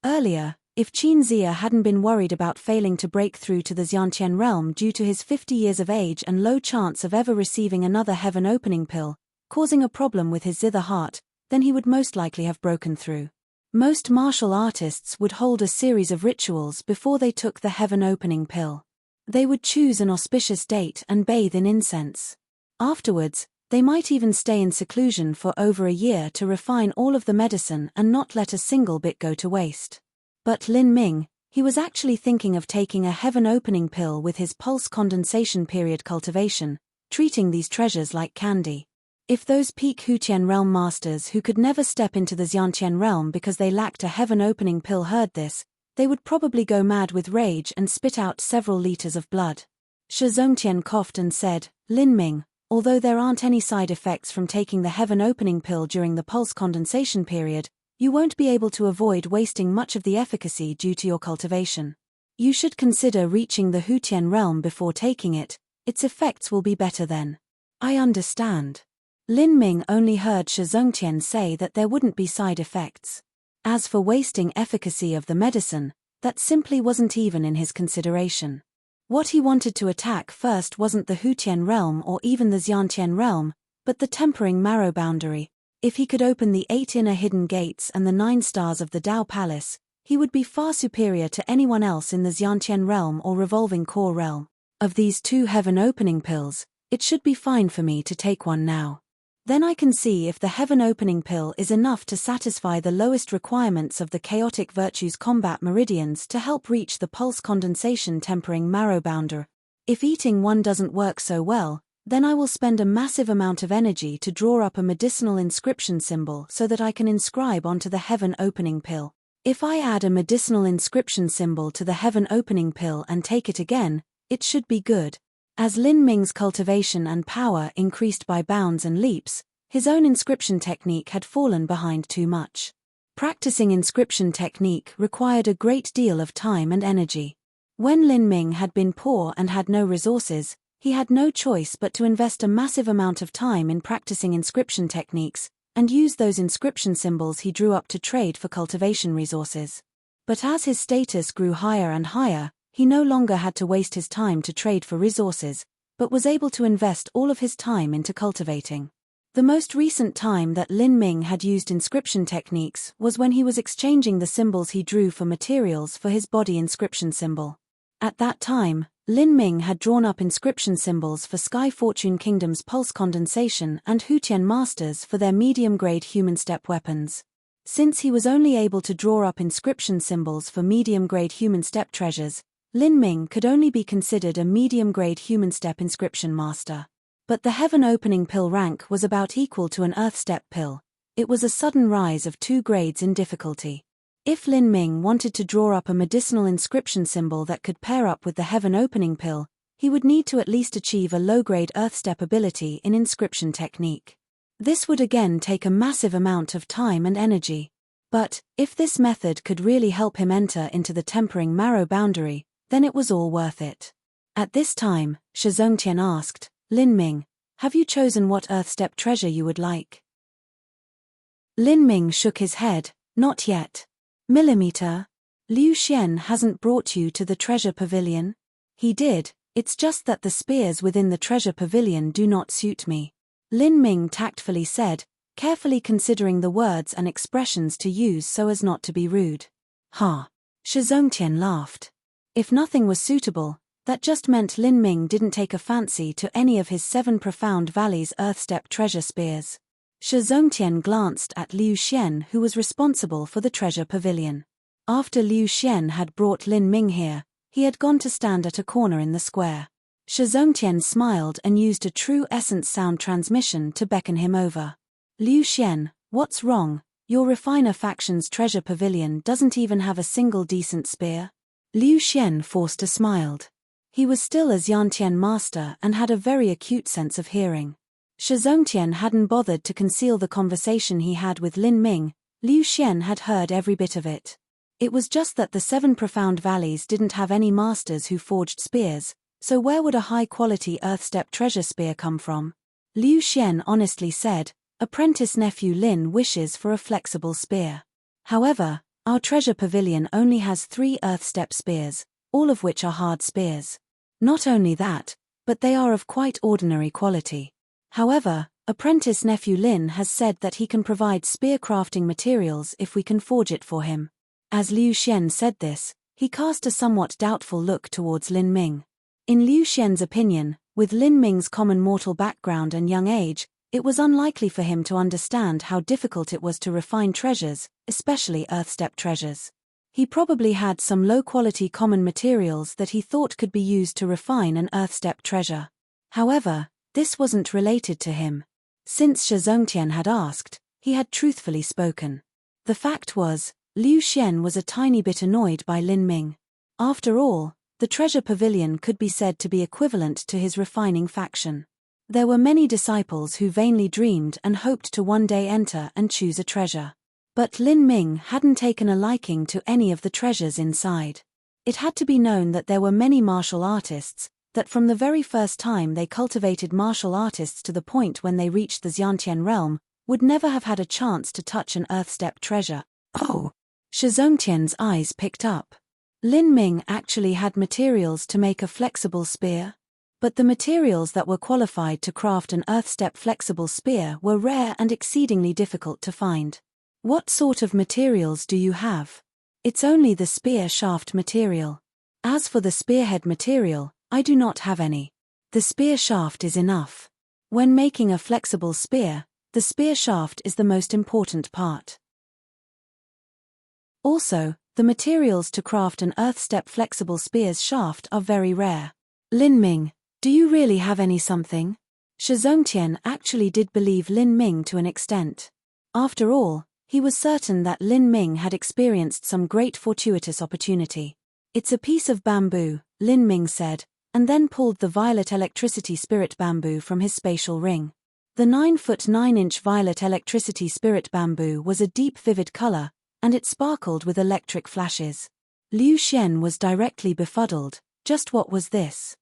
Speaker 1: Earlier, if Qin Zia hadn't been worried about failing to break through to the Xiantian realm due to his 50 years of age and low chance of ever receiving another heaven-opening pill, causing a problem with his zither heart, then he would most likely have broken through. Most martial artists would hold a series of rituals before they took the heaven-opening pill. They would choose an auspicious date and bathe in incense. Afterwards, they might even stay in seclusion for over a year to refine all of the medicine and not let a single bit go to waste. But Lin Ming, he was actually thinking of taking a heaven-opening pill with his pulse condensation period cultivation, treating these treasures like candy. If those peak Hutian realm masters who could never step into the Xiantian realm because they lacked a heaven-opening pill heard this, they would probably go mad with rage and spit out several liters of blood. Shi Zongtian coughed and said, "Lin Ming, although there aren't any side effects from taking the heaven-opening pill during the pulse condensation period, you won't be able to avoid wasting much of the efficacy due to your cultivation. You should consider reaching the Hutian realm before taking it, its effects will be better then." "I understand." Lin Ming only heard Shi Zongtian say that there wouldn't be side effects. As for wasting efficacy of the medicine, that simply wasn't even in his consideration. What he wanted to attack first wasn't the Hutian realm or even the Xiantian realm, but the tempering marrow boundary. If he could open the 8 inner hidden gates and the 9 stars of the Dao Palace, he would be far superior to anyone else in the Xiantian realm or revolving core realm. Of these 2 heaven-opening pills, it should be fine for me to take one now. Then I can see if the heaven-opening pill is enough to satisfy the lowest requirements of the chaotic virtues combat meridians to help reach the pulse condensation tempering marrow boundary. If eating one doesn't work so well, then I will spend a massive amount of energy to draw up a medicinal inscription symbol so that I can inscribe onto the heaven-opening pill. If I add a medicinal inscription symbol to the heaven-opening pill and take it again, it should be good. As Lin Ming's cultivation and power increased by bounds and leaps, his own inscription technique had fallen behind too much. Practicing inscription technique required a great deal of time and energy. When Lin Ming had been poor and had no resources, he had no choice but to invest a massive amount of time in practicing inscription techniques, and use those inscription symbols he drew up to trade for cultivation resources. But as his status grew higher and higher, he no longer had to waste his time to trade for resources, but was able to invest all of his time into cultivating. The most recent time that Lin Ming had used inscription techniques was when he was exchanging the symbols he drew for materials for his body inscription symbol. At that time, Lin Ming had drawn up inscription symbols for Sky Fortune Kingdom's pulse condensation and Hutian Masters for their medium-grade human step weapons. Since he was only able to draw up inscription symbols for medium-grade human step treasures, Lin Ming could only be considered a medium-grade human step inscription master. But the heaven-opening pill rank was about equal to an earth step pill. It was a sudden rise of 2 grades in difficulty. If Lin Ming wanted to draw up a medicinal inscription symbol that could pair up with the heaven-opening pill, he would need to at least achieve a low-grade earth step ability in inscription technique. This would again take a massive amount of time and energy. But, if this method could really help him enter into the tempering marrow boundary, then it was all worth it. At this time, Shi Zongtian asked, "Lin Ming, have you chosen what earth step treasure you would like?" Lin Ming shook his head, "Not yet." "Millimeter? Liu Xian hasn't brought you to the treasure pavilion?" "He did, it's just that the spears within the treasure pavilion do not suit me," Lin Ming tactfully said, carefully considering the words and expressions to use so as not to be rude. "Ha!" Shi Zongtian laughed. If nothing was suitable, that just meant Lin Ming didn't take a fancy to any of his 7 Profound Valleys Earthstep treasure spears. Shi Zongtian glanced at Liu Xian, who was responsible for the treasure pavilion. After Liu Xian had brought Lin Ming here, he had gone to stand at a corner in the square. Shi Zongtian smiled and used a true essence sound transmission to beckon him over. "Liu Xian, what's wrong? Your refiner faction's treasure pavilion doesn't even have a single decent spear?" Liu Xian forced a smile. He was still a Xiantian master and had a very acute sense of hearing. Shi Zongtian hadn't bothered to conceal the conversation he had with Lin Ming. Liu Xian had heard every bit of it. It was just that the 7 profound valleys didn't have any masters who forged spears, so where would a high-quality earth-step treasure spear come from? Liu Xian honestly said, apprentice nephew Lin wishes for a flexible spear. However, our treasure pavilion only has 3 earth-step spears, all of which are hard spears. Not only that, but they are of quite ordinary quality. However, apprentice nephew Lin has said that he can provide spear crafting materials if we can forge it for him. As Liu Xian said this, he cast a somewhat doubtful look towards Lin Ming. In Liu Xian's opinion, with Lin Ming's common mortal background and young age, it was unlikely for him to understand how difficult it was to refine treasures, especially earth-step treasures. He probably had some low-quality common materials that he thought could be used to refine an earth-step treasure. However, this wasn't related to him. Since Shi Zhongtian had asked, he had truthfully spoken. The fact was, Liu Xian was a tiny bit annoyed by Lin Ming. After all, the treasure pavilion could be said to be equivalent to his refining faction. There were many disciples who vainly dreamed and hoped to one day enter and choose a treasure. But Lin Ming hadn't taken a liking to any of the treasures inside. It had to be known that there were many martial artists, that from the very first time they cultivated martial artists to the point when they reached the Xiantian realm, would never have had a chance to touch an earth-step treasure. Oh! Shi Zhongtian's eyes picked up. Lin Ming actually had materials to make a flexible spear? But the materials that were qualified to craft an earth-step flexible spear were rare and exceedingly difficult to find. What sort of materials do you have? It's only the spear shaft material. As for the spearhead material, I do not have any. The spear shaft is enough. When making a flexible spear, the spear shaft is the most important part. Also, the materials to craft an earth-step flexible spear's shaft are very rare. Lin Ming, do you really have any something? Shi Zhongtian actually did believe Lin Ming to an extent. After all, he was certain that Lin Ming had experienced some great fortuitous opportunity. It's a piece of bamboo, Lin Ming said, and then pulled the violet electricity spirit bamboo from his spatial ring. The 9-foot 9-inch violet electricity spirit bamboo was a deep vivid color, and it sparkled with electric flashes. Liu Xian was directly befuddled. Just what was this?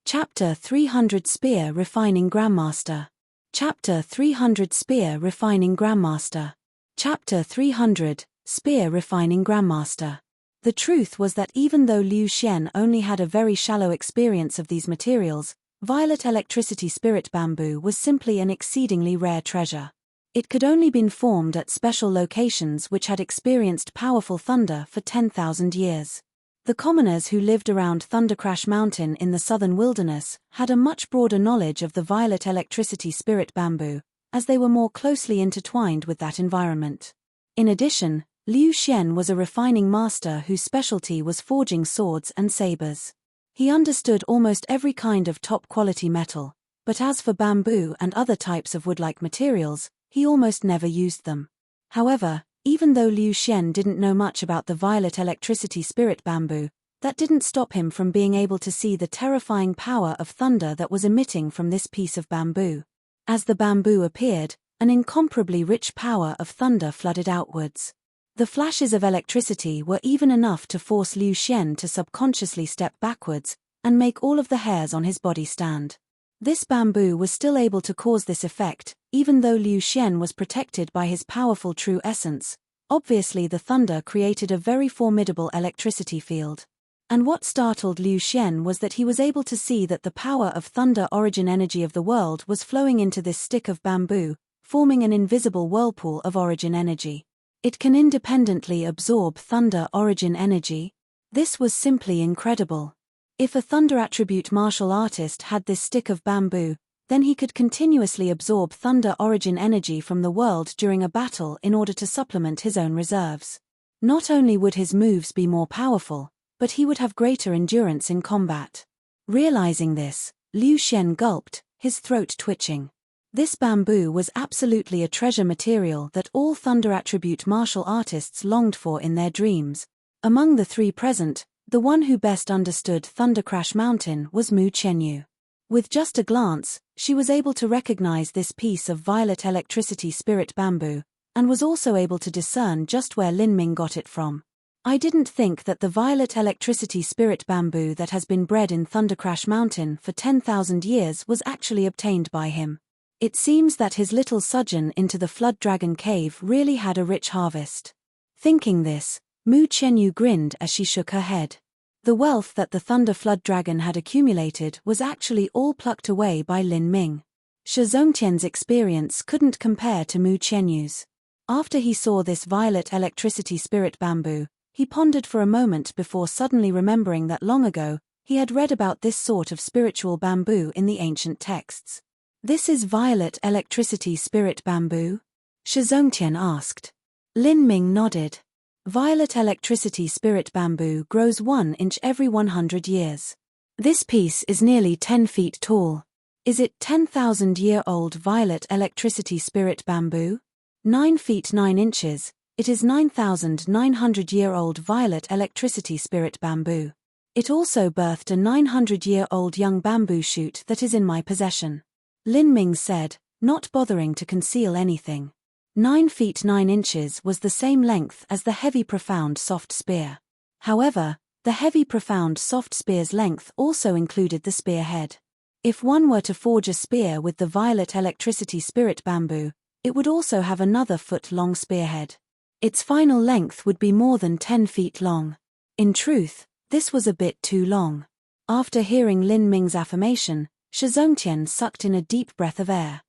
Speaker 1: Chapter 300 Spear Refining Grandmaster. Chapter 300 Spear Refining Grandmaster. Chapter 300 Spear Refining Grandmaster. The truth was that even though Liu Xian only had a very shallow experience of these materials, violet electricity spirit bamboo was simply an exceedingly rare treasure. It could only been formed at special locations which had experienced powerful thunder for 10,000 years. The commoners who lived around Thundercrash Mountain in the southern wilderness had a much broader knowledge of the violet electricity spirit bamboo, as they were more closely intertwined with that environment. In addition, Liu Xian was a refining master whose specialty was forging swords and sabers. He understood almost every kind of top-quality metal, but as for bamboo and other types of wood-like materials, he almost never used them. However, even though Liu Xian didn't know much about the violet electricity spirit bamboo, that didn't stop him from being able to see the terrifying power of thunder that was emitting from this piece of bamboo. As the bamboo appeared, an incomparably rich power of thunder flooded outwards. The flashes of electricity were even enough to force Liu Xian to subconsciously step backwards and make all of the hairs on his body stand. This bamboo was still able to cause this effect, even though Liu Xian was protected by his powerful true essence. Obviously the thunder created a very formidable electricity field. And what startled Liu Xian was that he was able to see that the power of thunder origin energy of the world was flowing into this stick of bamboo, forming an invisible whirlpool of origin energy. It can independently absorb thunder origin energy? This was simply incredible. If a thunder attribute martial artist had this stick of bamboo, then he could continuously absorb thunder origin energy from the world during a battle in order to supplement his own reserves. Not only would his moves be more powerful, but he would have greater endurance in combat. Realizing this, Liu Xian gulped, his throat twitching. This bamboo was absolutely a treasure material that all thunder attribute martial artists longed for in their dreams. Among the 3 present, the one who best understood Thundercrash Mountain was Mu Chenyu. With just a glance, she was able to recognize this piece of violet electricity spirit bamboo, and was also able to discern just where Lin Ming got it from. I didn't think that the violet electricity spirit bamboo that has been bred in Thundercrash Mountain for 10,000 years was actually obtained by him. It seems that his little sojourn into the Flood Dragon Cave really had a rich harvest. Thinking this, Mu Qianyu grinned as she shook her head. The wealth that the Thunder Flood Dragon had accumulated was actually all plucked away by Lin Ming. Shi Zongtian's experience couldn't compare to Mu Qianyu's. After he saw this violet electricity spirit bamboo, he pondered for a moment before suddenly remembering that long ago, he had read about this sort of spiritual bamboo in the ancient texts. "This is violet electricity spirit bamboo?" Shi Zongtian asked. Lin Ming nodded. Violet electricity spirit bamboo grows 1 inch every 100 years. This piece is nearly 10 feet tall. Is it 10,000-year-old violet electricity spirit bamboo? 9 feet 9 inches, it is 9,900-year-old violet electricity spirit bamboo. It also birthed a 900-year-old young bamboo shoot that is in my possession. Lin Ming said, not bothering to conceal anything. 9 feet 9 inches was the same length as the heavy profound soft spear. However, the heavy profound soft spear's length also included the spearhead. If one were to forge a spear with the violet electricity spirit bamboo, it would also have another foot-long spearhead. Its final length would be more than 10 feet long. In truth, this was a bit too long. After hearing Lin Ming's affirmation, Shi Zongtian sucked in a deep breath of air.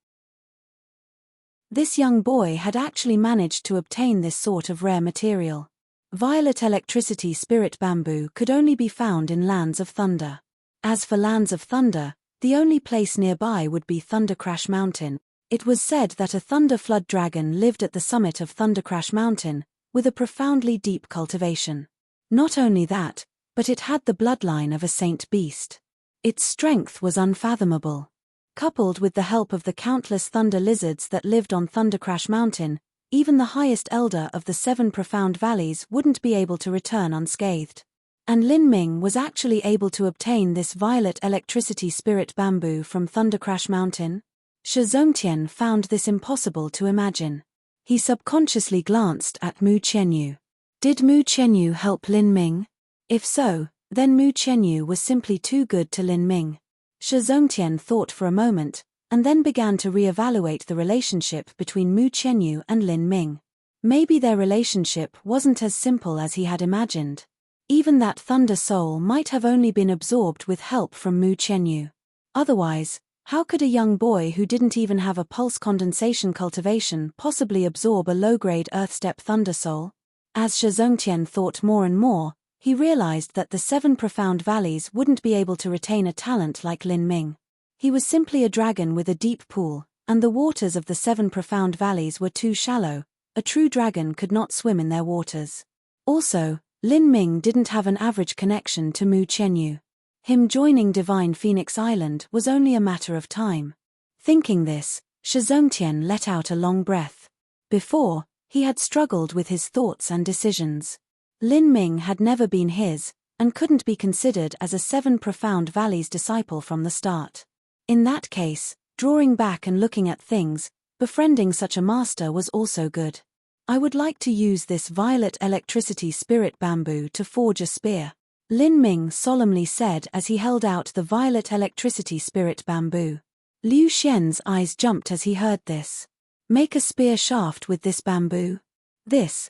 Speaker 1: This young boy had actually managed to obtain this sort of rare material. Violet electricity spirit bamboo could only be found in Lands of Thunder. As for Lands of Thunder, the only place nearby would be Thundercrash Mountain. It was said that a Thunder Flood Dragon lived at the summit of Thundercrash Mountain, with a profoundly deep cultivation. Not only that, but it had the bloodline of a saint beast. Its strength was unfathomable. Coupled with the help of the countless thunder lizards that lived on Thundercrash Mountain, even the highest elder of the 7 profound valleys wouldn't be able to return unscathed. And Lin Ming was actually able to obtain this violet electricity spirit bamboo from Thundercrash Mountain? Shi Zongtian found this impossible to imagine. He subconsciously glanced at Mu Qianyu. Did Mu Qianyu help Lin Ming? If so, then Mu Qianyu was simply too good to Lin Ming. Shi Zongtian thought for a moment, and then began to re-evaluate the relationship between Mu Qianyu and Lin Ming. Maybe their relationship wasn't as simple as he had imagined. Even that thunder soul might have only been absorbed with help from Mu Qianyu. Otherwise, how could a young boy who didn't even have a pulse condensation cultivation possibly absorb a low-grade earth-step thunder soul? As Shi Zongtian thought more and more, he realized that the 7 profound valleys wouldn't be able to retain a talent like Lin Ming. He was simply a dragon with a deep pool, and the waters of the 7 profound valleys were too shallow. A true dragon could not swim in their waters. Also, Lin Ming didn't have an average connection to Mu Qianyu. Him joining Divine Phoenix Island was only a matter of time. Thinking this, Shi Zongtian let out a long breath. Before, he had struggled with his thoughts and decisions. Lin Ming had never been his, and couldn't be considered as a 7 profound valleys disciple from the start. In that case, drawing back and looking at things, befriending such a master was also good. I would like to use this violet electricity spirit bamboo to forge a spear, Lin Ming solemnly said as he held out the violet electricity spirit bamboo. Liu Xian's eyes jumped as he heard this. Make a spear shaft with this bamboo? This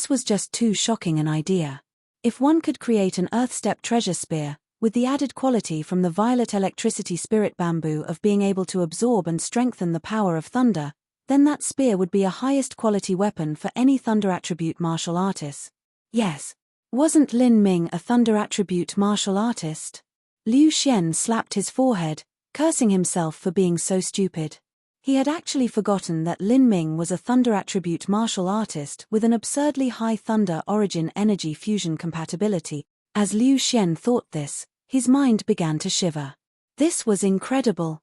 Speaker 1: was just too shocking an idea. If one could create an earth-step treasure spear, with the added quality from the violet electricity spirit bamboo of being able to absorb and strengthen the power of thunder, then that spear would be a highest quality weapon for any thunder attribute martial artist. Yes. Wasn't Lin Ming a thunder attribute martial artist? Liu Xian slapped his forehead, cursing himself for being so stupid. He had actually forgotten that Lin Ming was a thunder attribute martial artist with an absurdly high thunder origin energy fusion compatibility. As Liu Xian thought this, his mind began to shiver. This was incredible.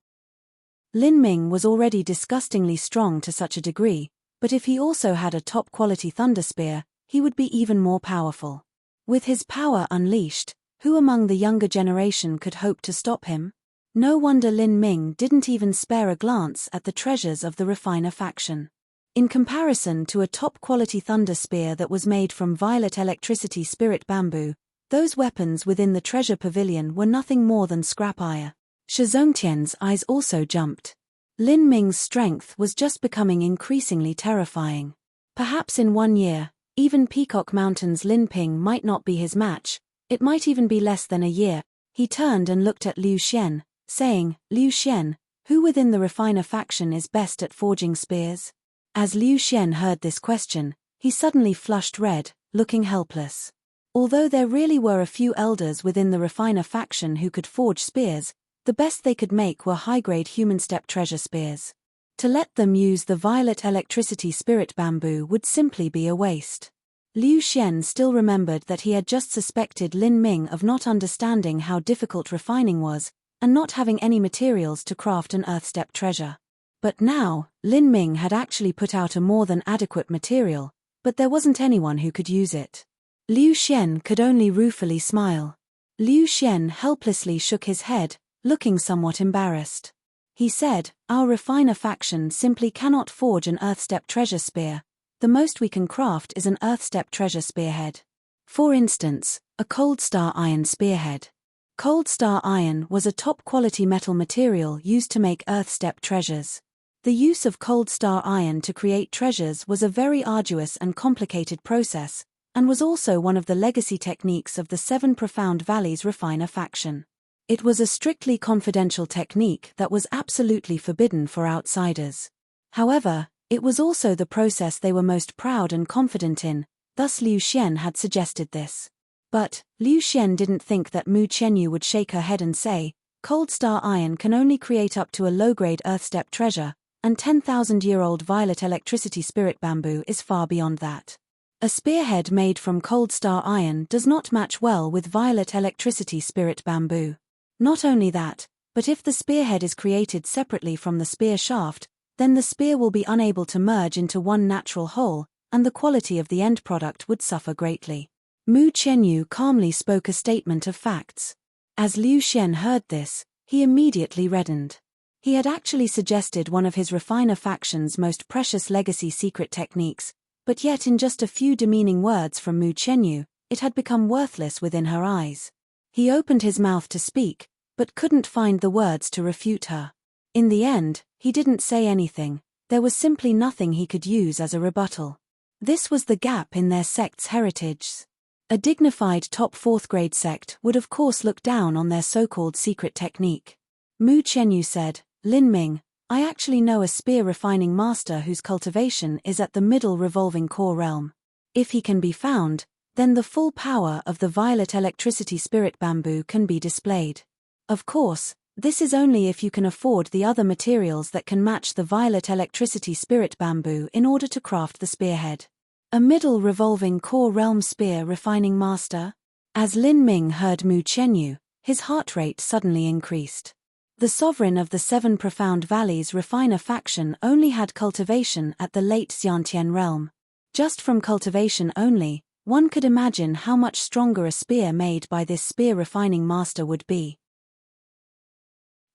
Speaker 1: Lin Ming was already disgustingly strong to such a degree, but if he also had a top-quality thunder spear, he would be even more powerful. With his power unleashed, who among the younger generation could hope to stop him? No wonder Lin Ming didn't even spare a glance at the treasures of the refiner faction. In comparison to a top-quality thunder spear that was made from violet electricity spirit bamboo, those weapons within the treasure pavilion were nothing more than scrap iron. Shi Zhongtian's eyes also jumped. Lin Ming's strength was just becoming increasingly terrifying. Perhaps in 1 year, even Peacock Mountain's Lin Ping might not be his match, it might even be less than a year. He turned and looked at Liu Xian, saying, "Liu Xian, who within the refiner faction is best at forging spears?" As Liu Xian heard this question, he suddenly flushed red, looking helpless. Although there really were a few elders within the refiner faction who could forge spears, the best they could make were high-grade human step treasure spears. To let them use the violet electricity spirit bamboo would simply be a waste. Liu Xian still remembered that he had just suspected Lin Ming of not understanding how difficult refining was, and not having any materials to craft an earth-step treasure. But now, Lin Ming had actually put out a more than adequate material, but there wasn't anyone who could use it. Liu Xian could only ruefully smile. Liu Xian helplessly shook his head, looking somewhat embarrassed. He said, "Our refiner faction simply cannot forge an earth-step treasure spear. The most we can craft is an earth-step treasure spearhead. For instance, a cold star iron spearhead." Cold star iron was a top-quality metal material used to make earth-step treasures. The use of cold star iron to create treasures was a very arduous and complicated process, and was also one of the legacy techniques of the Seven Profound Valleys refiner faction. It was a strictly confidential technique that was absolutely forbidden for outsiders. However, it was also the process they were most proud and confident in, thus Liu Xian had suggested this. But, Liu Xian didn't think that Mu Qianyu would shake her head and say, "Cold star iron can only create up to a low-grade earth-step treasure, and 10,000-year-old violet electricity spirit bamboo is far beyond that. A spearhead made from cold star iron does not match well with violet electricity spirit bamboo. Not only that, but if the spearhead is created separately from the spear shaft, then the spear will be unable to merge into one natural whole, and the quality of the end product would suffer greatly." Mu Qianyu calmly spoke a statement of facts. As Liu Xian heard this, he immediately reddened. He had actually suggested one of his refiner faction's most precious legacy secret techniques, but yet in just a few demeaning words from Mu Qianyu, it had become worthless within her eyes. He opened his mouth to speak, but couldn't find the words to refute her. In the end, he didn't say anything. There was simply nothing he could use as a rebuttal. This was the gap in their sect's heritage. A dignified top 4th grade sect would of course look down on their so-called secret technique. Mu Qianyu said, "Lin Ming, I actually know a spear refining master whose cultivation is at the middle revolving core realm. If he can be found, then the full power of the violet electricity spirit bamboo can be displayed. Of course, this is only if you can afford the other materials that can match the violet electricity spirit bamboo in order to craft the spearhead." A middle revolving core realm spear refining master? As Lin Ming heard Mu Qianyu, his heart rate suddenly increased. The sovereign of the Seven Profound Valleys refiner faction only had cultivation at the late Xiantian realm. Just from cultivation only, one could imagine how much stronger a spear made by this spear refining master would be.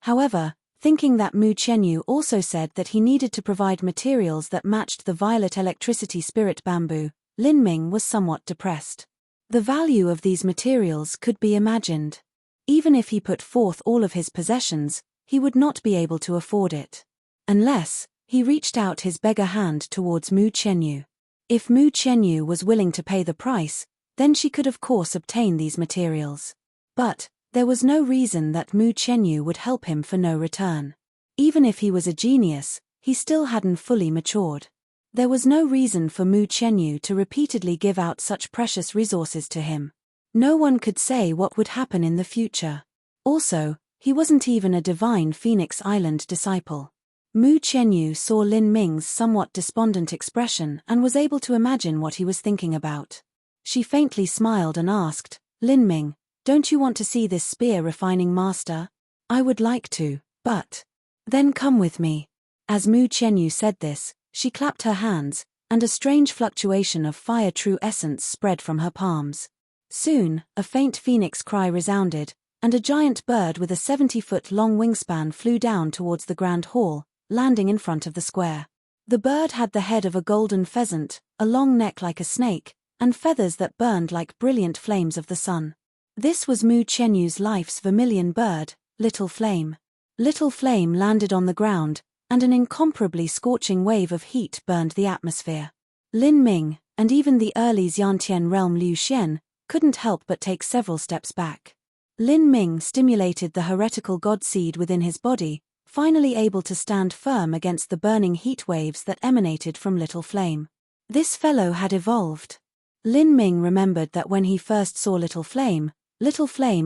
Speaker 1: However, thinking that Mu Qianyu also said that he needed to provide materials that matched the violet electricity spirit bamboo, Lin Ming was somewhat depressed. The value of these materials could be imagined. Even if he put forth all of his possessions, he would not be able to afford it. Unless, he reached out his beggar hand towards Mu Qianyu. If Mu Qianyu was willing to pay the price, then she could of course obtain these materials. But, there was no reason that Mu Qianyu would help him for no return. Even if he was a genius, he still hadn't fully matured. There was no reason for Mu Qianyu to repeatedly give out such precious resources to him. No one could say what would happen in the future. Also, he wasn't even a divine Phoenix Island disciple. Mu Qianyu saw Lin Ming's somewhat despondent expression and was able to imagine what he was thinking about. She faintly smiled and asked, "Lin Ming, don't you want to see this spear refining master?" "I would like to, but..." "Then come with me." As Mu Qianyu said this, she clapped her hands, and a strange fluctuation of fire true essence spread from her palms. Soon, a faint phoenix cry resounded, and a giant bird with a 70-foot long wingspan flew down towards the grand hall, landing in front of the square. The bird had the head of a golden pheasant, a long neck like a snake, and feathers that burned like brilliant flames of the sun. This was Mu Chenyu's life's vermilion bird, Little Flame. Little Flame landed on the ground, and an incomparably scorching wave of heat burned the atmosphere. Lin Ming, and even the early Xiantian realm Liu Xian, couldn't help but take several steps back. Lin Ming stimulated the heretical god seed within his body, finally able to stand firm against the burning heat waves that emanated from Little Flame. This fellow had evolved. Lin Ming remembered that when he first saw Little Flame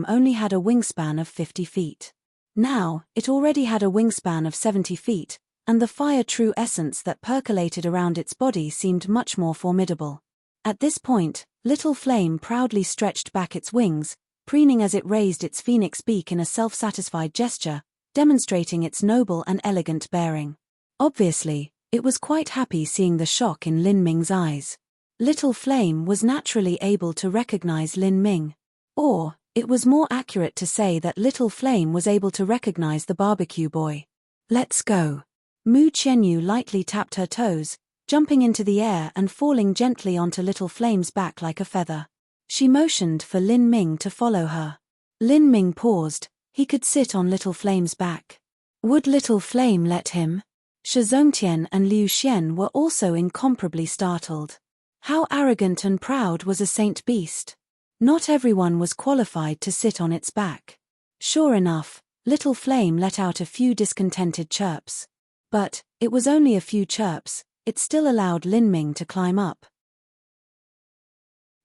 Speaker 1: only had a wingspan of 50 feet. Now, it already had a wingspan of 70 feet, and the fire-true essence that percolated around its body seemed much more formidable. At this point, Little Flame proudly stretched back its wings, preening as it raised its phoenix beak in a self-satisfied gesture, demonstrating its noble and elegant bearing. Obviously, it was quite happy seeing the shock in Lin Ming's eyes. Little Flame was naturally able to recognize Lin Ming. Or, it was more accurate to say that Little Flame was able to recognize the barbecue boy. Let's go. Mu Chenyu lightly tapped her toes, jumping into the air and falling gently onto Little Flame's back like a feather. She motioned for Lin Ming to follow her. Lin Ming paused. He could sit on Little Flame's back. Would Little Flame let him? Shi Zongtian and Liu Xian were also incomparably startled. How arrogant and proud was a saint beast! Not everyone was qualified to sit on its back. Sure enough, Little Flame let out a few discontented chirps. But, it was only a few chirps, it still allowed Lin Ming to climb up.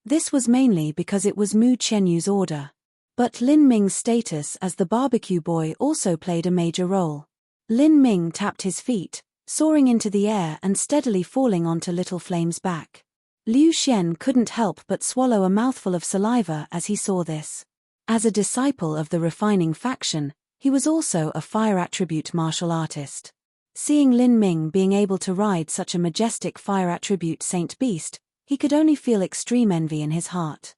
Speaker 1: This was mainly because it was Mu Chenyu's order. But Lin Ming's status as the barbecue boy also played a major role. Lin Ming tapped his feet, soaring into the air and steadily falling onto Little Flame's back. Liu Xian couldn't help but swallow a mouthful of saliva as he saw this. As a disciple of the refining faction, he was also a fire attribute martial artist. Seeing Lin Ming being able to ride such a majestic fire attribute saint beast, he could only feel extreme envy in his heart.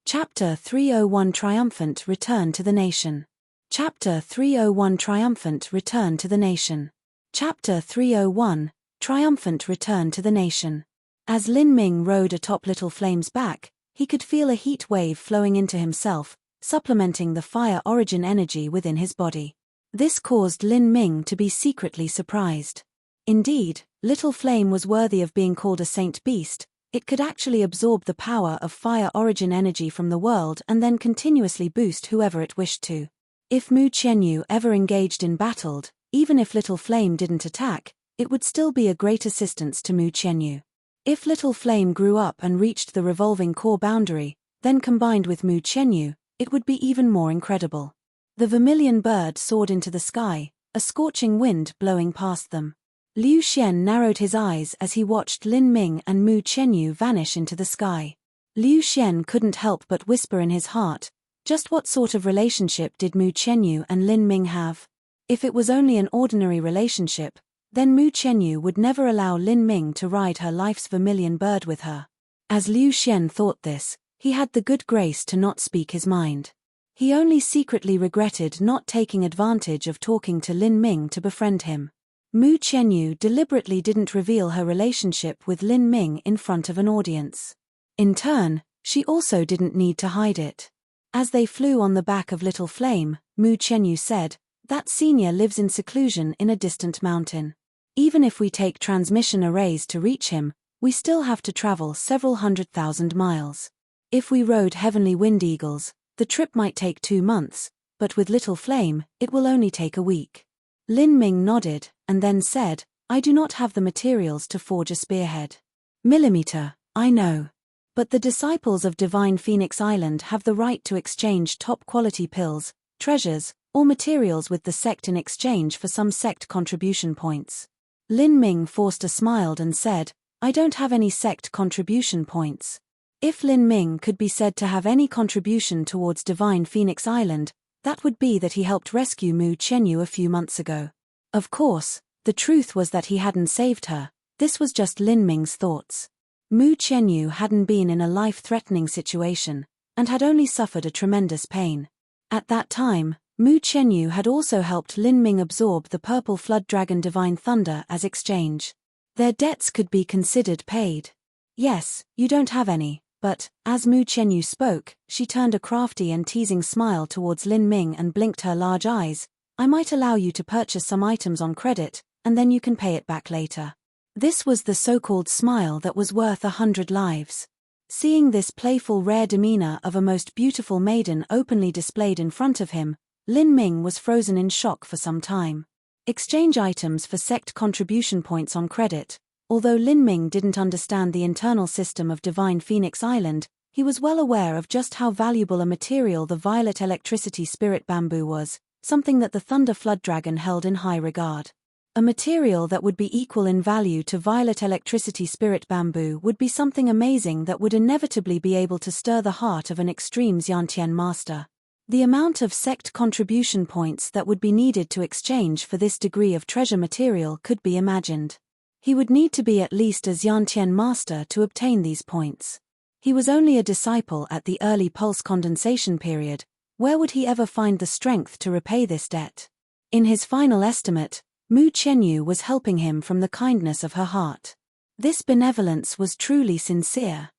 Speaker 1: Chapter 301 Triumphant Return to the Nation. Chapter 301 Triumphant Return to the Nation. Chapter 301 Triumphant Return to the Nation. As Lin Ming rode atop Little Flame's back, he could feel a heat wave flowing into himself, supplementing the fire origin energy within his body. This caused Lin Ming to be secretly surprised. Indeed, Little Flame was worthy of being called a saint beast. It could actually absorb the power of fire origin energy from the world and then continuously boost whoever it wished to. If Mu Chenyu ever engaged in battle, even if Little Flame didn't attack, it would still be a great assistance to Mu Chenyu. If Little Flame grew up and reached the revolving core boundary, then combined with Mu Chenyu, it would be even more incredible. The vermilion bird soared into the sky, a scorching wind blowing past them. Liu Xian narrowed his eyes as he watched Lin Ming and Mu Chenyu vanish into the sky. Liu Xian couldn't help but whisper in his heart, just what sort of relationship did Mu Chenyu and Lin Ming have? If it was only an ordinary relationship, then Mu Chenyu would never allow Lin Ming to ride her life's vermilion bird with her. As Liu Xian thought this, he had the good grace to not speak his mind. He only secretly regretted not taking advantage of talking to Lin Ming to befriend him. Mu Chenyu deliberately didn't reveal her relationship with Lin Ming in front of an audience. In turn, she also didn't need to hide it. As they flew on the back of Little Flame, Mu Chenyu said, "That senior lives in seclusion in a distant mountain. Even if we take transmission arrays to reach him, we still have to travel several 100,000 miles. If we rode heavenly wind eagles, the trip might take 2 months, but with Little Flame, it will only take a week." Lin Ming nodded, and then said, "I do not have the materials to forge a spearhead." Millimeter, I know. But the disciples of Divine Phoenix Island have the right to exchange top-quality pills, treasures, or materials with the sect in exchange for some sect contribution points. Lin Ming forced a smile and said, "I don't have any sect contribution points." If Lin Ming could be said to have any contribution towards Divine Phoenix Island, that would be that he helped rescue Mu Chenyu a few months ago. Of course, the truth was that he hadn't saved her. This was just Lin Ming's thoughts. Mu Chenyu hadn't been in a life-threatening situation, and had only suffered a tremendous pain. At that time, Mu Chenyu had also helped Lin Ming absorb the purple flood dragon Divine Thunder as exchange. Their debts could be considered paid. Yes, you don't have any, but, as Mu Chenyu spoke, she turned a crafty and teasing smile towards Lin Ming and blinked her large eyes. I might allow you to purchase some items on credit, and then you can pay it back later. This was the so-called smile that was worth 100 lives. Seeing this playful rare demeanor of a most beautiful maiden openly displayed in front of him, Lin Ming was frozen in shock for some time. Exchange items for sect contribution points on credit. Although Lin Ming didn't understand the internal system of Divine Phoenix Island, he was well aware of just how valuable a material the violet electricity spirit bamboo was, something that the Thunder Flood Dragon held in high regard. A material that would be equal in value to violet electricity spirit bamboo would be something amazing that would inevitably be able to stir the heart of an extreme Xiantian master. The amount of sect contribution points that would be needed to exchange for this degree of treasure material could be imagined. He would need to be at least a Xiantian master to obtain these points. He was only a disciple at the early pulse condensation period. Where would he ever find the strength to repay this debt? In his final estimate, Mu Chenyu was helping him from the kindness of her heart. This benevolence was truly sincere.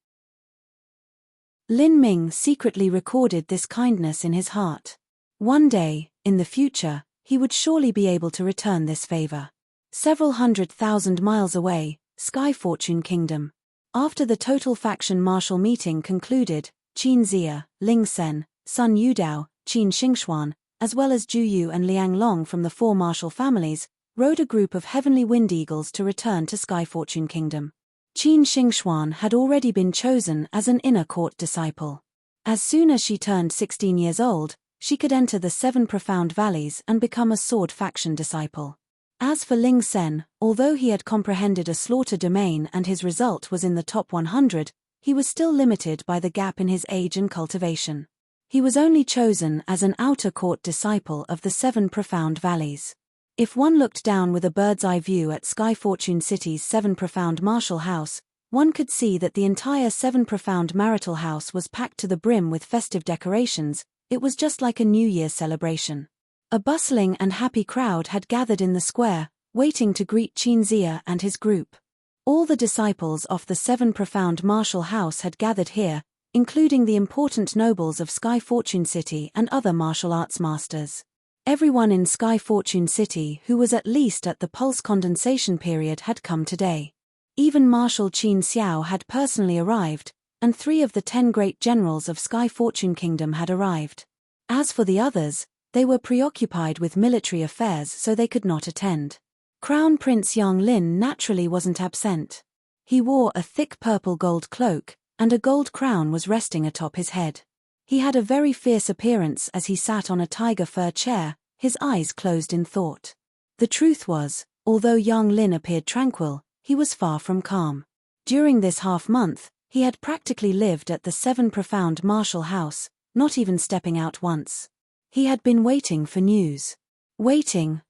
Speaker 1: Lin Ming secretly recorded this kindness in his heart. One day, in the future, he would surely be able to return this favor. Several 100,000 miles away, Sky Fortune Kingdom. After the total faction martial meeting concluded, Qin Zia, Ling Sen, Sun Yudao, Qin Xingxuan, as well as Ju Yu and Liang Long from the four martial families, rode a group of heavenly wind eagles to return to Sky Fortune Kingdom. Qin Xingxuan had already been chosen as an inner court disciple. As soon as she turned 16 years old, she could enter the 7 profound valleys and become a sword faction disciple. As for Ling Sen, although he had comprehended a slaughter domain and his result was in the top 100, he was still limited by the gap in his age and cultivation. He was only chosen as an outer court disciple of the 7 profound valleys. If one looked down with a bird's-eye view at Sky Fortune City's 7 profound martial house, one could see that the entire 7 profound marital house was packed to the brim with festive decorations. It was just like a New Year's celebration. A bustling and happy crowd had gathered in the square, waiting to greet Qin Zia and his group. All the disciples of the 7 profound martial house had gathered here, including the important nobles of Sky Fortune City and other martial arts masters. Everyone in Sky Fortune City who was at least at the pulse condensation period had come today. Even Marshal Qin Xiao had personally arrived, and 3 of the 10 great generals of Sky Fortune Kingdom had arrived. As for the others, they were preoccupied with military affairs so they could not attend. Crown Prince Yang Lin naturally wasn't absent. He wore a thick purple gold cloak, and a gold crown was resting atop his head. He had a very fierce appearance as he sat on a tiger fur chair, his eyes closed in thought. The truth was, although Yang Lin appeared tranquil, he was far from calm. During this half-month, he had practically lived at the 7 profound martial house, not even stepping out once. He had been waiting for news. Waiting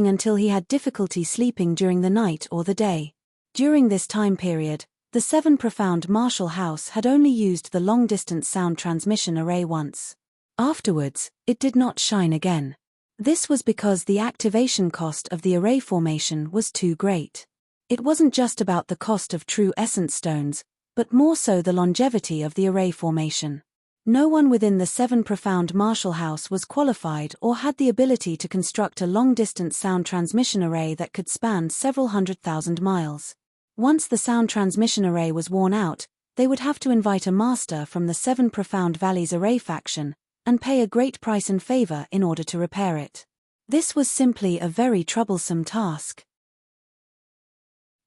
Speaker 1: until he had difficulty sleeping during the night or the day. During this time period, the 7 profound martial house had only used the long-distance sound transmission array once. Afterwards, it did not shine again. This was because the activation cost of the array formation was too great. It wasn't just about the cost of true essence stones, but more so the longevity of the array formation. No one within the 7 profound martial house was qualified or had the ability to construct a long-distance sound transmission array that could span several 100,000 miles. Once the sound transmission array was worn out, they would have to invite a master from the 7 profound valleys array faction, and pay a great price and favor in order to repair it. This was simply a very troublesome task.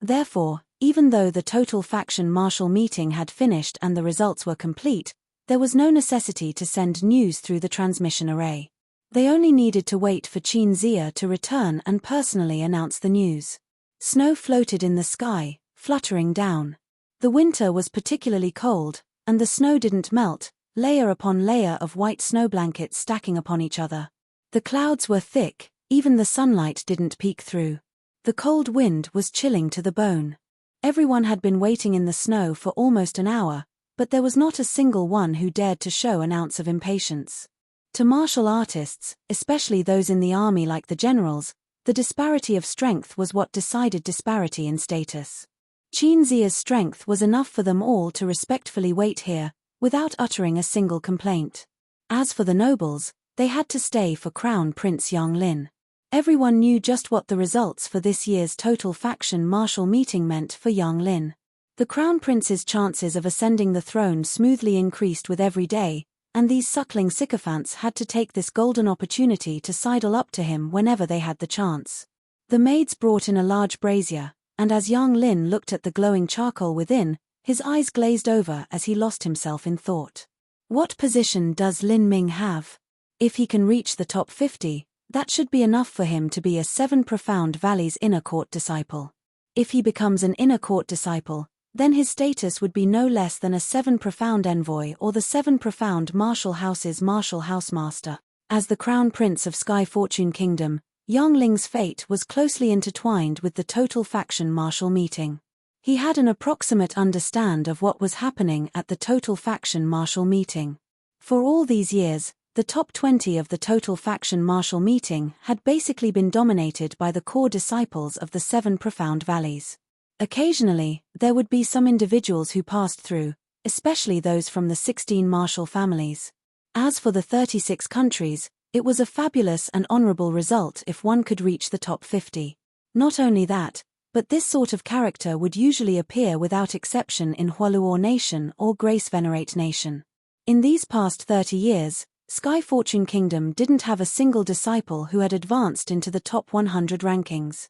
Speaker 1: Therefore, even though the total faction martial meeting had finished and the results were complete, there was no necessity to send news through the transmission array. They only needed to wait for Qin Zia to return and personally announce the news. Snow floated in the sky, fluttering down. The winter was particularly cold, and the snow didn't melt, layer upon layer of white snow blankets stacking upon each other. The clouds were thick, even the sunlight didn't peek through. The cold wind was chilling to the bone. Everyone had been waiting in the snow for almost an hour, but there was not a single one who dared to show an ounce of impatience. To martial artists, especially those in the army like the generals, the disparity of strength was what decided disparity in status. Qin Zia's strength was enough for them all to respectfully wait here, without uttering a single complaint. As for the nobles, they had to stay for Crown Prince Yang Lin. Everyone knew just what the results for this year's total faction martial meeting meant for Yang Lin. The Crown Prince's chances of ascending the throne smoothly increased with every day, and these suckling sycophants had to take this golden opportunity to sidle up to him whenever they had the chance. The maids brought in a large brazier, and as Yang Lin looked at the glowing charcoal within, his eyes glazed over as he lost himself in thought. What position does Lin Ming have? If he can reach the top 50, that should be enough for him to be a 7 Profound Valleys inner court disciple. If he becomes an inner court disciple, then his status would be no less than a 7 Profound Envoy or the 7 Profound Martial House's Martial Housemaster. As the Crown Prince of Sky Fortune Kingdom, Yang Ling's fate was closely intertwined with the total faction martial meeting. He had an approximate understand of what was happening at the total faction martial meeting. For all these years, the top 20 of the total faction martial meeting had basically been dominated by the core disciples of the 7 Profound Valleys. Occasionally, there would be some individuals who passed through, especially those from the 16 martial families. As for the 36 countries, it was a fabulous and honorable result if one could reach the top 50. Not only that, but this sort of character would usually appear without exception in Hualuo Nation or Grace Venerate Nation. In these past 30 years, Sky Fortune Kingdom didn't have a single disciple who had advanced into the top 100 rankings.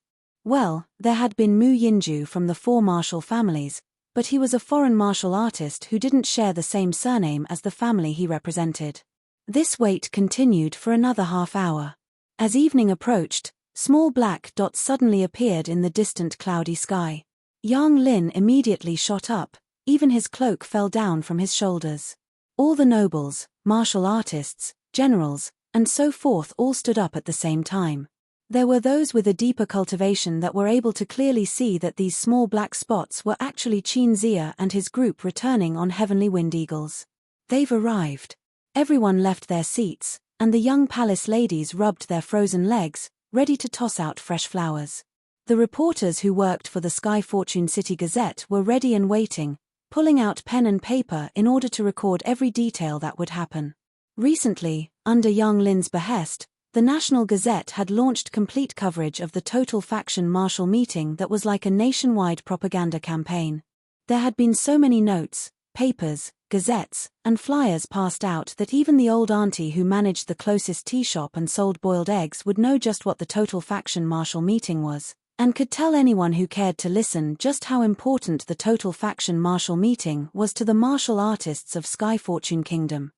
Speaker 1: Well, there had been Mu Yinju from the 4 martial families, but he was a foreign martial artist who didn't share the same surname as the family he represented. This wait continued for another half hour. As evening approached, small black dots suddenly appeared in the distant cloudy sky. Yang Lin immediately shot up, even his cloak fell down from his shoulders. All the nobles, martial artists, generals, and so forth all stood up at the same time. There were those with a deeper cultivation that were able to clearly see that these small black spots were actually Qin Zia and his group returning on heavenly wind eagles. They've arrived. Everyone left their seats, and the young palace ladies rubbed their frozen legs, ready to toss out fresh flowers. The reporters who worked for the Sky Fortune City Gazette were ready and waiting, pulling out pen and paper in order to record every detail that would happen. Recently, under Yang Lin's behest, the National Gazette had launched complete coverage of the total faction martial meeting that was like a nationwide propaganda campaign. There had been so many notes, papers, gazettes, and flyers passed out that even the old auntie who managed the closest tea shop and sold boiled eggs would know just what the total faction martial meeting was, and could tell anyone who cared to listen just how important the total faction martial meeting was to the martial artists of Sky Fortune Kingdom.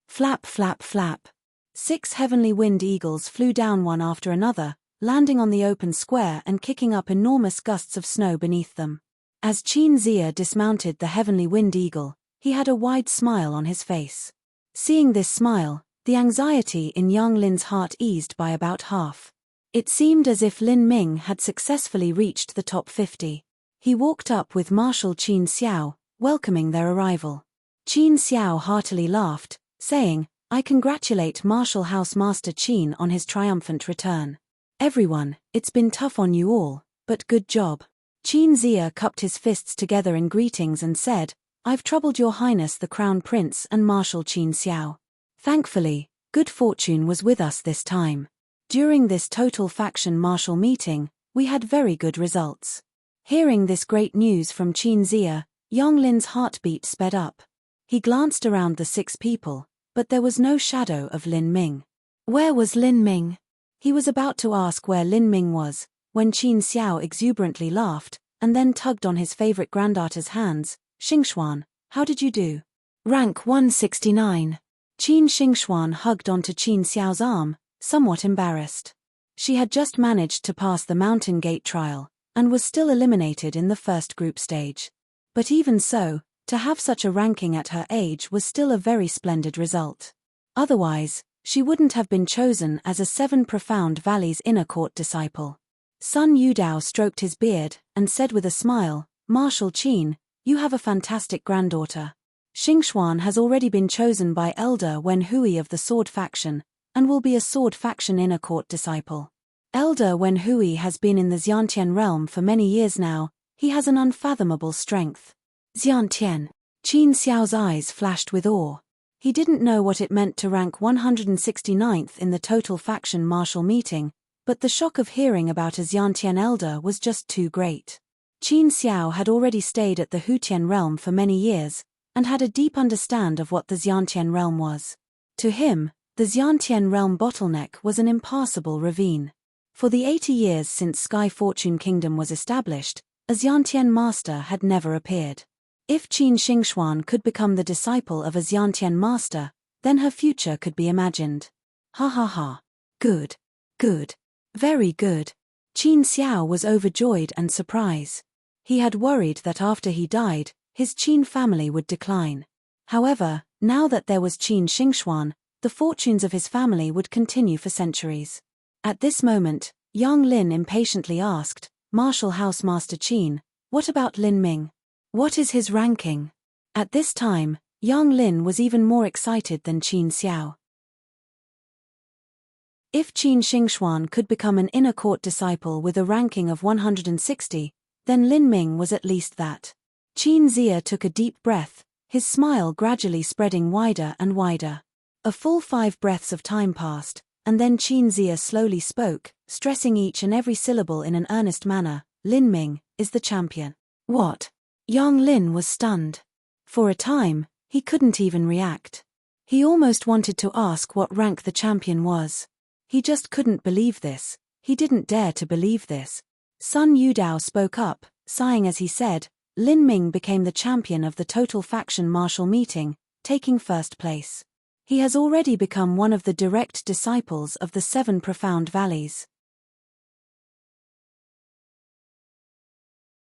Speaker 1: Flap, flap, flap. 6 heavenly wind eagles flew down one after another, landing on the open square and kicking up enormous gusts of snow beneath them. As Qin Zia dismounted the heavenly wind eagle, he had a wide smile on his face. Seeing this smile, the anxiety in Yang Lin's heart eased by about half. It seemed as if Lin Ming had successfully reached the top 50. He walked up with Marshal Qin Xiao, welcoming their arrival. Qin Xiao heartily laughed, saying, "I congratulate Martial House Master Qin on his triumphant return. Everyone, it's been tough on you all, but good job." Qin Zia cupped his fists together in greetings and said, "I've troubled your highness the Crown Prince and Marshal Qin Xiao. Thankfully, good fortune was with us this time. During this total faction martial meeting, we had very good results." Hearing this great news from Qin Zia, Yang Lin's heartbeat sped up. He glanced around the 6 people, but there was no shadow of Lin Ming. Where was Lin Ming? He was about to ask where Lin Ming was, when Qin Xiao exuberantly laughed, and then tugged on his favorite granddaughter's hands. "Xingxuan, how did you do?" "Rank 169. Qin Xingxuan hugged onto Qin Xiao's arm, somewhat embarrassed. She had just managed to pass the Mountain Gate trial, and was still eliminated in the first group stage. But even so, to have such a ranking at her age was still a very splendid result. Otherwise, she wouldn't have been chosen as a 7 Profound Valleys inner court disciple. Sun Yudao stroked his beard, and said with a smile, "Marshal Qin, you have a fantastic granddaughter. Xingxuan has already been chosen by Elder Wen Hui of the Sword Faction, and will be a Sword Faction inner court disciple. Elder Wen Hui has been in the Xiantian realm for many years now. He has an unfathomable strength. Xiantian. Qin Xiao's eyes flashed with awe. He didn't know what it meant to rank 169th in the total faction martial meeting, but the shock of hearing about a Xiantian elder was just too great. Qin Xiao had already stayed at the Hutian realm for many years, and had a deep understand of what the Xiantian realm was. To him, the Xiantian realm bottleneck was an impassable ravine. For the 80 years since Sky Fortune Kingdom was established, a Xiantian master had never appeared. If Qin Xingxuan could become the disciple of a Xiantian master, then her future could be imagined. Ha ha ha. Good. Good. Very good. Qin Xiao was overjoyed and surprised. He had worried that after he died, his Qin family would decline. However, now that there was Qin Xingxuan, the fortunes of his family would continue for centuries. At this moment, Yang Lin impatiently asked, Martial House Master Qin, what about Lin Ming? What is his ranking? At this time, Yang Lin was even more excited than Qin Xiao. If Qin Xingxuan could become an inner court disciple with a ranking of 160, then Lin Ming was at least that. Qin Zia took a deep breath, his smile gradually spreading wider and wider. A full 5 breaths of time passed, and then Qin Zia slowly spoke, stressing each and every syllable in an earnest manner. Lin Ming is the champion. What? Yang Lin was stunned. For a time, he couldn't even react. He almost wanted to ask what rank the champion was. He just couldn't believe this. He didn't dare to believe this. Sun Yudao spoke up, sighing as he said, Lin Ming became the champion of the total faction martial meeting, taking first place. He has already become one of the direct disciples of the 7 profound valleys.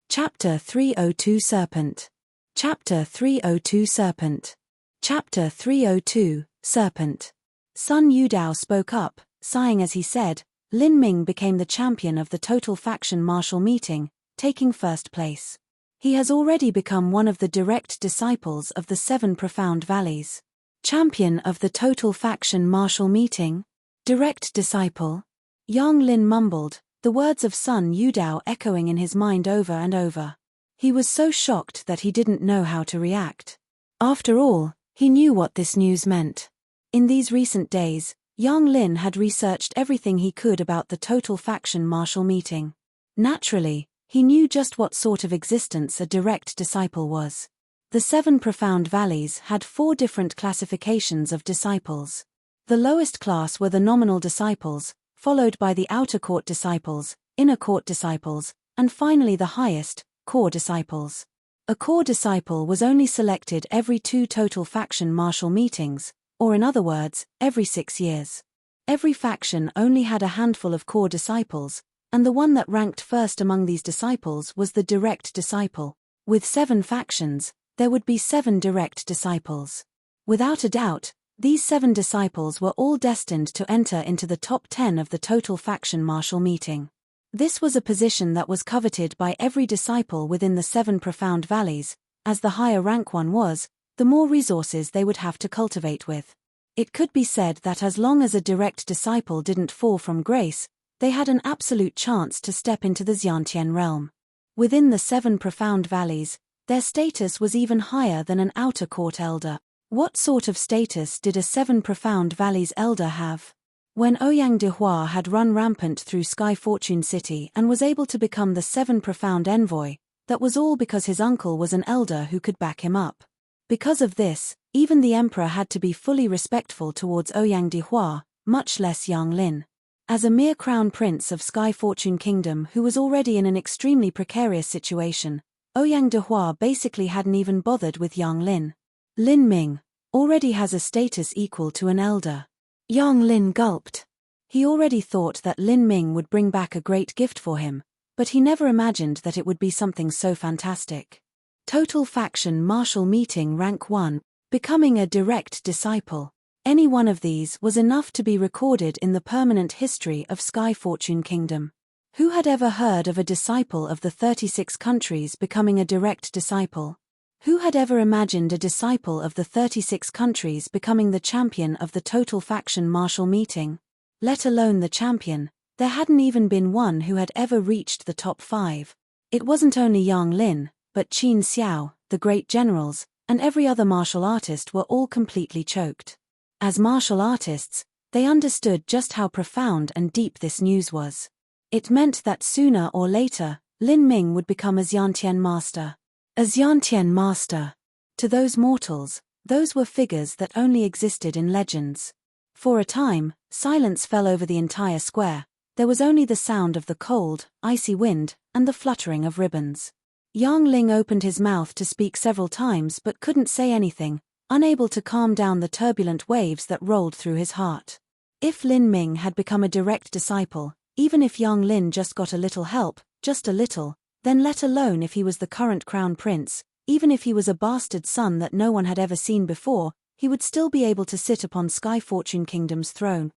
Speaker 1: Chapter 302 Serpent. Chapter 302 Serpent. Chapter 302 Serpent. Sun Yudao spoke up, sighing as he said, Lin Ming became the champion of the total faction martial meeting, taking first place. He has already become one of the direct disciples of the 7 profound valleys. Champion of the total faction martial meeting? Direct disciple? Yang Lin mumbled, the words of Sun Yudao echoing in his mind over and over. He was so shocked that he didn't know how to react. After all, he knew what this news meant. In these recent days, Yang Lin had researched everything he could about the total faction martial meeting. Naturally, he knew just what sort of existence a direct disciple was. The 7 profound valleys had 4 different classifications of disciples. The lowest class were the nominal disciples, followed by the outer court disciples, inner court disciples, and finally the highest, core disciples. A core disciple was only selected every 2 total faction martial meetings, or in other words, every 6 years. Every faction only had a handful of core disciples, and the one that ranked first among these disciples was the direct disciple. With 7 factions, there would be 7 direct disciples. Without a doubt, these 7 disciples were all destined to enter into the top 10 of the total faction martial meeting. This was a position that was coveted by every disciple within the 7 profound valleys, as the higher rank one was, the more resources they would have to cultivate with. It could be said that as long as a direct disciple didn't fall from grace, they had an absolute chance to step into the Xiantian realm. Within the 7 profound valleys, their status was even higher than an outer court elder. What sort of status did a 7 profound valleys elder have? When Ouyang Dehua had run rampant through Sky Fortune City and was able to become the 7 profound envoy, that was all because his uncle was an elder who could back him up. Because of this, even the emperor had to be fully respectful towards Ouyang Dehua, much less Yang Lin. As a mere crown prince of Sky Fortune Kingdom who was already in an extremely precarious situation, Ouyang Dehua basically hadn't even bothered with Yang Lin. Lin Ming already has a status equal to an elder. Yang Lin gulped. He already thought that Lin Ming would bring back a great gift for him, but he never imagined that it would be something so fantastic. Total faction martial meeting rank 1, becoming a direct disciple. Any one of these was enough to be recorded in the permanent history of Sky Fortune Kingdom. Who had ever heard of a disciple of the 36 countries becoming a direct disciple? Who had ever imagined a disciple of the 36 countries becoming the champion of the total faction martial meeting? Let alone the champion, there hadn't even been one who had ever reached the top 5. It wasn't only Yang Lin, but Qin Xiao, the great generals, and every other martial artist were all completely choked. As martial artists, they understood just how profound and deep this news was. It meant that sooner or later, Lin Ming would become a Xiantian master. A Xiantian master. To those mortals, those were figures that only existed in legends. For a time, silence fell over the entire square. There was only the sound of the cold, icy wind, and the fluttering of ribbons. Yang Ling opened his mouth to speak several times but couldn't say anything, unable to calm down the turbulent waves that rolled through his heart. If Lin Ming had become a direct disciple, even if Yang Lin just got a little help, just a little, then let alone if he was the current crown prince, even if he was a bastard son that no one had ever seen before, he would still be able to sit upon Sky Fortune Kingdom's throne.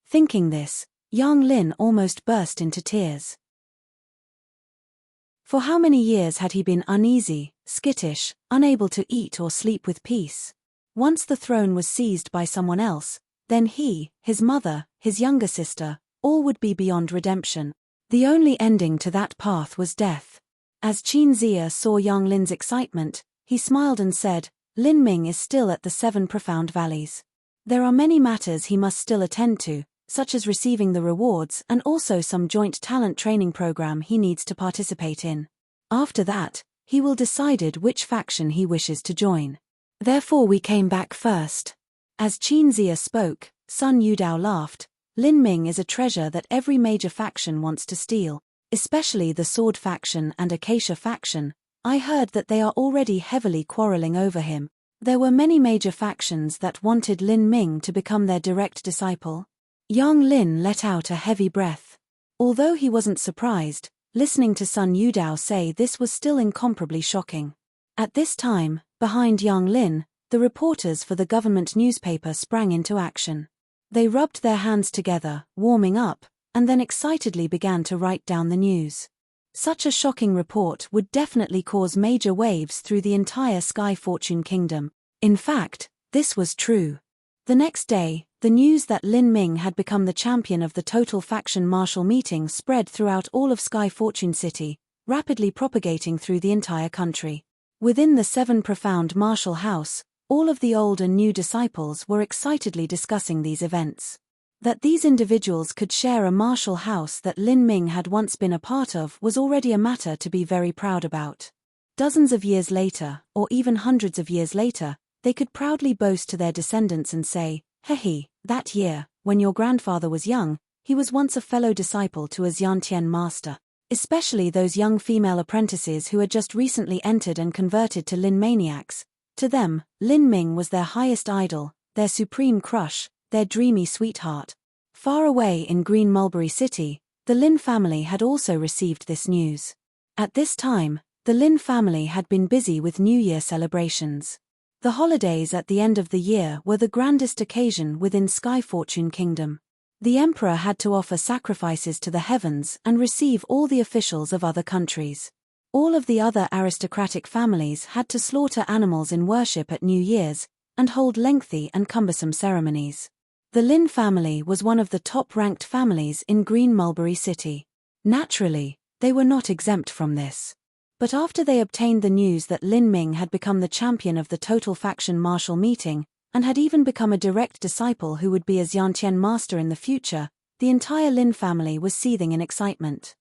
Speaker 1: Thinking this, Yang Lin almost burst into tears. For how many years had he been uneasy, skittish, unable to eat or sleep with peace? Once the throne was seized by someone else, then he, his mother, his younger sister, all would be beyond redemption. The only ending to that path was death. As Qin Zia saw Yang Lin's excitement, he smiled and said, "Lin Ming is still at the 7 profound valleys. There are many matters he must still attend to, such as receiving the rewards and also some joint talent training program he needs to participate in. After that, he will decide which faction he wishes to join. Therefore we came back first." As Qin Zia spoke, Sun Yudao laughed. "Lin Ming is a treasure that every major faction wants to steal, especially the Sword faction and Acacia faction. I heard that they are already heavily quarreling over him. There were many major factions that wanted Lin Ming to become their direct disciple." Yang Lin let out a heavy breath. Although he wasn't surprised, listening to Sun Yudao say this was still incomparably shocking. At this time, behind Yang Lin, the reporters for the government newspaper sprang into action. They rubbed their hands together, warming up, and then excitedly began to write down the news. Such a shocking report would definitely cause major waves through the entire Sky Fortune Kingdom. In fact, this was true. The next day, the news that Lin Ming had become the champion of the total faction martial meeting spread throughout all of Sky Fortune City, rapidly propagating through the entire country. Within the 7 profound martial house, all of the old and new disciples were excitedly discussing these events. That these individuals could share a martial house that Lin Ming had once been a part of was already a matter to be very proud about. Dozens of years later, or even hundreds of years later, they could proudly boast to their descendants and say, "Hey, that year, when your grandfather was young, he was once a fellow disciple to a Xiantian master." Especially those young female apprentices who had just recently entered and converted to Lin maniacs. To them, Lin Ming was their highest idol, their supreme crush, their dreamy sweetheart. Far away in Green Mulberry City, the Lin family had also received this news. At this time, the Lin family had been busy with New Year celebrations. The holidays at the end of the year were the grandest occasion within Sky Fortune Kingdom. The emperor had to offer sacrifices to the heavens and receive all the officials of other countries. All of the other aristocratic families had to slaughter animals in worship at New Year's, and hold lengthy and cumbersome ceremonies. The Lin family was one of the top-ranked families in Green Mulberry City. Naturally, they were not exempt from this. But after they obtained the news that Lin Ming had become the champion of the total faction martial meeting, and had even become a direct disciple who would be a Xiantian master in the future, the entire Lin family was seething in excitement.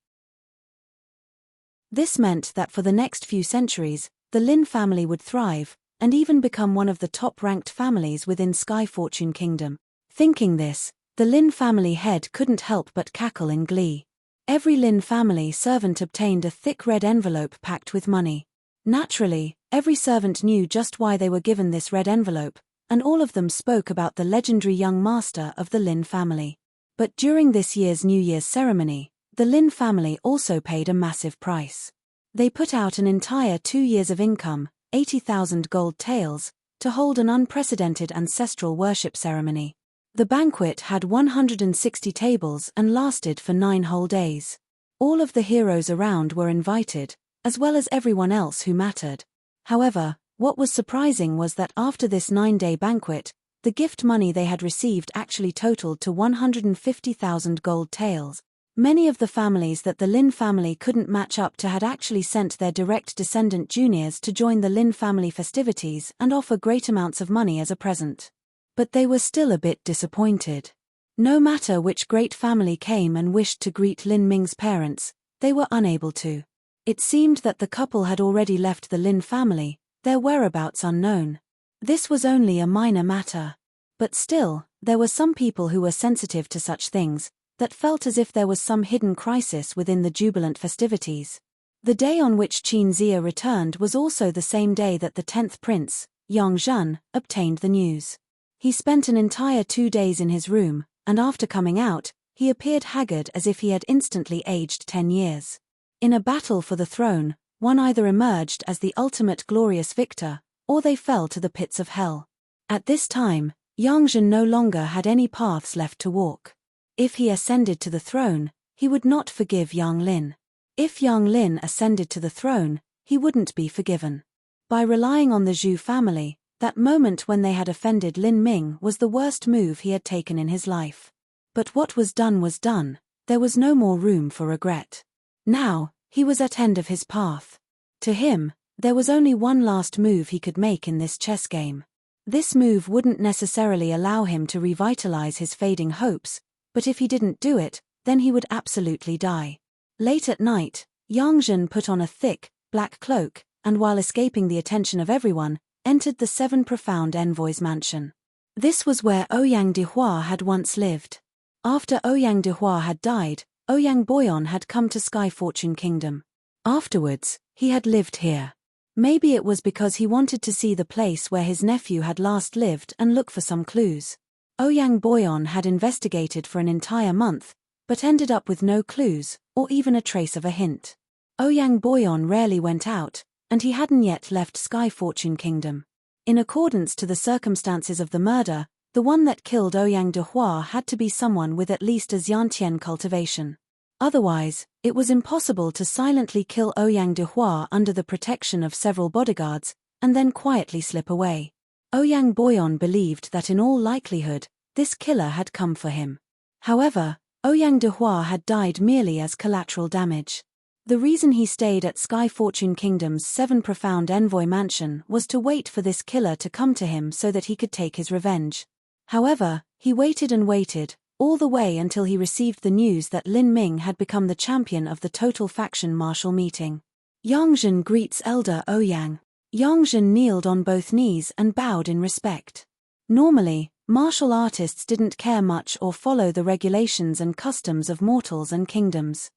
Speaker 1: This meant that for the next few centuries, the Lin family would thrive, and even become one of the top-ranked families within Sky Fortune Kingdom. Thinking this, the Lin family head couldn't help but cackle in glee. Every Lin family servant obtained a thick red envelope packed with money. Naturally, every servant knew just why they were given this red envelope, and all of them spoke about the legendary young master of the Lin family. But during this year's New Year's ceremony, the Lin family also paid a massive price. They put out an entire 2 years of income, 80,000 gold taels, to hold an unprecedented ancestral worship ceremony. The banquet had 160 tables and lasted for 9 whole days. All of the heroes around were invited, as well as everyone else who mattered. However, what was surprising was that after this 9-day banquet, the gift money they had received actually totaled to 150,000 gold taels. Many of the families that the Lin family couldn't match up to had actually sent their direct descendant juniors to join the Lin family festivities and offer great amounts of money as a present. But they were still a bit disappointed. No matter which great family came and wished to greet Lin Ming's parents, they were unable to. It seemed that the couple had already left the Lin family, their whereabouts unknown. This was only a minor matter. But still, there were some people who were sensitive to such things, that felt as if there was some hidden crisis within the jubilant festivities. The day on which Qin Zia returned was also the same day that the 10th prince, Yang Zhen, obtained the news. He spent an entire 2 days in his room, and after coming out, he appeared haggard as if he had instantly aged 10 years. In a battle for the throne, one either emerged as the ultimate glorious victor, or they fell to the pits of hell. At this time, Yang Zhen no longer had any paths left to walk. If he ascended to the throne, he would not forgive Yang Lin. If Yang Lin ascended to the throne, he wouldn't be forgiven. By relying on the Zhu family, that moment when they had offended Lin Ming was the worst move he had taken in his life. But what was done, there was no more room for regret. Now, he was at end of his path. To him, there was only one last move he could make in this chess game. This move wouldn't necessarily allow him to revitalize his fading hopes, but if he didn't do it, then he would absolutely die. Late at night, Yang Zhen put on a thick, black cloak, and while escaping the attention of everyone, entered the 7 profound envoys' mansion. This was where Ouyang Dihua had once lived. After Ouyang Dihua had died, Ouyang Boyon had come to Sky Fortune Kingdom. Afterwards, he had lived here. Maybe it was because he wanted to see the place where his nephew had last lived and look for some clues. Ouyang Boyon had investigated for an entire month, but ended up with no clues, or even a trace of a hint. Ouyang Boyon rarely went out, and he hadn't yet left Sky Fortune Kingdom. In accordance to the circumstances of the murder, the one that killed Ouyang Dehua had to be someone with at least a Xiantian cultivation. Otherwise, it was impossible to silently kill Ouyang Dehua under the protection of several bodyguards, and then quietly slip away. Ouyang Boyon believed that in all likelihood, this killer had come for him. However, Ouyang Dehua had died merely as collateral damage. The reason he stayed at Sky Fortune Kingdom's 7 profound envoy mansion was to wait for this killer to come to him so that he could take his revenge. However, he waited and waited, all the way until he received the news that Lin Ming had become the champion of the Total Faction Martial Meeting. Yang Zhen greets Elder Ouyang. Yang Zhen kneeled on both knees and bowed in respect. Normally, martial artists didn't care much or follow the regulations and customs of mortals and kingdoms.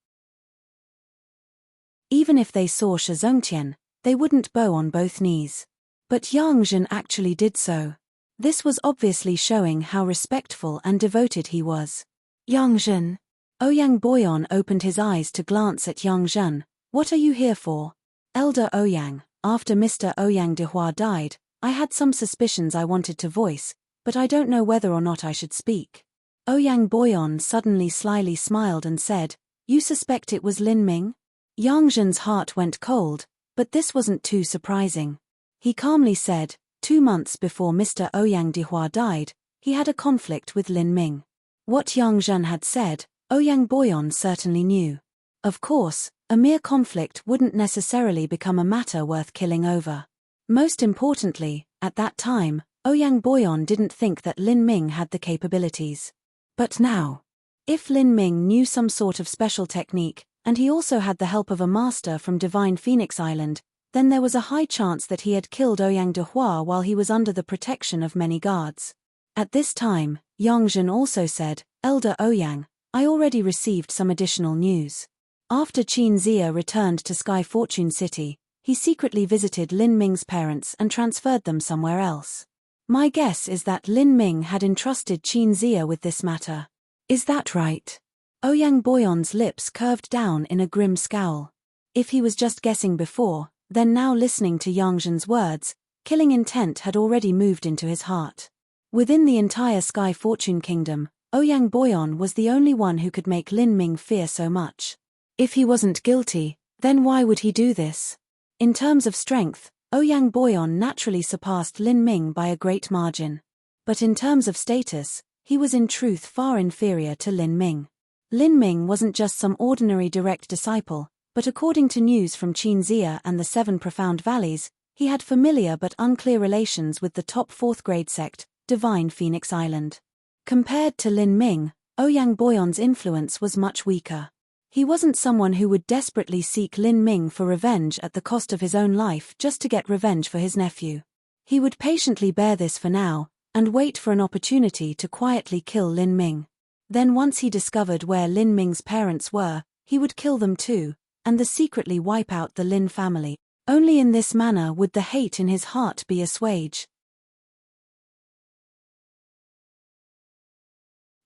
Speaker 1: Even if they saw Shi Zongtian, they wouldn't bow on both knees. But Yang Zhen actually did so. This was obviously showing how respectful and devoted he was. Yang Zhen. Ouyang Boyon opened his eyes to glance at Yang Zhen. What are you here for? Elder Ouyang, after Mr. Ouyang Dehua died, I had some suspicions I wanted to voice, but I don't know whether or not I should speak. Ouyang Boyon suddenly slyly smiled and said, You suspect it was Lin Ming? Yang Zhen's heart went cold, but this wasn't too surprising. He calmly said, 2 months before Mr. Ouyang Dehua died, he had a conflict with Lin Ming. What Yang Zhen had said, Ouyang Boyon certainly knew. Of course, a mere conflict wouldn't necessarily become a matter worth killing over. Most importantly, at that time, Ouyang Boyon didn't think that Lin Ming had the capabilities. But now, if Lin Ming knew some sort of special technique, and he also had the help of a master from Divine Phoenix Island, then there was a high chance that he had killed Ouyang Dehua while he was under the protection of many guards. At this time, Yang Zhen also said, Elder Ouyang, I already received some additional news. After Qin Zia returned to Sky Fortune City, he secretly visited Lin Ming's parents and transferred them somewhere else. My guess is that Lin Ming had entrusted Qin Zia with this matter. Is that right? Ouyang Boyon's lips curved down in a grim scowl. If he was just guessing before, then now listening to Yang Zhen's words, killing intent had already moved into his heart. Within the entire Sky Fortune Kingdom, Ouyang Boyon was the only one who could make Lin Ming fear so much. If he wasn't guilty, then why would he do this? In terms of strength, Ouyang Boyon naturally surpassed Lin Ming by a great margin. But in terms of status, he was in truth far inferior to Lin Ming. Lin Ming wasn't just some ordinary direct disciple, but according to news from Qinzia and the Seven Profound Valleys, he had familiar but unclear relations with the top 4th grade sect, Divine Phoenix Island. Compared to Lin Ming, Ouyang Boyon's influence was much weaker. He wasn't someone who would desperately seek Lin Ming for revenge at the cost of his own life just to get revenge for his nephew. He would patiently bear this for now, and wait for an opportunity to quietly kill Lin Ming. Then once he discovered where Lin Ming's parents were, he would kill them too, and secretly wipe out the Lin family. Only in this manner would the hate in his heart be assuaged.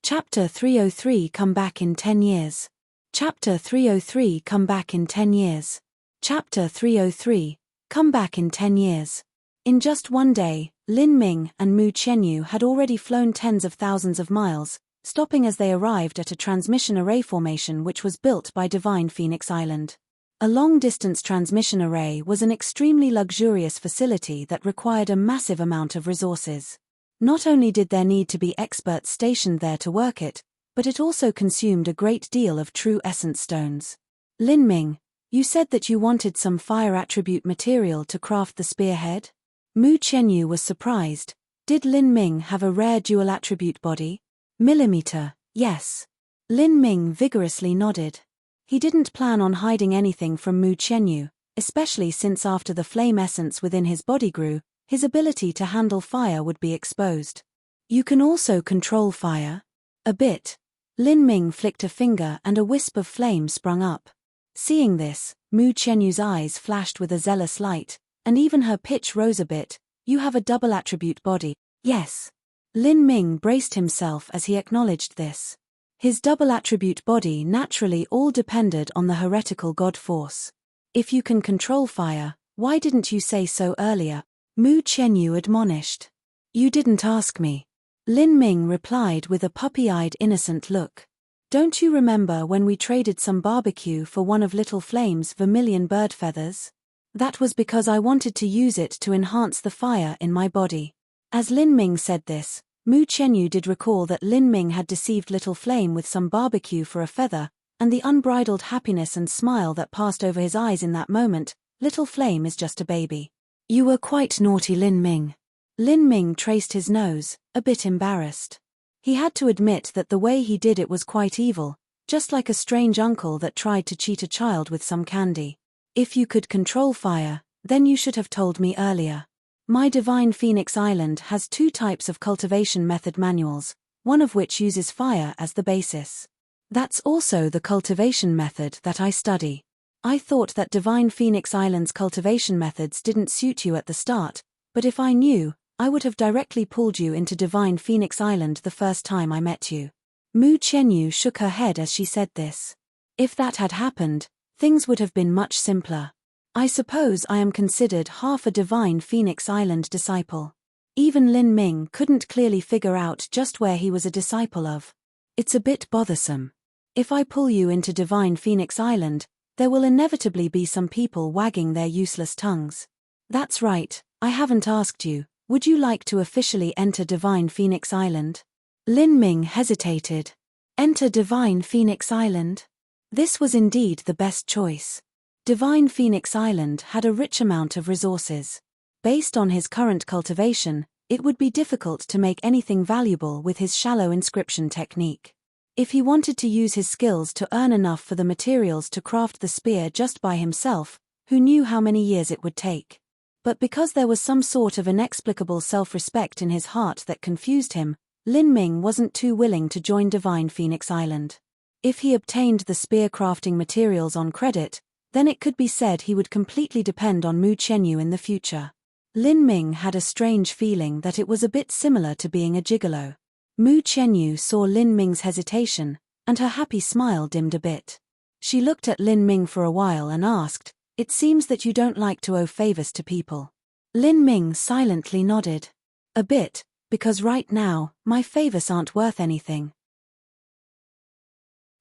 Speaker 1: Chapter 303 Come Back in 10 Years. Chapter 303 Come Back in 10 Years. Chapter 303 Come Back in 10 Years. In just one day, Lin Ming and Mu Qianyu had already flown tens of thousands of miles, stopping as they arrived at a transmission array formation which was built by Divine Phoenix Island. A long-distance transmission array was an extremely luxurious facility that required a massive amount of resources. Not only did there need to be experts stationed there to work it, but it also consumed a great deal of true essence stones. Lin Ming, you said that you wanted some fire attribute material to craft the spearhead? Mu Qianyu was surprised. Did Lin Ming have a rare dual attribute body? Millimeter, yes. Lin Ming vigorously nodded. He didn't plan on hiding anything from Mu Qianyu, especially since after the flame essence within his body grew, his ability to handle fire would be exposed. You can also control fire? A bit. Lin Ming flicked a finger and a wisp of flame sprung up. Seeing this, Mu Qianyu's eyes flashed with a zealous light, and even her pitch rose a bit. You have a double attribute body. Yes. Lin Ming braced himself as he acknowledged this. His double attribute body naturally all depended on the heretical god force. If you can control fire, why didn't you say so earlier? Mu Qianyu admonished. You didn't ask me. Lin Ming replied with a puppy-eyed innocent look. Don't you remember when we traded some barbecue for one of Little Flame's vermilion bird feathers? That was because I wanted to use it to enhance the fire in my body. As Lin Ming said this, Mu Qianyu did recall that Lin Ming had deceived Little Flame with some barbecue for a feather, and the unbridled happiness and smile that passed over his eyes in that moment. Little Flame is just a baby. You were quite naughty, Lin Ming. Lin Ming traced his nose, a bit embarrassed. He had to admit that the way he did it was quite evil, just like a strange uncle that tried to cheat a child with some candy. If you could control fire, then you should have told me earlier. My Divine Phoenix Island has 2 types of cultivation method manuals, one of which uses fire as the basis. That's also the cultivation method that I study. I thought that Divine Phoenix Island's cultivation methods didn't suit you at the start, but if I knew, I would have directly pulled you into Divine Phoenix Island the first time I met you. Mu Qianyu shook her head as she said this. If that had happened, things would have been much simpler. I suppose I am considered half a Divine Phoenix Island disciple. Even Lin Ming couldn't clearly figure out just where he was a disciple of. It's a bit bothersome. If I pull you into Divine Phoenix Island, there will inevitably be some people wagging their useless tongues. That's right, I haven't asked you, would you like to officially enter Divine Phoenix Island? Lin Ming hesitated. Enter Divine Phoenix Island? This was indeed the best choice. Divine Phoenix Island had a rich amount of resources. Based on his current cultivation, it would be difficult to make anything valuable with his shallow inscription technique. If he wanted to use his skills to earn enough for the materials to craft the spear just by himself, who knew how many years it would take? But because there was some sort of inexplicable self-respect in his heart that confused him, Lin Ming wasn't too willing to join Divine Phoenix Island. If he obtained the spear crafting materials on credit, then it could be said he would completely depend on Mu Qianyu in the future. Lin Ming had a strange feeling that it was a bit similar to being a gigolo. Mu Qianyu saw Lin Ming's hesitation, and her happy smile dimmed a bit. She looked at Lin Ming for a while and asked, "It seems that you don't like to owe favors to people." Lin Ming silently nodded. A bit, because right now, my favors aren't worth anything.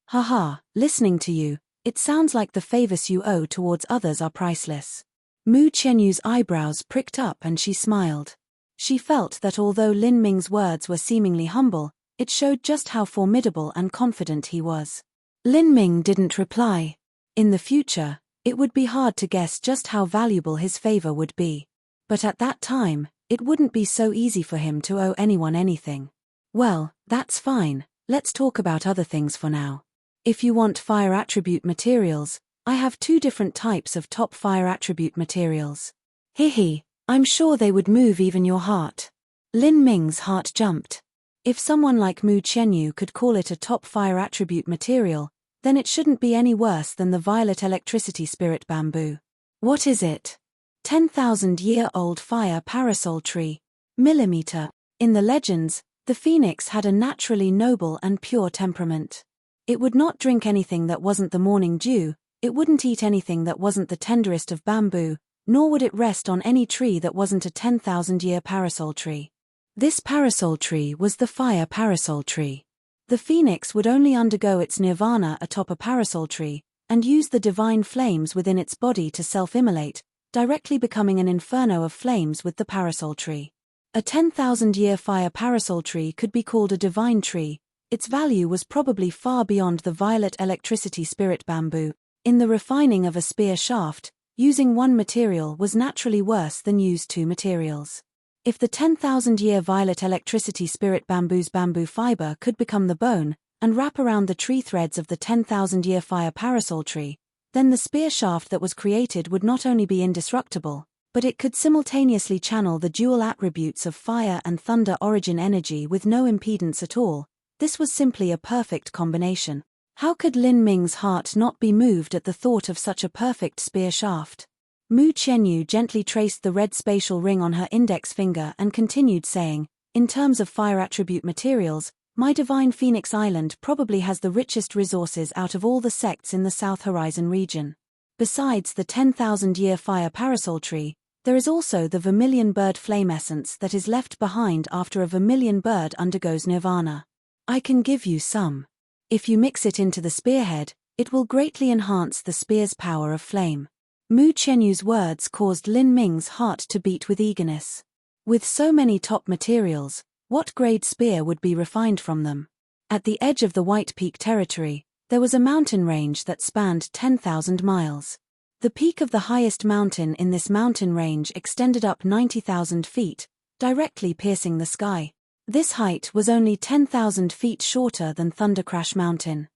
Speaker 1: Haha, listening to you, it sounds like the favors you owe towards others are priceless. Mu Qianyu's eyebrows pricked up and she smiled. She felt that although Lin Ming's words were seemingly humble, it showed just how formidable and confident he was. Lin Ming didn't reply. In the future, it would be hard to guess just how valuable his favor would be. But at that time, it wouldn't be so easy for him to owe anyone anything. Well, that's fine, let's talk about other things for now. If you want fire attribute materials, I have 2 different types of top fire attribute materials. Hihi, I'm sure they would move even your heart. Lin Ming's heart jumped. If someone like Mu Qianyu could call it a top fire attribute material, then it shouldn't be any worse than the violet electricity spirit bamboo. What is it? 10,000-year-old fire parasol tree. Millimeter. In the legends, the phoenix had a naturally noble and pure temperament. It would not drink anything that wasn't the morning dew, it wouldn't eat anything that wasn't the tenderest of bamboo, nor would it rest on any tree that wasn't a 10,000-year parasol tree. This parasol tree was the fire parasol tree. The phoenix would only undergo its nirvana atop a parasol tree, and use the divine flames within its body to self-immolate, directly becoming an inferno of flames with the parasol tree. A 10,000-year fire parasol tree could be called a divine tree. Its value was probably far beyond the violet electricity spirit bamboo. In the refining of a spear shaft, using one material was naturally worse than use 2 materials. If the 10,000-year violet electricity spirit bamboo's bamboo fiber could become the bone, and wrap around the tree threads of the 10,000-year fire parasol tree, then the spear shaft that was created would not only be indestructible, but it could simultaneously channel the dual attributes of fire and thunder origin energy with no impedance at all. This was simply a perfect combination. How could Lin Ming's heart not be moved at the thought of such a perfect spear shaft? Mu Qianyu gently traced the red spatial ring on her index finger and continued saying, in terms of fire attribute materials, my divine Phoenix Island probably has the richest resources out of all the sects in the South Horizon region. Besides the 10,000-year fire parasol tree, there is also the vermilion bird flame essence that is left behind after a vermilion bird undergoes nirvana. I can give you some. If you mix it into the spearhead, it will greatly enhance the spear's power of flame. Mu Qianyu's words caused Lin Ming's heart to beat with eagerness. With so many top materials, what grade spear would be refined from them? At the edge of the White Peak territory, there was a mountain range that spanned 10,000 miles. The peak of the highest mountain in this mountain range extended up 90,000 feet, directly piercing the sky. This height was only 10,000 feet shorter than Thundercrash Mountain.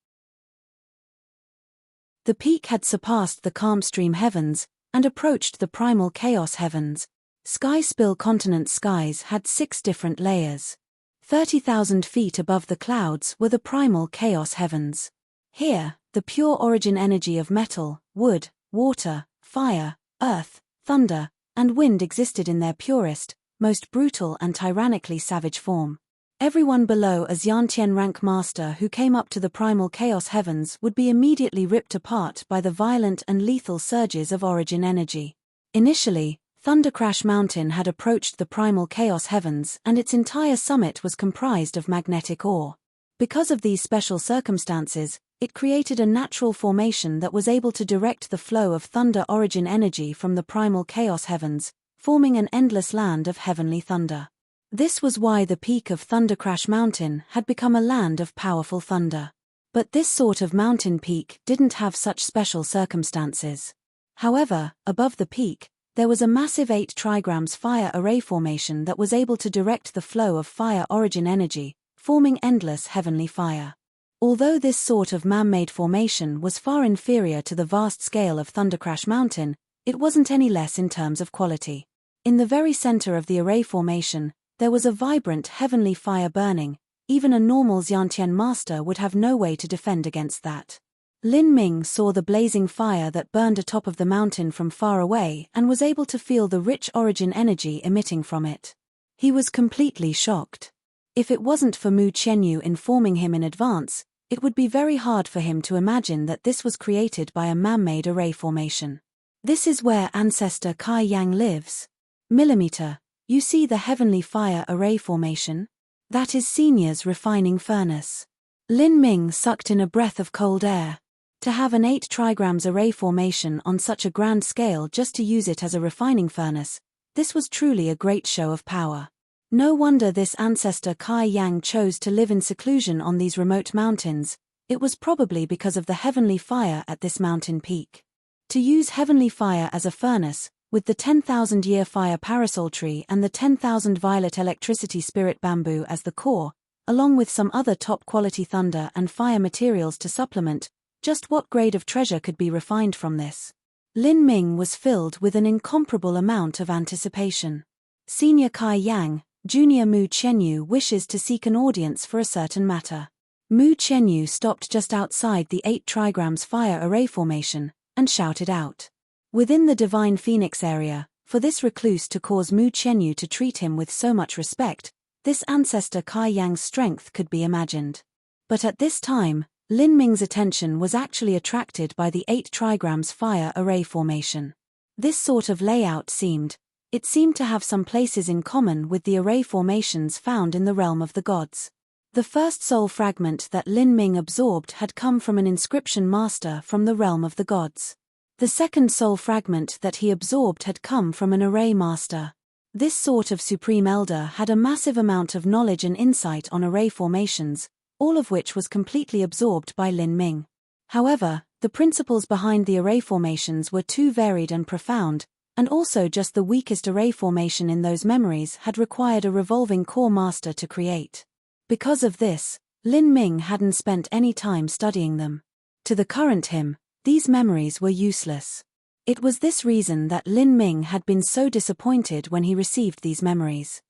Speaker 1: The peak had surpassed the calm stream heavens, and approached the primal chaos heavens. Sky Spill Continent skies had 6 different layers. 30,000 feet above the clouds were the primal chaos heavens. Here, the pure origin energy of metal, wood, water, fire, earth, thunder, and wind existed in their purest, most brutal and tyrannically savage form. Everyone below a Xiantian rank master who came up to the primal chaos heavens would be immediately ripped apart by the violent and lethal surges of origin energy. Initially, Thundercrash Mountain had approached the primal chaos heavens and its entire summit was comprised of magnetic ore. Because of these special circumstances, it created a natural formation that was able to direct the flow of thunder origin energy from the primal chaos heavens, forming an endless land of heavenly thunder. This was why the peak of Thundercrash Mountain had become a land of powerful thunder. But this sort of mountain peak didn't have such special circumstances. However, above the peak, there was a massive 8 trigrams fire array formation that was able to direct the flow of fire origin energy, forming endless heavenly fire. Although this sort of man-made formation was far inferior to the vast scale of Thundercrash Mountain, it wasn't any less in terms of quality. In the very center of the array formation, there was a vibrant heavenly fire burning. Even a normal Xiantian master would have no way to defend against that. Lin Ming saw the blazing fire that burned atop of the mountain from far away and was able to feel the rich origin energy emitting from it. He was completely shocked. If it wasn't for Mu Qianyu informing him in advance, it would be very hard for him to imagine that this was created by a man-made array formation. This is where ancestor Kai Yang lives. Millimeter. You see the heavenly fire array formation? That is Senior's refining furnace. Lin Ming sucked in a breath of cold air. To have an 8 trigrams array formation on such a grand scale just to use it as a refining furnace, this was truly a great show of power. No wonder this ancestor Kai Yang chose to live in seclusion on these remote mountains. It was probably because of the heavenly fire at this mountain peak. To use heavenly fire as a furnace, with the 10,000-year fire parasol tree and the 10,000 violet electricity spirit bamboo as the core, along with some other top-quality thunder and fire materials to supplement, just what grade of treasure could be refined from this? Lin Ming was filled with an incomparable amount of anticipation. Senior Kai Yang, Junior Mu Chenyu wishes to seek an audience for a certain matter. Mu Chenyu stopped just outside the 8 trigrams fire array formation, and shouted out. Within the Divine Phoenix area, for this recluse to cause Mu Chenyu to treat him with so much respect, this ancestor Kai Yang's strength could be imagined. But at this time, Lin Ming's attention was actually attracted by the 8 trigrams fire array formation. This sort of layout seemed to have some places in common with the array formations found in the realm of the gods. The first soul fragment that Lin Ming absorbed had come from an inscription master from the realm of the gods. The second soul fragment that he absorbed had come from an array master. This sort of supreme elder had a massive amount of knowledge and insight on array formations, all of which was completely absorbed by Lin Ming. However, the principles behind the array formations were too varied and profound, and also just the weakest array formation in those memories had required a revolving core master to create. Because of this, Lin Ming hadn't spent any time studying them. To the current him, these memories were useless. It was this reason that Lin Ming had been so disappointed when he received these memories.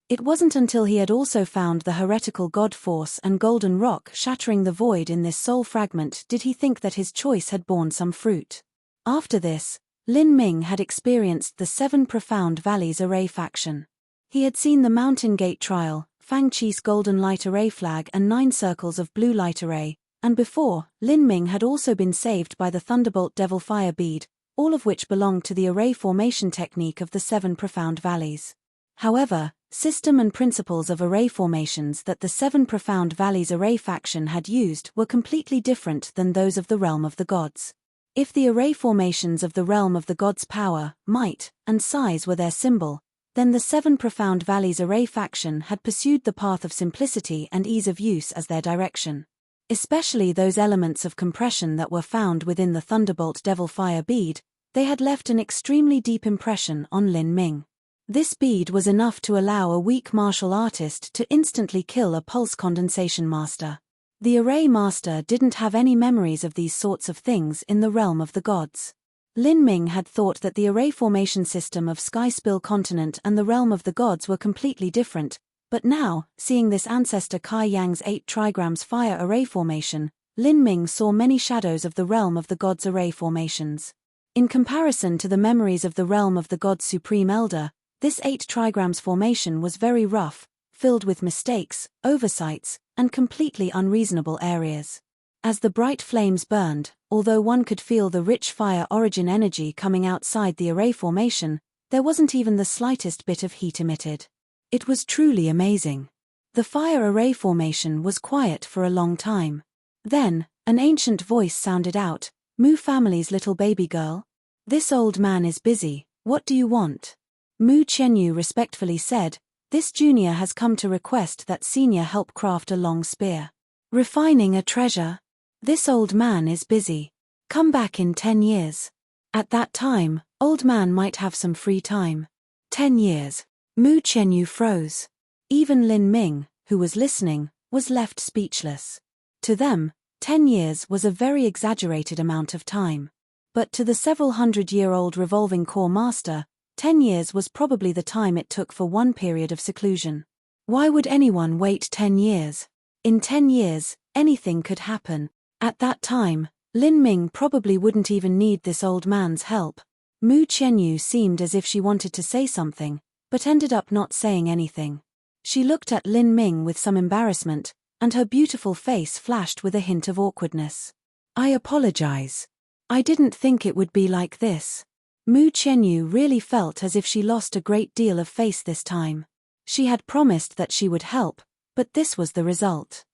Speaker 1: It wasn't until he had also found the heretical God Force and Golden Rock shattering the void in this soul fragment did he think that his choice had borne some fruit. After this, Lin Ming had experienced the 7 Profound Valleys Array faction. He had seen the Mountain Gate Trial, Fang Chi's Golden Light Array flag and 9 circles of Blue Light Array, and before, Lin Ming had also been saved by the Thunderbolt Devil Fire bead, all of which belonged to the array formation technique of the 7 Profound Valleys. However, system and principles of array formations that the 7 Profound Valleys Array faction had used were completely different than those of the realm of the gods. If the array formations of the realm of the gods' power, might, and size were their symbol, then the 7 Profound Valleys Array faction had pursued the path of simplicity and ease of use as their direction. Especially those elements of compression that were found within the Thunderbolt Devil Fire bead, they had left an extremely deep impression on Lin Ming. This bead was enough to allow a weak martial artist to instantly kill a pulse condensation master. The array master didn't have any memories of these sorts of things in the realm of the gods. Lin Ming had thought that the array formation system of Sky Spill Continent and the realm of the gods were completely different, but now, seeing this ancestor Kai Yang's 8 trigrams fire array formation, Lin Ming saw many shadows of the realm of the gods' array formations. In comparison to the memories of the realm of the gods' supreme elder, this 8 trigrams formation was very rough, filled with mistakes, oversights, and completely unreasonable areas. As the bright flames burned, although one could feel the rich fire origin energy coming outside the array formation, there wasn't even the slightest bit of heat emitted. It was truly amazing. The fire array formation was quiet for a long time. Then, an ancient voice sounded out, "Mu family's little baby girl? This old man is busy, what do you want?" Mu Chenyu respectfully said, "This junior has come to request that senior help craft a long spear. Refining a treasure? This old man is busy. Come back in 10 years. At that time, old man might have some free time." 10 years. Mu Chenyu froze. Even Lin Ming, who was listening, was left speechless. To them, 10 years was a very exaggerated amount of time. But to the several hundred-year-old revolving core master, 10 years was probably the time it took for one period of seclusion. Why would anyone wait 10 years? In 10 years, anything could happen. At that time, Lin Ming probably wouldn't even need this old man's help. Mu Chenyu seemed as if she wanted to say something, but ended up not saying anything. She looked at Lin Ming with some embarrassment, and her beautiful face flashed with a hint of awkwardness. "I apologize. I didn't think it would be like this." Mu Chenyu really felt as if she lost a great deal of face this time. She had promised that she would help, but this was the result.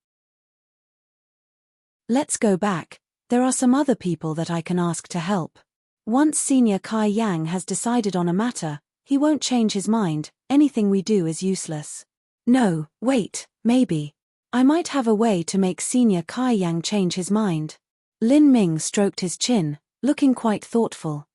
Speaker 1: Let's go back. There are some other people that I can ask to help. Once Senior Kai Yang has decided on a matter, he won't change his mind. Anything we do is useless. No, wait, maybe. I might have a way to make Senior Kai Yang change his mind. Lin Ming stroked his chin, looking quite thoughtful.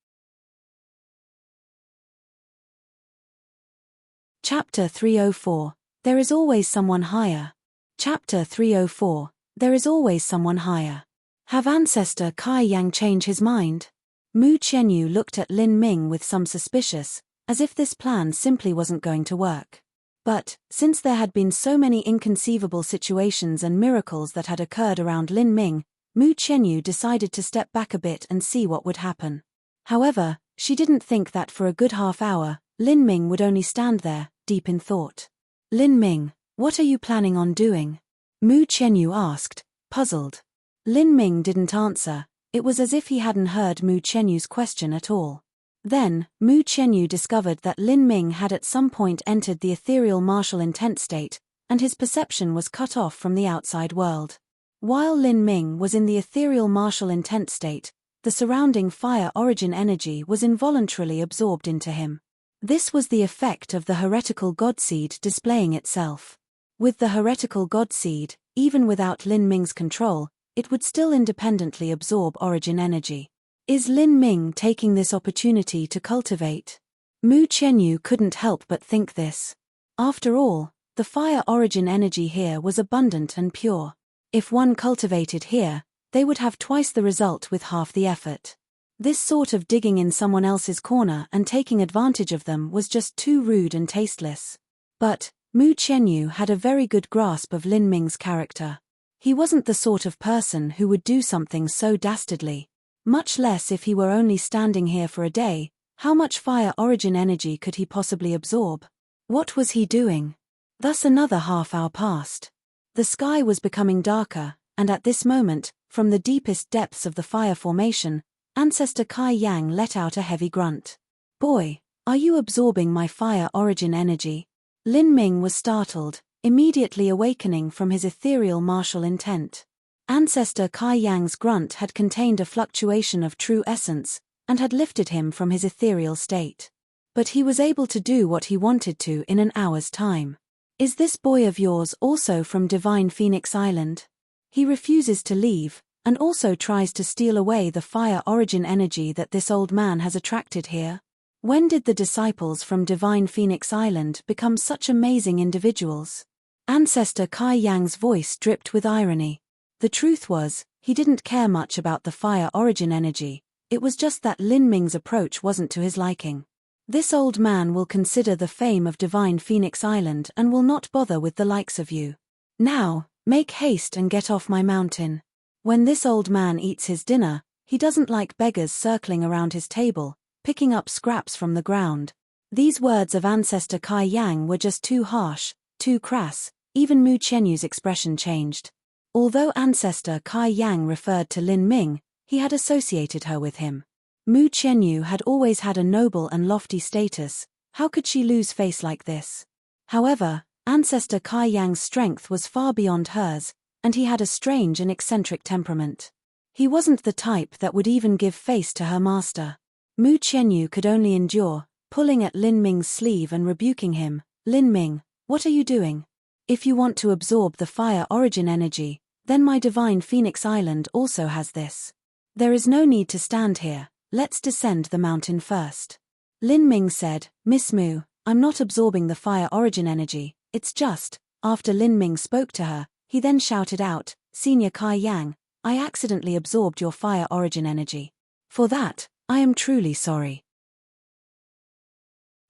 Speaker 1: Chapter 304. There is always someone higher. Chapter 304. There is always someone higher. Have Ancestor Kai Yang change his mind? Mu Qianyu looked at Lin Ming with some suspicious, as if this plan simply wasn't going to work. But, since there had been so many inconceivable situations and miracles that had occurred around Lin Ming, Mu Qianyu decided to step back a bit and see what would happen. However, she didn't think that for a good half hour, Lin Ming would only stand there, deep in thought. Lin Ming, what are you planning on doing? Mu Qianyu asked, puzzled. Lin Ming didn't answer. It was as if he hadn't heard Mu Qianyu's question at all. Then, Mu Qianyu discovered that Lin Ming had at some point entered the ethereal martial intent state, and his perception was cut off from the outside world. While Lin Ming was in the ethereal martial intent state, the surrounding fire origin energy was involuntarily absorbed into him. This was the effect of the heretical god seed displaying itself. With the heretical god seed, even without Lin Ming's control, it would still independently absorb origin energy. Is Lin Ming taking this opportunity to cultivate? Mu Qianyu couldn't help but think this. After all, the fire origin energy here was abundant and pure. If one cultivated here, they would have twice the result with half the effort. This sort of digging in someone else's corner and taking advantage of them was just too rude and tasteless. But, Mu Qianyu had a very good grasp of Lin Ming's character. He wasn't the sort of person who would do something so dastardly. Much less if he were only standing here for a day. How much fire origin energy could he possibly absorb? What was he doing? Thus another half hour passed. The sky was becoming darker, and at this moment, from the deepest depths of the fire formation, Ancestor Kai Yang let out a heavy grunt. Boy, are you absorbing my fire origin energy? Lin Ming was startled, immediately awakening from his ethereal martial intent. Ancestor Kai Yang's grunt had contained a fluctuation of true essence, and had lifted him from his ethereal state. But he was able to do what he wanted to in an hour's time. Is this boy of yours also from Divine Phoenix Island? He refuses to leave, and also tries to steal away the fire origin energy that this old man has attracted here. When did the disciples from Divine Phoenix Island become such amazing individuals? Ancestor Kai Yang's voice dripped with irony. The truth was, he didn't care much about the fire origin energy. It was just that Lin Ming's approach wasn't to his liking. This old man will consider the fame of Divine Phoenix Island and will not bother with the likes of you. Now, make haste and get off my mountain. When this old man eats his dinner, he doesn't like beggars circling around his table, picking up scraps from the ground. These words of Ancestor Kai Yang were just too harsh, too crass. Even Mu Qianyu's expression changed. Although Ancestor Kai Yang referred to Lin Ming, he had associated her with him. Mu Qianyu had always had a noble and lofty status. How could she lose face like this? However, Ancestor Kai Yang's strength was far beyond hers, and he had a strange and eccentric temperament. He wasn't the type that would even give face to her master. Mu Qianyu could only endure, pulling at Lin Ming's sleeve and rebuking him. Lin Ming, what are you doing? If you want to absorb the fire origin energy, then my Divine Phoenix Island also has this. There is no need to stand here, let's descend the mountain first. Lin Ming said, Miss Mu, I'm not absorbing the fire origin energy, it's just. After Lin Ming spoke to her, he then shouted out, Senior Kai Yang, I accidentally absorbed your fire origin energy. For that, I am truly sorry.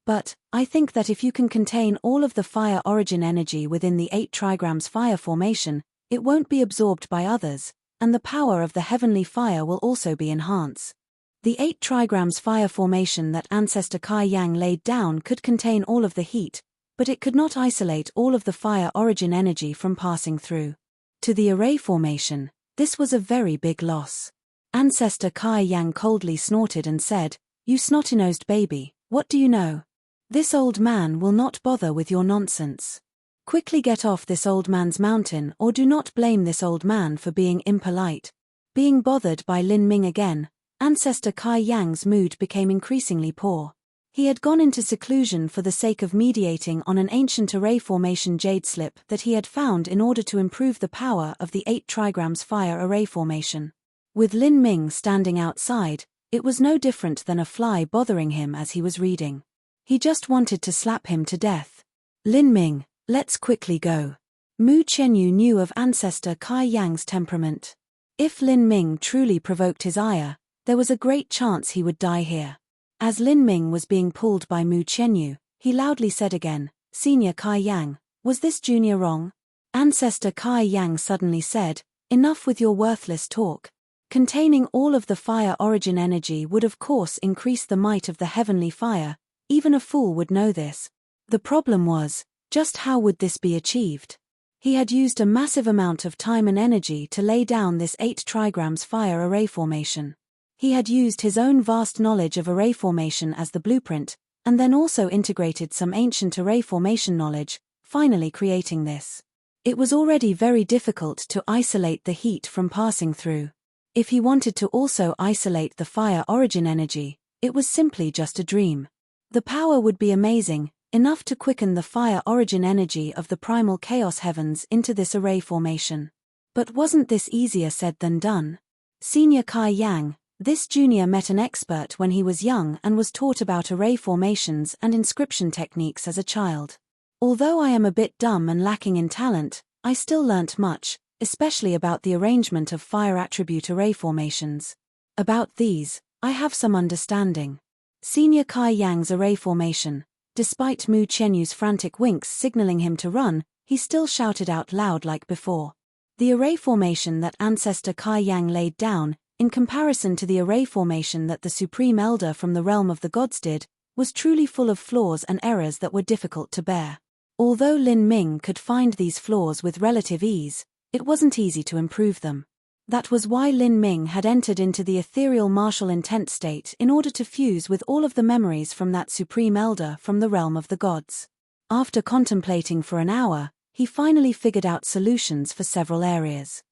Speaker 1: But, I think that if you can contain all of the fire origin energy within the 8 trigrams fire formation, it won't be absorbed by others, and the power of the heavenly fire will also be enhanced. The 8 trigrams fire formation that Ancestor Kai Yang laid down could contain all of the heat, but it could not isolate all of the fire origin energy from passing through. To the array formation, this was a very big loss. Ancestor Kai Yang coldly snorted and said, You snotty-nosed baby, what do you know? This old man will not bother with your nonsense. Quickly get off this old man's mountain, or do not blame this old man for being impolite. Being bothered by Lin Ming again, Ancestor Kai Yang's mood became increasingly poor. He had gone into seclusion for the sake of mediating on an ancient array formation jade slip that he had found in order to improve the power of the 8 trigrams fire array formation. With Lin Ming standing outside, it was no different than a fly bothering him as he was reading. He just wanted to slap him to death. Lin Ming, let's quickly go. Mu Qianyu knew of Ancestor Kai Yang's temperament. If Lin Ming truly provoked his ire, there was a great chance he would die here. As Lin Ming was being pulled by Mu Qianyu, he loudly said again, "Senior Kai Yang, was this junior wrong?" Ancestor Kai Yang suddenly said, "Enough with your worthless talk. Containing all of the fire origin energy would of course increase the might of the heavenly fire, even a fool would know this. The problem was, just how would this be achieved? He had used a massive amount of time and energy to lay down this 8 trigrams fire array formation. He had used his own vast knowledge of array formation as the blueprint, and then also integrated some ancient array formation knowledge, finally creating this. It was already very difficult to isolate the heat from passing through. If he wanted to also isolate the fire origin energy, it was simply just a dream. The power would be amazing, enough to quicken the fire origin energy of the primal chaos heavens into this array formation. But wasn't this easier said than done? Senior Kai Yang, this junior met an expert when he was young and was taught about array formations and inscription techniques as a child. Although I am a bit dumb and lacking in talent, I still learnt much, especially about the arrangement of fire attribute array formations. About these, I have some understanding. Senior Kai Yang's array formation. Despite Mu Qianyu's frantic winks signaling him to run, he still shouted out loud like before. The array formation that Ancestor Kai Yang laid down, in comparison to the array formation that the Supreme Elder from the realm of the gods did, was truly full of flaws and errors that were difficult to bear. Although Lin Ming could find these flaws with relative ease, it wasn't easy to improve them. That was why Lin Ming had entered into the ethereal martial intent state in order to fuse with all of the memories from that Supreme Elder from the realm of the gods. After contemplating for an hour, he finally figured out solutions for several areas.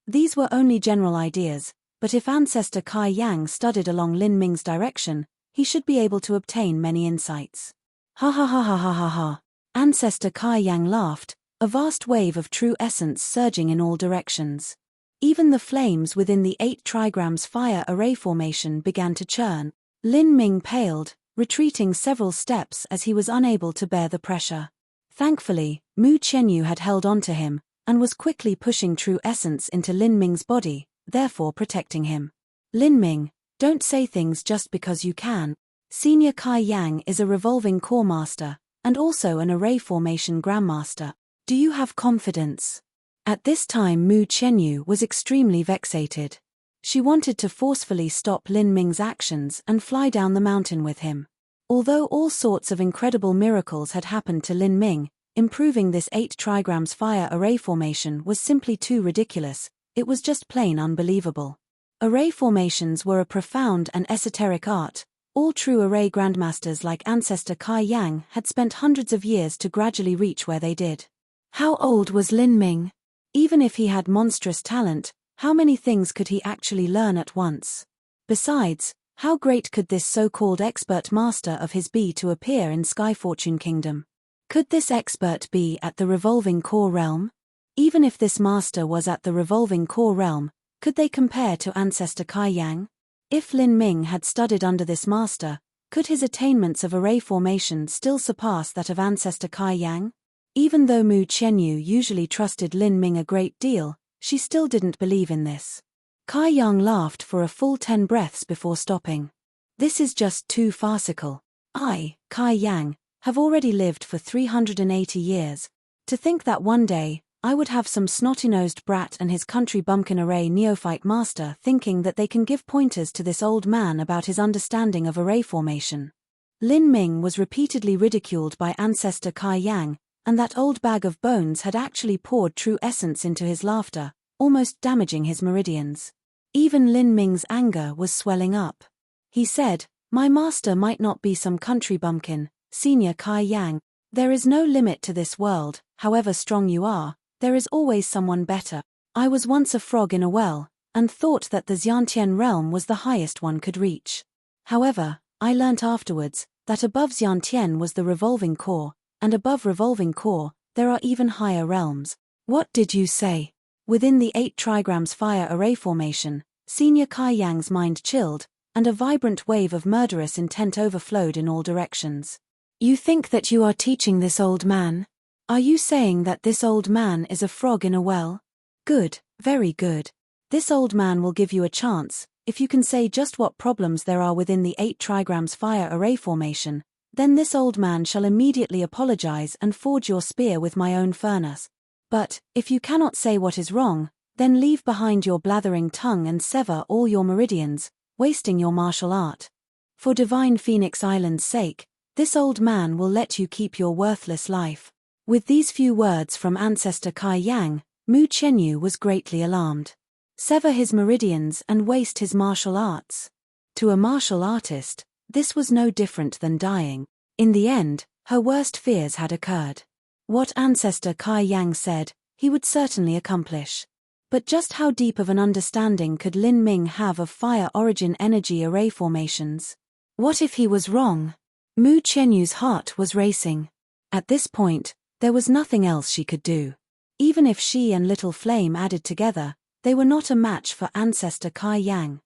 Speaker 1: These were only general ideas, but if Ancestor Kai Yang studied along Lin Ming's direction, he should be able to obtain many insights. Ha ha ha ha ha ha ha. Ancestor Kai Yang laughed, a vast wave of true essence surging in all directions. Even the flames within the 8 trigrams fire array formation began to churn. Lin Ming paled, retreating several steps as he was unable to bear the pressure. Thankfully, Mu Qianyu had held on to him, and was quickly pushing true essence into Lin Ming's body, therefore protecting him. Lin Ming, don't say things just because you can. Senior Kai Yang is a revolving core master, and also an array formation grandmaster. Do you have confidence? At this time Mu Qianyu was extremely vexated. She wanted to forcefully stop Lin Ming's actions and fly down the mountain with him. Although all sorts of incredible miracles had happened to Lin Ming, improving this 8 trigrams fire array formation was simply too ridiculous, it was just plain unbelievable. Array formations were a profound and esoteric art. All true array grandmasters like Ancestor Kai Yang had spent hundreds of years to gradually reach where they did. How old was Lin Ming? Even if he had monstrous talent, how many things could he actually learn at once? Besides, how great could this so-called expert master of his be to appear in Sky Fortune Kingdom? Could this expert be at the Revolving Core Realm? Even if this master was at the Revolving Core Realm, could they compare to Ancestor Kai Yang? If Lin Ming had studied under this master, could his attainments of array formation still surpass that of Ancestor Kai Yang? Even though Mu Qianyu usually trusted Lin Ming a great deal, she still didn't believe in this. Kai Yang laughed for a full 10 breaths before stopping. This is just too farcical. I, Kai Yang, have already lived for 380 years. To think that one day, I would have some snotty-nosed brat and his country bumpkin array neophyte master thinking that they can give pointers to this old man about his understanding of array formation. Lin Ming was repeatedly ridiculed by Ancestor Kai Yang, and that old bag of bones had actually poured true essence into his laughter, almost damaging his meridians. Even Lin Ming's anger was swelling up. He said, "My master might not be some country bumpkin, Senior Kai Yang. There is no limit to this world, however strong you are, there is always someone better. I was once a frog in a well, and thought that the Xiantian realm was the highest one could reach. However, I learnt afterwards that above Xiantian was the revolving core, and above revolving core, there are even higher realms. What did you say? Within the 8 trigrams fire array formation, Senior Kai Yang's mind chilled, and a vibrant wave of murderous intent overflowed in all directions. You think that you are teaching this old man? Are you saying that this old man is a frog in a well? Good, very good. This old man will give you a chance. If you can say just what problems there are within the 8 trigrams fire array formation, then this old man shall immediately apologize and forge your spear with my own furnace. But, if you cannot say what is wrong, then leave behind your blathering tongue and sever all your meridians, wasting your martial art. For divine Phoenix Island's sake, this old man will let you keep your worthless life. With these few words from ancestor Kai Yang, Mu Chenyu was greatly alarmed. Sever his meridians and waste his martial arts. To a martial artist, this was no different than dying. In the end, her worst fears had occurred. What ancestor Kai Yang said, he would certainly accomplish. But just how deep of an understanding could Lin Ming have of fire origin energy array formations? What if he was wrong? Mu Chenyu's heart was racing. At this point, there was nothing else she could do. Even if she and Little Flame added together, they were not a match for ancestor Kai Yang.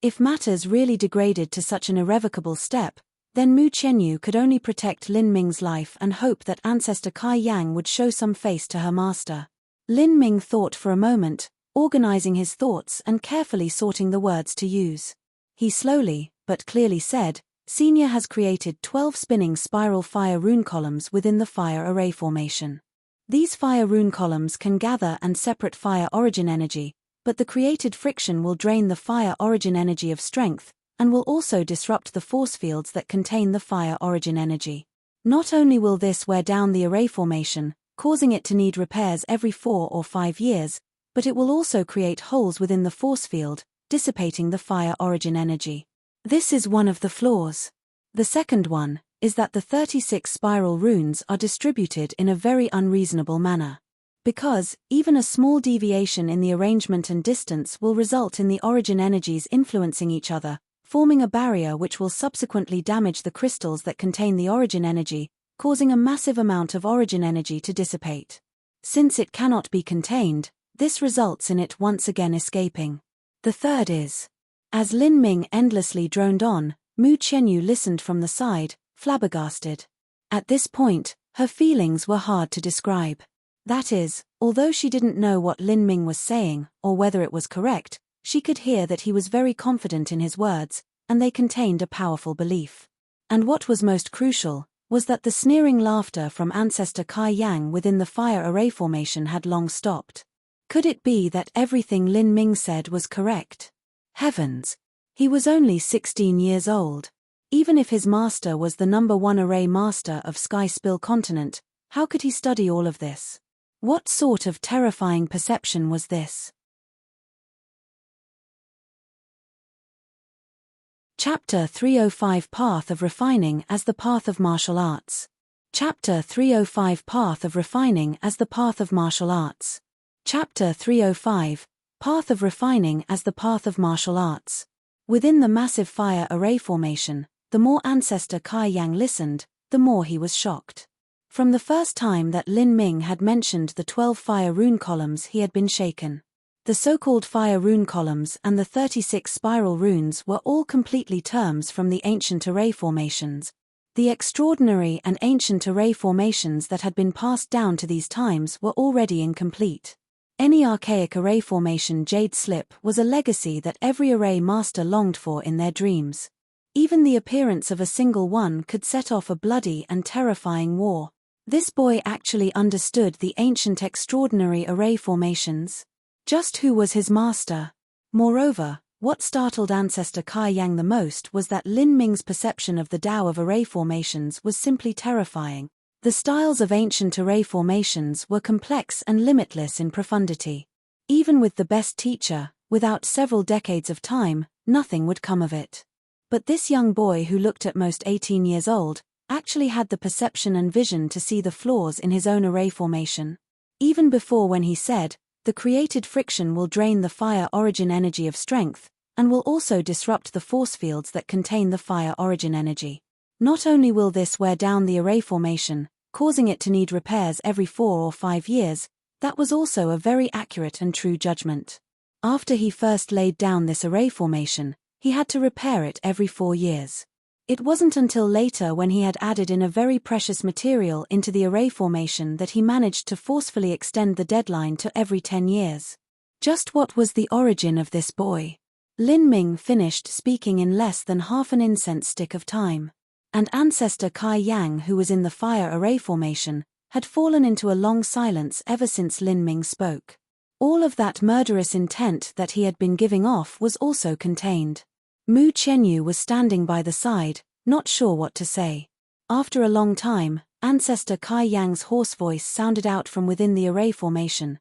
Speaker 1: If matters really degraded to such an irrevocable step, then Mu Chenyu could only protect Lin Ming's life and hope that ancestor Kai Yang would show some face to her master. Lin Ming thought for a moment, organizing his thoughts and carefully sorting the words to use. He slowly, but clearly said, Senior has created 12 spinning spiral fire rune columns within the fire array formation. These fire rune columns can gather and separate fire origin energy, but the created friction will drain the fire origin energy of strength, and will also disrupt the force fields that contain the fire origin energy. Not only will this wear down the array formation, causing it to need repairs every 4 or 5 years, but it will also create holes within the force field, dissipating the fire origin energy. This is one of the flaws. The second one is that the 36 spiral runes are distributed in a very unreasonable manner. Because, even a small deviation in the arrangement and distance will result in the origin energies influencing each other, forming a barrier which will subsequently damage the crystals that contain the origin energy, causing a massive amount of origin energy to dissipate. Since it cannot be contained, this results in it once again escaping. The third is. As Lin Ming endlessly droned on, Mu Chenyu listened from the side, flabbergasted. At this point, her feelings were hard to describe. That is, although she didn't know what Lin Ming was saying, or whether it was correct, she could hear that he was very confident in his words, and they contained a powerful belief. And what was most crucial, was that the sneering laughter from ancestor Kai Yang within the fire array formation had long stopped. Could it be that everything Lin Ming said was correct? Heavens! He was only 16 years old. Even if his master was the #1 array master of Sky Spill Continent, how could he study all of this? What sort of terrifying perception was this? Chapter 305 Path of Refining as the Path of Martial Arts. Chapter 305 Path of Refining as the Path of Martial Arts. Chapter 305 Path of Refining as the Path of Martial Arts. Within the massive fire array formation, the more ancestor Kai Yang listened, the more he was shocked. From the first time that Lin Ming had mentioned the 12 fire rune columns, he had been shaken. The so-called fire rune columns and the 36 spiral runes were all completely terms from the ancient array formations. The extraordinary and ancient array formations that had been passed down to these times were already incomplete. Any archaic array formation jade slip was a legacy that every array master longed for in their dreams. Even the appearance of a single one could set off a bloody and terrifying war. This boy actually understood the ancient extraordinary array formations. Just who was his master? Moreover, what startled ancestor Kai Yang the most was that Lin Ming's perception of the Tao of array formations was simply terrifying. The styles of ancient array formations were complex and limitless in profundity. Even with the best teacher, without several decades of time, nothing would come of it. But this young boy who looked at most 18 years old, actually had the perception and vision to see the flaws in his own array formation. Even before when he said, the created friction will drain the fire origin energy of strength, and will also disrupt the force fields that contain the fire origin energy. Not only will this wear down the array formation, causing it to need repairs every 4 or 5 years, that was also a very accurate and true judgment. After he first laid down this array formation, he had to repair it every 4 years. It wasn't until later when he had added in a very precious material into the array formation that he managed to forcefully extend the deadline to every 10 years. Just what was the origin of this boy? Lin Ming finished speaking in less than half an incense stick of time. And ancestor Kai Yang, who was in the fire array formation, had fallen into a long silence ever since Lin Ming spoke. All of that murderous intent that he had been giving off was also contained. Mu Qianyu was standing by the side, not sure what to say. After a long time, ancestor Kai Yang's hoarse voice sounded out from within the array formation.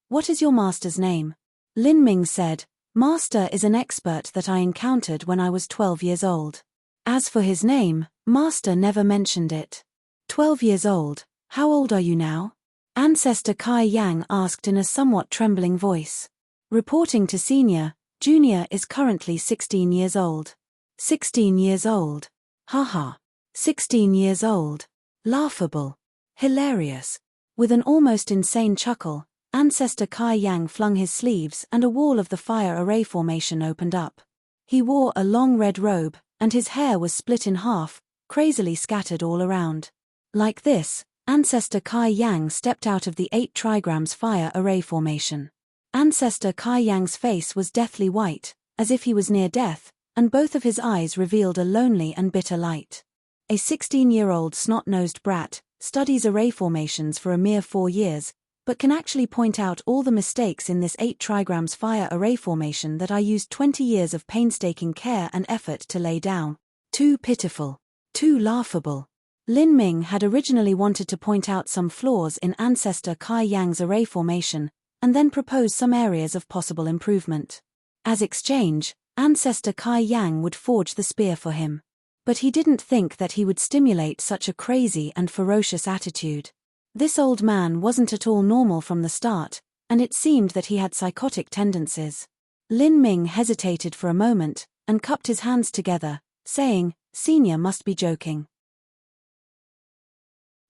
Speaker 1: What is your master's name? Lin Ming said, Master is an expert that I encountered when I was 12 years old. As for his name, Master never mentioned it. 12 years old, how old are you now? Ancestor Kai Yang asked in a somewhat trembling voice. Reporting to Senior, Junior is currently 16 years old. 16 years old. Haha. 16 years old. Laughable. Hilarious. With an almost insane chuckle, Ancestor Kai Yang flung his sleeves and a wall of the fire array formation opened up. He wore a long red robe, and his hair was split in half, crazily scattered all around. Like this, Ancestor Kai Yang stepped out of the 8 trigrams fire array formation. Ancestor Kai Yang's face was deathly white, as if he was near death, and both of his eyes revealed a lonely and bitter light. A 16-year-old snot-nosed brat studies array formations for a mere 4 years, but can actually point out all the mistakes in this 8 trigrams fire array formation that I used 20 years of painstaking care and effort to lay down. Too pitiful. Too laughable. Lin Ming had originally wanted to point out some flaws in Ancestor Kai Yang's array formation, and then propose some areas of possible improvement. As exchange, Ancestor Kai Yang would forge the spear for him. But he didn't think that he would stimulate such a crazy and ferocious attitude. This old man wasn't at all normal from the start, and it seemed that he had psychotic tendencies. Lin Ming hesitated for a moment, and cupped his hands together, saying, Senior must be joking.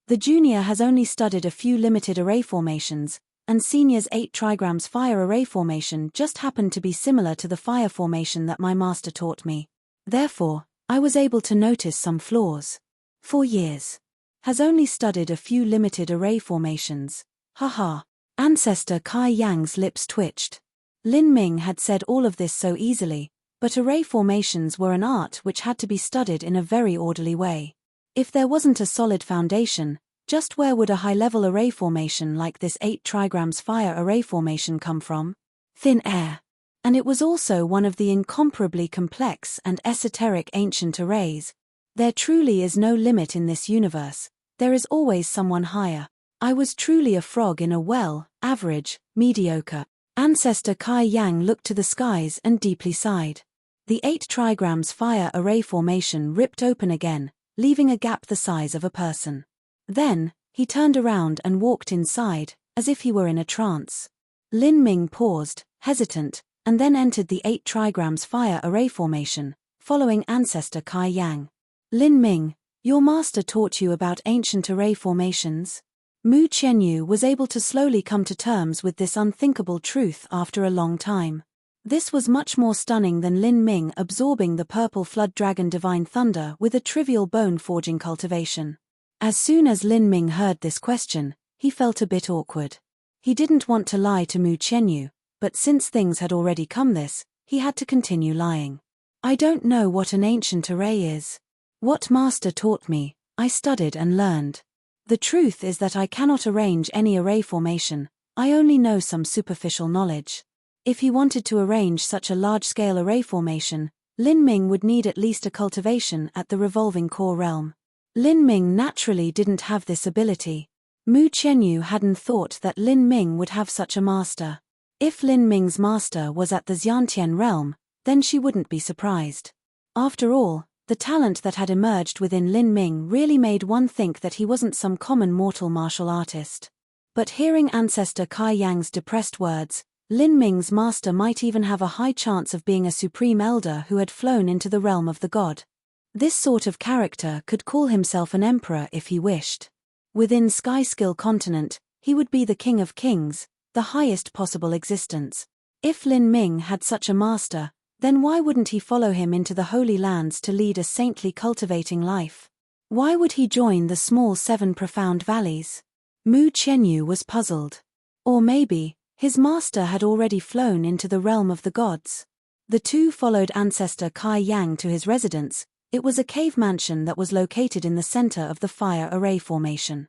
Speaker 1: The junior has only studied a few limited array formations, and Senior's 8 trigrams fire array formation just happened to be similar to the fire formation that my master taught me. Therefore, I was able to notice some flaws. 4 years. Has only studied a few limited array formations. Haha. Ancestor Kai Yang's lips twitched. Lin Ming had said all of this so easily, but array formations were an art which had to be studied in a very orderly way. If there wasn't a solid foundation, just where would a high-level array formation like this 8 trigrams fire array formation come from? Thin air. And it was also one of the incomparably complex and esoteric ancient arrays. There truly is no limit in this universe. There is always someone higher. I was truly a frog in a well, average, mediocre. Ancestor Kai Yang looked to the skies and deeply sighed. The 8 trigrams fire array formation ripped open again, leaving a gap the size of a person. Then, he turned around and walked inside, as if he were in a trance. Lin Ming paused, hesitant, and then entered the 8 trigrams fire array formation, following Ancestor Kai Yang. Lin Ming, your master taught you about ancient array formations? Mu Qianyu was able to slowly come to terms with this unthinkable truth after a long time. This was much more stunning than Lin Ming absorbing the purple flood dragon divine thunder with a trivial bone forging cultivation. As soon as Lin Ming heard this question, he felt a bit awkward. He didn't want to lie to Mu Qianyu, but since things had already come this, he had to continue lying. I don't know what an ancient array is. What master taught me, I studied and learned. The truth is that I cannot arrange any array formation, I only know some superficial knowledge. If he wanted to arrange such a large-scale array formation, Lin Ming would need at least a cultivation at the revolving core realm. Lin Ming naturally didn't have this ability. Mu Qianyu hadn't thought that Lin Ming would have such a master. If Lin Ming's master was at the Xiantian realm, then she wouldn't be surprised. After all, The talent that had emerged within Lin Ming really made one think that he wasn't some common mortal martial artist. But hearing Ancestor Kai Yang's depressed words, Lin Ming's master might even have a high chance of being a supreme elder who had flown into the realm of the god. This sort of character could call himself an emperor if he wished. Within Skyskill Continent, he would be the king of kings, the highest possible existence. If Lin Ming had such a master, then why wouldn't he follow him into the Holy Lands to lead a saintly cultivating life? Why would he join the small 7 profound valleys? Mu Qianyu was puzzled. Or maybe, his master had already flown into the realm of the gods. The two followed Ancestor Kai Yang to his residence. It was a cave mansion that was located in the center of the fire array formation.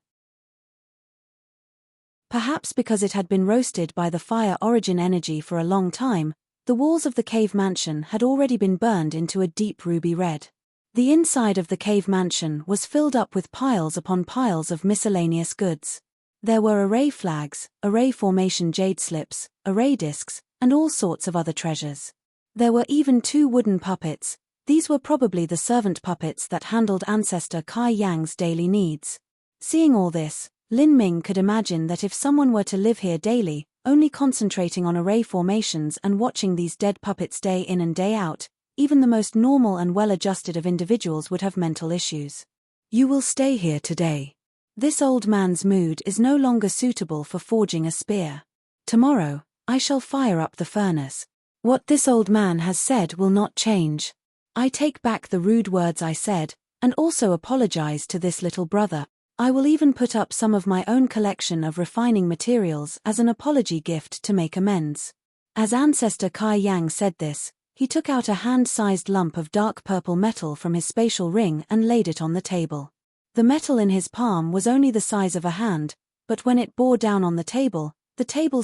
Speaker 1: Perhaps because it had been roasted by the fire origin energy for a long time, the walls of the cave mansion had already been burned into a deep ruby red. The inside of the cave mansion was filled up with piles upon piles of miscellaneous goods. There were array flags, array formation jade slips, array discs, and all sorts of other treasures. There were even 2 wooden puppets. These were probably the servant puppets that handled Ancestor Kai Yang's daily needs. Seeing all this, Lin Ming could imagine that if someone were to live here daily, only concentrating on array formations and watching these dead puppets day in and day out, even the most normal and well-adjusted of individuals would have mental issues. You will stay here today. This old man's mood is no longer suitable for forging a spear. Tomorrow, I shall fire up the furnace. What this old man has said will not change. I take back the rude words I said, and also apologize to this little brother. I will even put up some of my own collection of refining materials as an apology gift to make amends. As Ancestor Kai Yang said this, he took out a hand-sized lump of dark purple metal from his spatial ring and laid it on the table. The metal in his palm was only the size of a hand, but when it bore down on the table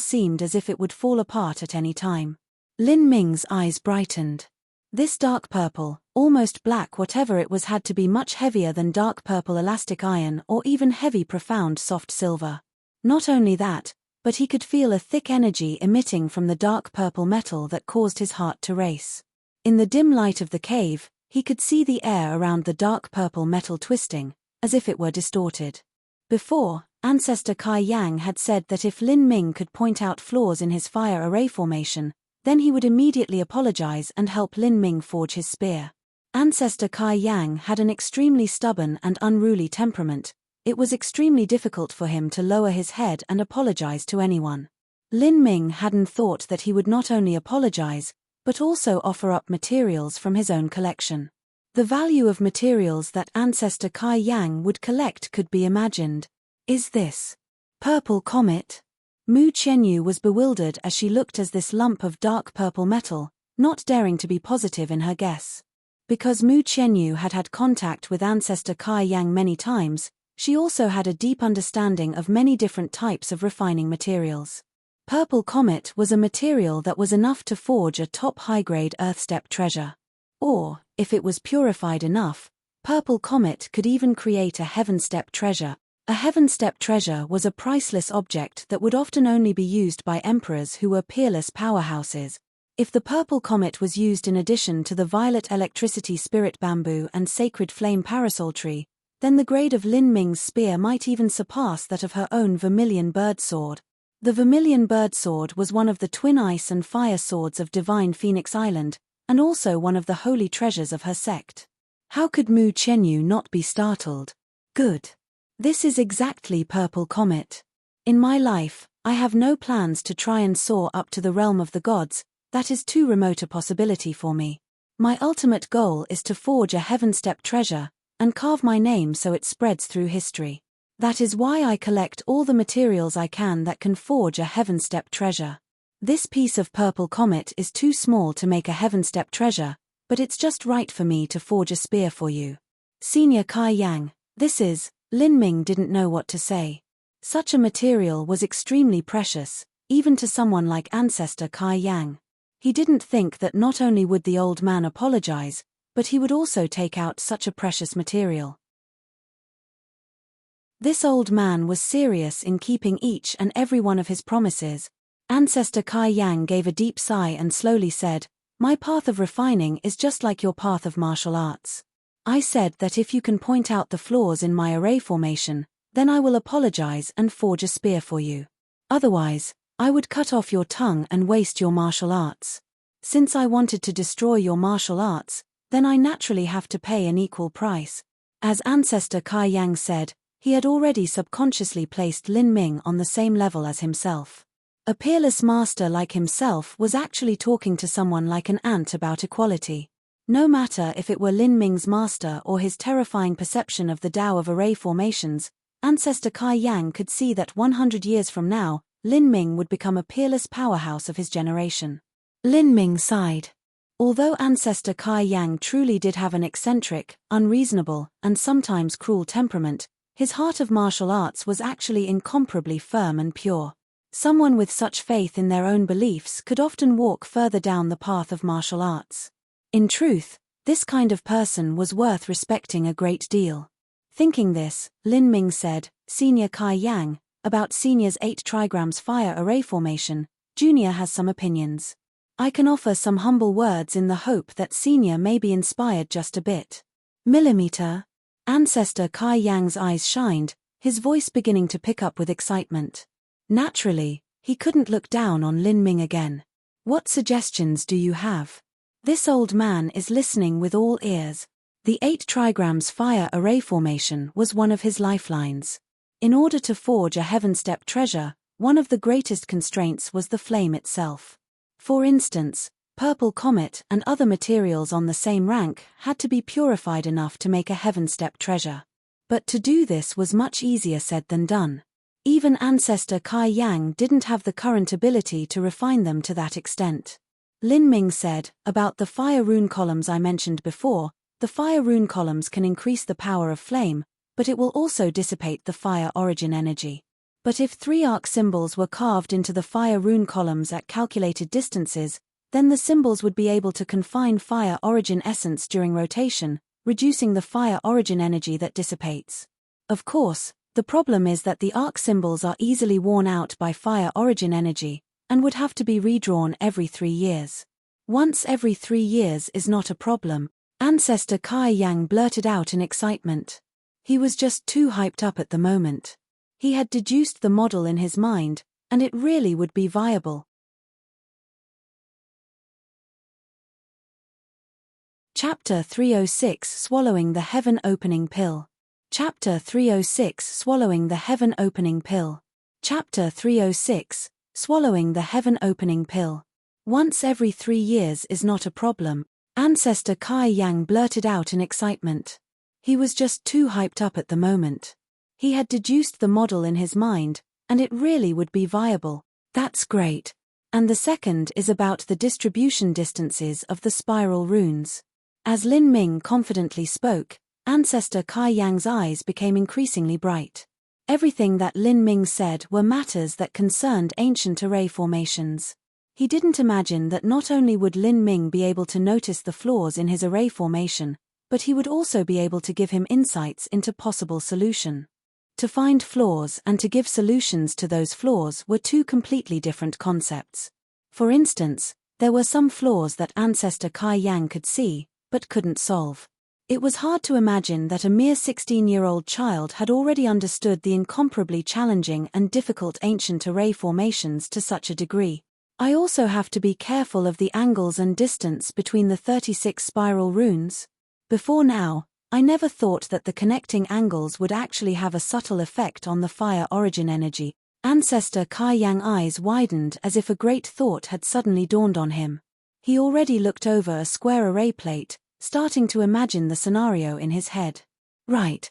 Speaker 1: seemed as if it would fall apart at any time. Lin Ming's eyes brightened. This dark purple, almost black whatever it was had to be much heavier than dark purple elastic iron or even heavy profound soft silver. Not only that, but he could feel a thick energy emitting from the dark purple metal that caused his heart to race. In the dim light of the cave, he could see the air around the dark purple metal twisting, as if it were distorted. Before, Ancestor Kai Yang had said that if Lin Ming could point out flaws in his fire array formation, then he would immediately apologize and help Lin Ming forge his spear. Ancestor Kai Yang had an extremely stubborn and unruly temperament. It was extremely difficult for him to lower his head and apologize to anyone. Lin Ming hadn't thought that he would not only apologize, but also offer up materials from his own collection. The value of materials that Ancestor Kai Yang would collect could be imagined. Is this purple comet? Mu Qianyu was bewildered as she looked at this lump of dark purple metal, not daring to be positive in her guess. Because Mu Qianyu had had contact with Ancestor Kai Yang many times, she also had a deep understanding of many different types of refining materials. Purple comet was a material that was enough to forge a top high-grade earthstep treasure. Or, if it was purified enough, purple comet could even create a heavenstep treasure. A heavenstep treasure was a priceless object that would often only be used by emperors who were peerless powerhouses. If the purple comet was used in addition to the violet electricity spirit bamboo and sacred flame parasol tree, then the grade of Lin Ming's spear might even surpass that of her own vermilion bird sword. The vermilion bird sword was one of the twin ice and fire swords of divine Phoenix Island, and also one of the holy treasures of her sect. How could Mu Qianyu not be startled? Good. This is exactly purple comet. In my life, I have no plans to try and soar up to the realm of the gods. That is too remote a possibility for me. My ultimate goal is to forge a heavenstep treasure, and carve my name so it spreads through history. That is why I collect all the materials I can that can forge a heavenstep treasure. This piece of purple comet is too small to make a heavenstep treasure, but it's just right for me to forge a spear for you. Senior Kai Yang, this is... Lin Ming didn't know what to say. Such a material was extremely precious, even to someone like Ancestor Kai Yang. He didn't think that not only would the old man apologize, but he would also take out such a precious material. This old man was serious in keeping each and every one of his promises. Ancestor Kai Yang gave a deep sigh and slowly said, "My path of refining is just like your path of martial arts. I said that if you can point out the flaws in my array formation, then I will apologize and forge a spear for you. Otherwise, I would cut off your tongue and waste your martial arts. Since I wanted to destroy your martial arts, then I naturally have to pay an equal price. As ancestor Kai Yang said, he had already subconsciously placed Lin Ming on the same level as himself. A peerless master like himself was actually talking to someone like an ant about equality. No matter if it were Lin Ming's master or his terrifying perception of the Tao of array formations, ancestor Kai Yang could see that 100 years from now, Lin Ming would become a peerless powerhouse of his generation. Lin Ming sighed. Although ancestor Kai Yang truly did have an eccentric, unreasonable, and sometimes cruel temperament, his heart of martial arts was actually incomparably firm and pure. Someone with such faith in their own beliefs could often walk further down the path of martial arts. In truth, this kind of person was worth respecting a great deal. Thinking this, Lin Ming said, "Senior Kai Yang, about Senior's 8 trigrams fire array formation, Junior has some opinions. I can offer some humble words in the hope that Senior may be inspired just a bit." Millimeter? Ancestor Kai Yang's eyes shined, his voice beginning to pick up with excitement. Naturally, he couldn't look down on Lin Ming again. "What suggestions do you have?" This old man is listening with all ears. The 8 trigrams fire array formation was one of his lifelines. In order to forge a heaven-step treasure, one of the greatest constraints was the flame itself. For instance, purple comet and other materials on the same rank had to be purified enough to make a heaven-step treasure. But to do this was much easier said than done. Even ancestor Kai Yang didn't have the current ability to refine them to that extent. Lin Ming said, "About the fire rune columns I mentioned before, the fire rune columns can increase the power of flame, but it will also dissipate the fire origin energy. But if 3 arc symbols were carved into the fire rune columns at calculated distances, then the symbols would be able to confine fire origin essence during rotation, reducing the fire origin energy that dissipates. Of course, the problem is that the arc symbols are easily worn out by fire origin energy, and would have to be redrawn every 3 years. Once every 3 years is not a problem," ancestor Kai Yang blurted out in excitement. He was just too hyped up at the moment. He had deduced the model in his mind, and it really would be viable. Chapter 306 Swallowing the Heaven Opening Pill. Chapter 306 Swallowing the Heaven Opening Pill. Chapter 306 Swallowing the Heaven Opening Pill. Once every 3 years is not a problem, ancestor Kai Yang blurted out in excitement. He was just too hyped up at the moment. He had deduced the model in his mind, and it really would be viable. That's great. And the second is about the distribution distances of the spiral runes. As Lin Ming confidently spoke, ancestor Kai Yang's eyes became increasingly bright. Everything that Lin Ming said were matters that concerned ancient array formations. He didn't imagine that not only would Lin Ming be able to notice the flaws in his array formation, but he would also be able to give him insights into possible solution. To find flaws and to give solutions to those flaws were 2 completely different concepts. For instance, there were some flaws that ancestor Kai Yang could see, but couldn't solve. It was hard to imagine that a mere 16-year-old child had already understood the incomparably challenging and difficult ancient array formations to such a degree. I also have to be careful of the angles and distance between the 36 spiral runes. Before now, I never thought that the connecting angles would actually have a subtle effect on the fire origin energy. Ancestor Kai Yang eyes widened as if a great thought had suddenly dawned on him. He already looked over a square array plate, starting to imagine the scenario in his head. Right.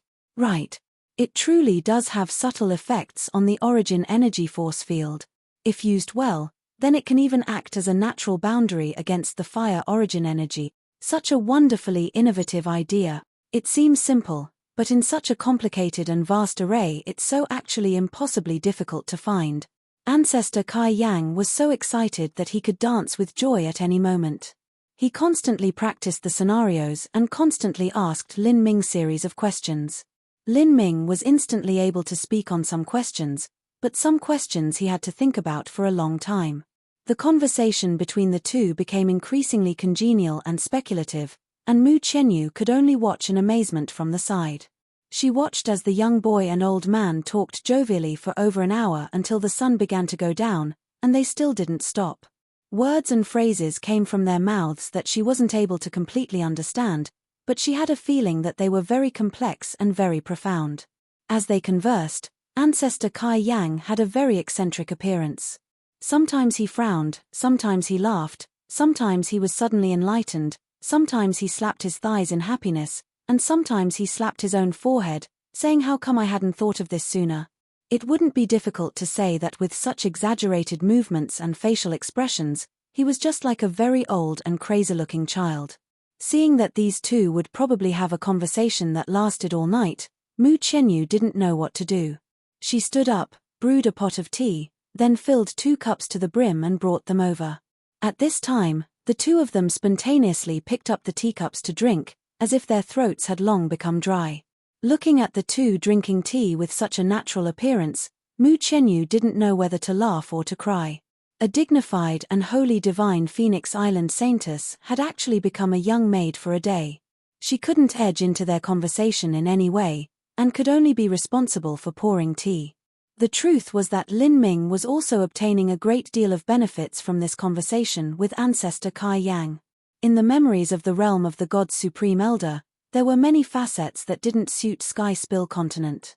Speaker 1: It truly does have subtle effects on the origin energy force field. If used well, then it can even act as a natural boundary against the fire origin energy. Such a wonderfully innovative idea. It seems simple, but in such a complicated and vast array it's so actually impossibly difficult to find. Ancestor Kai Yang was so excited that he could dance with joy at any moment. He constantly practiced the scenarios and constantly asked Lin Ming series of questions. Lin Ming was instantly able to speak on some questions, but some questions he had to think about for a long time. The conversation between the two became increasingly congenial and speculative, and Mu Qianyu could only watch in amazement from the side. She watched as the young boy and old man talked jovially for over an hour until the sun began to go down, and they still didn't stop. Words and phrases came from their mouths that she wasn't able to completely understand, but she had a feeling that they were very complex and very profound. As they conversed, Ancestor Kai Yang had a very eccentric appearance. Sometimes he frowned, sometimes he laughed, sometimes he was suddenly enlightened, sometimes he slapped his thighs in happiness, and sometimes he slapped his own forehead, saying how come I hadn't thought of this sooner. It wouldn't be difficult to say that with such exaggerated movements and facial expressions, he was just like a very old and crazy-looking child. Seeing that these two would probably have a conversation that lasted all night, Mu Qianyu didn't know what to do. She stood up, brewed a pot of tea, then filled 2 cups to the brim and brought them over. At this time, the two of them spontaneously picked up the teacups to drink, as if their throats had long become dry. Looking at the two drinking tea with such a natural appearance, Mu Qianyu didn't know whether to laugh or to cry. A dignified and wholly divine Phoenix Island saintess had actually become a young maid for a day. She couldn't edge into their conversation in any way, and could only be responsible for pouring tea. The truth was that Lin Ming was also obtaining a great deal of benefits from this conversation with Ancestor Kai Yang. In the memories of the realm of the God's Supreme Elder, there were many facets that didn't suit Sky Spill Continent.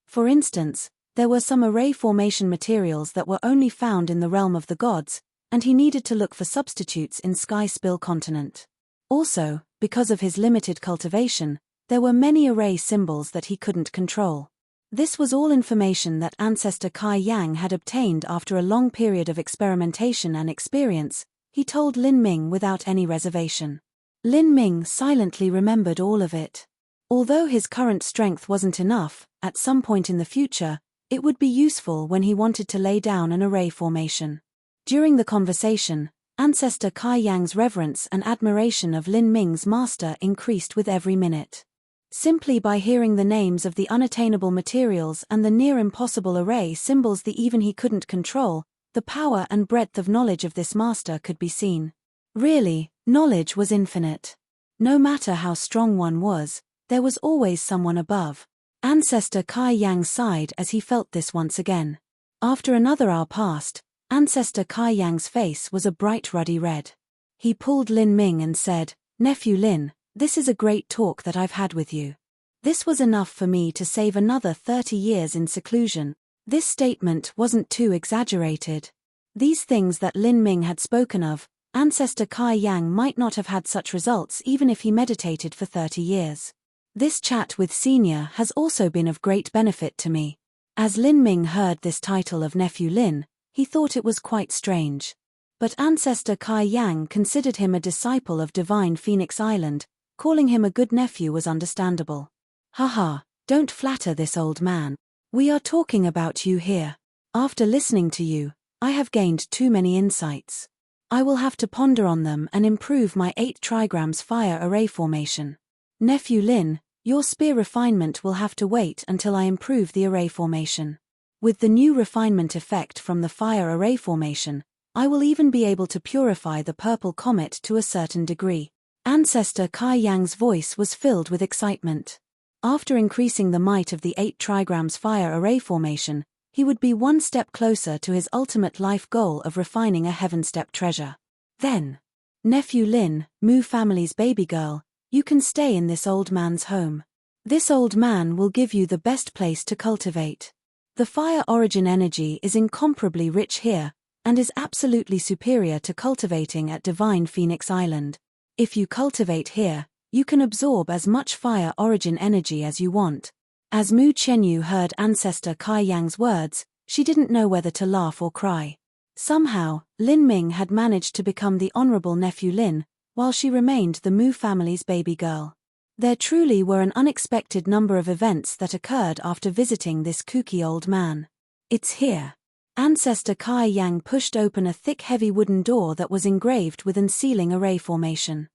Speaker 1: For instance, there were some array formation materials that were only found in the realm of the gods, and he needed to look for substitutes in Sky Spill Continent. Also, because of his limited cultivation, there were many array symbols that he couldn't control. This was all information that Ancestor Kai Yang had obtained after a long period of experimentation and experience. He told Lin Ming without any reservation. Lin Ming silently remembered all of it. Although his current strength wasn't enough, at some point in the future, it would be useful when he wanted to lay down an array formation. During the conversation, Ancestor Kai Yang's reverence and admiration of Lin Ming's master increased with every minute. Simply by hearing the names of the unattainable materials and the near-impossible array symbols even he couldn't control, the power and breadth of knowledge of this master could be seen. Really, knowledge was infinite. No matter how strong one was, there was always someone above. Ancestor Kai Yang sighed as he felt this once again. After another hour passed, Ancestor Kai Yang's face was a bright ruddy red. He pulled Lin Ming and said, "Nephew Lin, this is a great talk that I've had with you. This was enough for me to save another 30 years in seclusion." This statement wasn't too exaggerated. These things that Lin Ming had spoken of, Ancestor Kai Yang might not have had such results even if he meditated for 30 years. This chat with Senior has also been of great benefit to me. As Lin Ming heard this title of Nephew Lin, he thought it was quite strange. But Ancestor Kai Yang considered him a disciple of Divine Phoenix Island, calling him a good nephew was understandable. Haha, don't flatter this old man. We are talking about you here. After listening to you, I have gained too many insights. I will have to ponder on them and improve my 8 trigrams fire array formation. Nephew Lin, your spear refinement will have to wait until I improve the array formation. With the new refinement effect from the fire array formation, I will even be able to purify the purple comet to a certain degree. Ancestor Kai Yang's voice was filled with excitement. After increasing the might of the 8 trigrams fire array formation, he would be one step closer to his ultimate life goal of refining a heaven-step treasure. Then, Nephew Lin, Mu family's baby girl, you can stay in this old man's home. This old man will give you the best place to cultivate. The fire origin energy is incomparably rich here, and is absolutely superior to cultivating at Divine Phoenix Island. If you cultivate here, you can absorb as much fire origin energy as you want. As Mu Qianyu heard Ancestor Kai Yang's words, she didn't know whether to laugh or cry. Somehow, Lin Ming had managed to become the Honorable Nephew Lin, while she remained the Mu family's baby girl. There truly were an unexpected number of events that occurred after visiting this kooky old man. It's here. Ancestor Kai Yang pushed open a thick heavy wooden door that was engraved with an sealing array formation.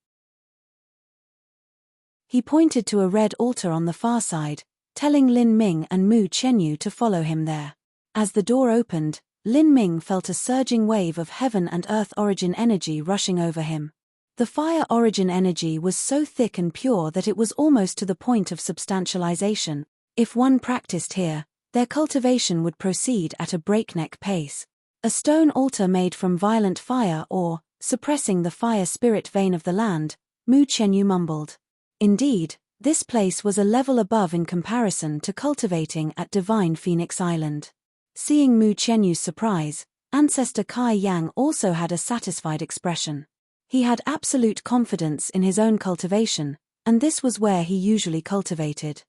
Speaker 1: He pointed to a red altar on the far side, telling Lin Ming and Mu Qianyu to follow him there. As the door opened, Lin Ming felt a surging wave of heaven and earth origin energy rushing over him. The fire origin energy was so thick and pure that it was almost to the point of substantialization. If one practiced here, their cultivation would proceed at a breakneck pace. A stone altar made from violent fire or, suppressing the fire spirit vein of the land, Mu Chenyu mumbled. Indeed, this place was a level above in comparison to cultivating at Divine Phoenix Island. Seeing Mu Chenyu's surprise, Ancestor Kai Yang also had a satisfied expression. He had absolute confidence in his own cultivation, and this was where he usually cultivated.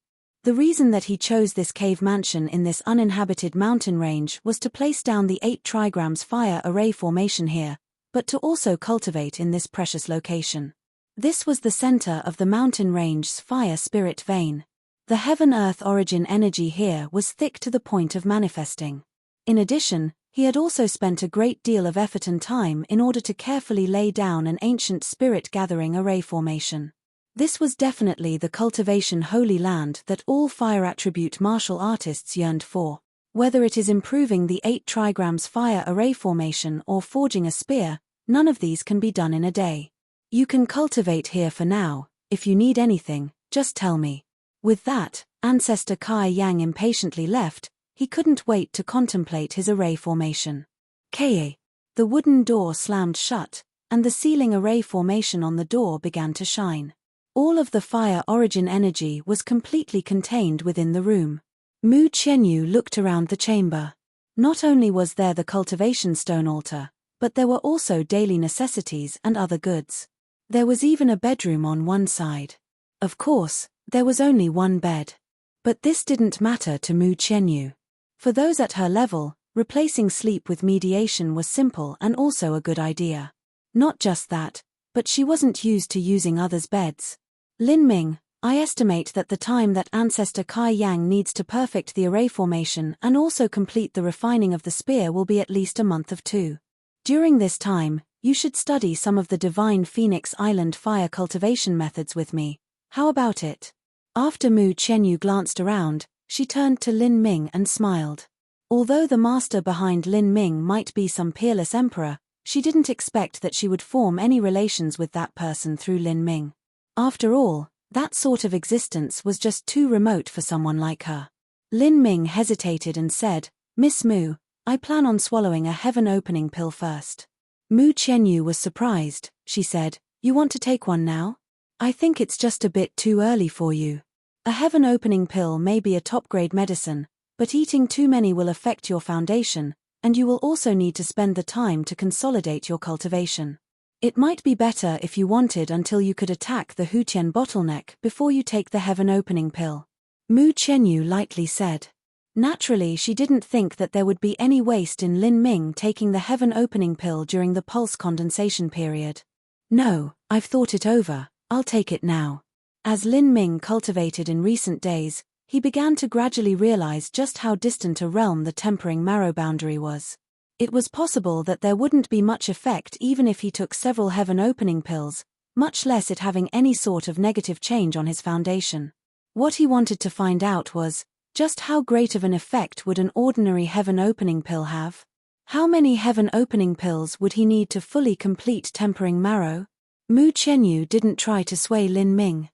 Speaker 1: The reason that he chose this cave mansion in this uninhabited mountain range was to place down the 8 trigrams fire array formation here, but to also cultivate in this precious location. This was the center of the mountain range's fire spirit vein. The heaven-earth origin energy here was thick to the point of manifesting. In addition, he had also spent a great deal of effort and time in order to carefully lay down an ancient spirit-gathering array formation. This was definitely the cultivation holy land that all fire attribute martial artists yearned for. Whether it is improving the 8 trigrams fire array formation or forging a spear, none of these can be done in a day. You can cultivate here for now. If you need anything, just tell me. With that, Ancestor Kai Yang impatiently left. He couldn't wait to contemplate his array formation. Ka. The wooden door slammed shut, and the ceiling array formation on the door began to shine. All of the fire origin energy was completely contained within the room. Mu Chenyu looked around the chamber. Not only was there the cultivation stone altar, but there were also daily necessities and other goods. There was even a bedroom on one side. Of course, there was only one bed. But this didn't matter to Mu Chenyu. For those at her level, replacing sleep with mediation was simple and also a good idea. Not just that, but she wasn't used to using others' beds. Lin Ming, I estimate that the time that Ancestor Kai Yang needs to perfect the array formation and also complete the refining of the spear will be at least a month of 2. During this time, you should study some of the Divine Phoenix Island fire cultivation methods with me. How about it? After Mu Chenyu glanced around, she turned to Lin Ming and smiled. Although the master behind Lin Ming might be some peerless emperor, she didn't expect that she would form any relations with that person through Lin Ming. After all, that sort of existence was just too remote for someone like her. Lin Ming hesitated and said, Miss Mu, I plan on swallowing a heaven-opening pill first. Mu Chenyu was surprised. She said, You want to take one now? I think it's just a bit too early for you. A heaven-opening pill may be a top-grade medicine, but eating too many will affect your foundation, and you will also need to spend the time to consolidate your cultivation. It might be better if you wanted until you could attack the Hutian bottleneck before you take the heaven-opening pill. Mu Chenyu lightly said. Naturally, she didn't think that there would be any waste in Lin Ming taking the heaven-opening pill during the pulse condensation period. No, I've thought it over, I'll take it now. As Lin Ming cultivated in recent days, he began to gradually realize just how distant a realm the tempering marrow boundary was. It was possible that there wouldn't be much effect even if he took several heaven-opening pills, much less it having any sort of negative change on his foundation. What he wanted to find out was, just how great of an effect would an ordinary heaven-opening pill have? How many heaven-opening pills would he need to fully complete tempering marrow? Mu Chenyu didn't try to sway Lin Ming.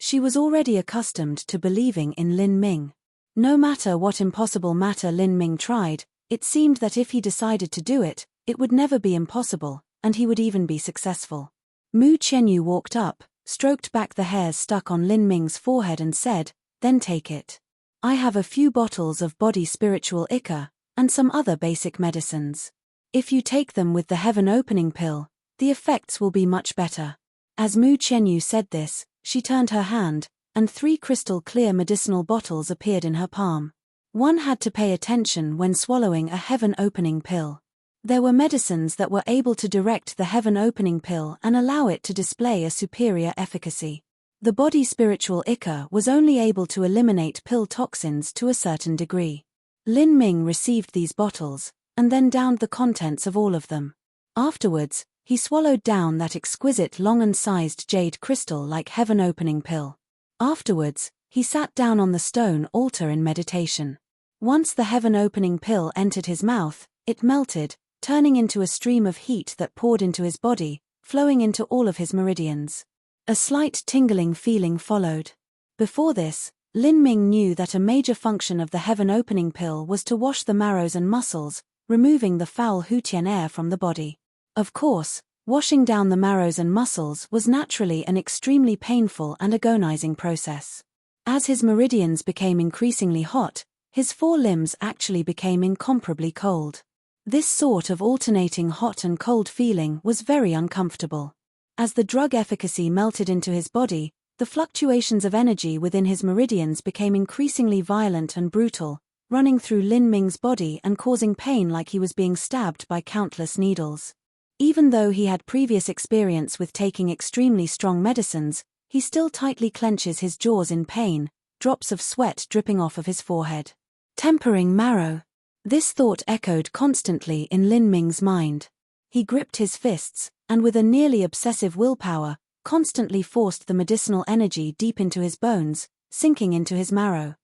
Speaker 1: She was already accustomed to believing in Lin Ming. No matter what impossible matter Lin Ming tried, it seemed that if he decided to do it, it would never be impossible, and he would even be successful. Mu Chenyu walked up, stroked back the hairs stuck on Lin Ming's forehead and said, Then take it. I have a few bottles of body spiritual ichor, and some other basic medicines. If you take them with the heaven-opening pill, the effects will be much better. As Mu Chenyu said this, she turned her hand, and 3 crystal-clear medicinal bottles appeared in her palm. One had to pay attention when swallowing a heaven-opening pill. There were medicines that were able to direct the heaven-opening pill and allow it to display a superior efficacy. The body spiritual ichor was only able to eliminate pill toxins to a certain degree. Lin Ming received these bottles, and then downed the contents of all of them. Afterwards, he swallowed down that exquisite long-sized jade crystal-like heaven-opening pill. Afterwards, he sat down on the stone altar in meditation. Once the heaven-opening pill entered his mouth, it melted, turning into a stream of heat that poured into his body, flowing into all of his meridians. A slight tingling feeling followed. Before this, Lin Ming knew that a major function of the heaven opening pill was to wash the marrows and muscles, removing the foul Hutian air from the body. Of course, washing down the marrows and muscles was naturally an extremely painful and agonizing process. As his meridians became increasingly hot, his 4 limbs actually became incomparably cold. This sort of alternating hot and cold feeling was very uncomfortable. As the drug efficacy melted into his body, the fluctuations of energy within his meridians became increasingly violent and brutal, running through Lin Ming's body and causing pain like he was being stabbed by countless needles. Even though he had previous experience with taking extremely strong medicines, he still tightly clenches his jaws in pain, drops of sweat dripping off of his forehead. Tempering marrow. This thought echoed constantly in Lin Ming's mind. He gripped his fists, and with a nearly obsessive willpower, constantly forced the medicinal energy deep into his bones, sinking into his marrow.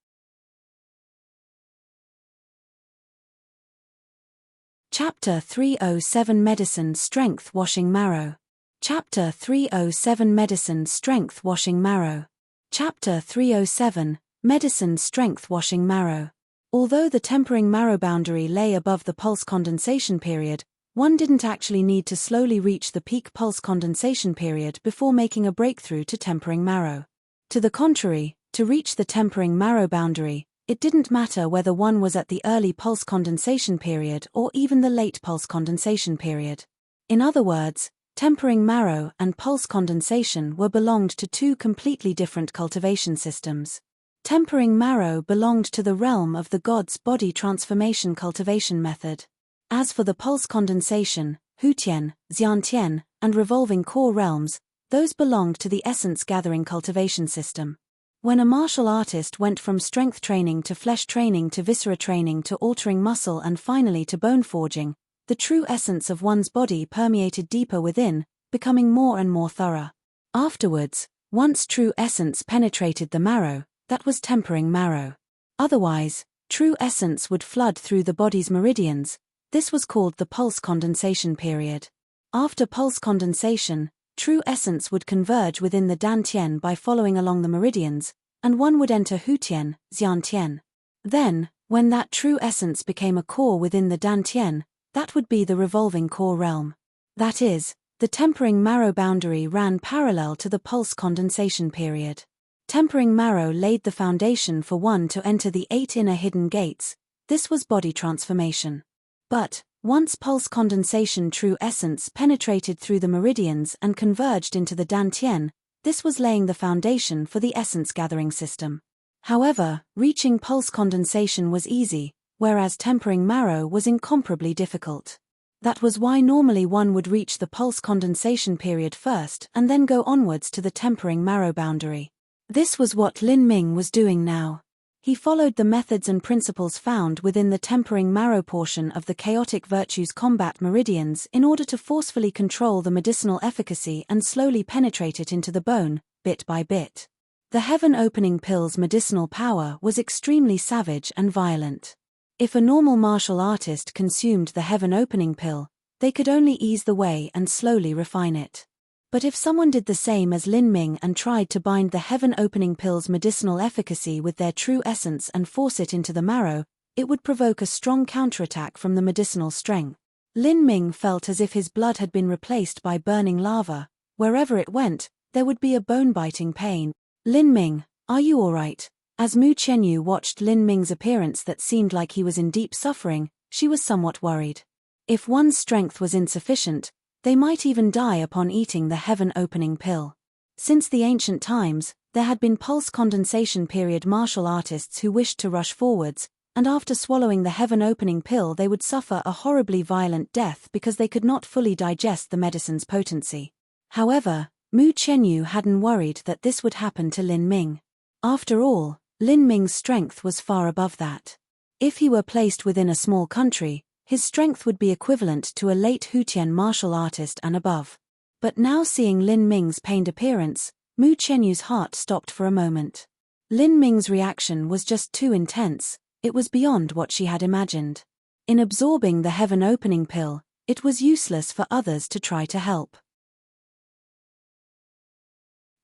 Speaker 1: Chapter 307 Medicine Strength Washing Marrow. Chapter 307 Medicine Strength Washing Marrow. Chapter 307 Medicine Strength Washing Marrow. Although the tempering marrow boundary lay above the pulse condensation period, one didn't actually need to slowly reach the peak pulse condensation period before making a breakthrough to tempering marrow. To the contrary, to reach the tempering marrow boundary, it didn't matter whether one was at the early pulse condensation period or even the late pulse condensation period. In other words, tempering marrow and pulse condensation were belonged to 2 completely different cultivation systems. Tempering marrow belonged to the realm of the god's body transformation cultivation method. As for the pulse condensation, Hutian, Xiantian, and revolving core realms, those belonged to the essence gathering cultivation system. When a martial artist went from strength training to flesh training to viscera training to altering muscle and finally to bone forging, the true essence of one's body permeated deeper within, becoming more and more thorough. Afterwards, once true essence penetrated the marrow, that was tempering marrow. Otherwise, true essence would flood through the body's meridians. This was called the pulse condensation period. After pulse condensation, true essence would converge within the dantian by following along the meridians, and one would enter Hutian, Xiantian. Then, when that true essence became a core within the dantian, that would be the revolving core realm. That is, the tempering marrow boundary ran parallel to the pulse condensation period. Tempering marrow laid the foundation for one to enter the 8 inner hidden gates. This was body transformation. But, once pulse condensation true essence penetrated through the meridians and converged into the dantian, this was laying the foundation for the essence gathering system. However, reaching pulse condensation was easy, whereas tempering marrow was incomparably difficult. That was why normally one would reach the pulse condensation period first and then go onwards to the tempering marrow boundary. This was what Lin Ming was doing now. He followed the methods and principles found within the tempering marrow portion of the chaotic virtues combat meridians in order to forcefully control the medicinal efficacy and slowly penetrate it into the bone, bit by bit. The heaven opening pill's medicinal power was extremely savage and violent. If a normal martial artist consumed the heaven opening pill, they could only ease the way and slowly refine it. But if someone did the same as Lin Ming and tried to bind the heaven opening pill's medicinal efficacy with their true essence and force it into the marrow, it would provoke a strong counterattack from the medicinal strength. Lin Ming felt as if his blood had been replaced by burning lava. Wherever it went, there would be a bone-biting pain. Lin Ming, are you all right? As Mu Qianyu watched Lin Ming's appearance that seemed like he was in deep suffering, she was somewhat worried. If one's strength was insufficient, they might even die upon eating the heaven opening pill. Since the ancient times, there had been pulse condensation period martial artists who wished to rush forwards, and after swallowing the heaven opening pill they would suffer a horribly violent death because they could not fully digest the medicine's potency. However, Mu Qianyu hadn't worried that this would happen to Lin Ming. After all, Lin Ming's strength was far above that. If he were placed within a small country, his strength would be equivalent to a late Hutian martial artist and above. But now seeing Lin Ming's pained appearance, Mu Qianyu's heart stopped for a moment. Lin Ming's reaction was just too intense, it was beyond what she had imagined. In absorbing the heaven opening pill, It was useless for others to try to help.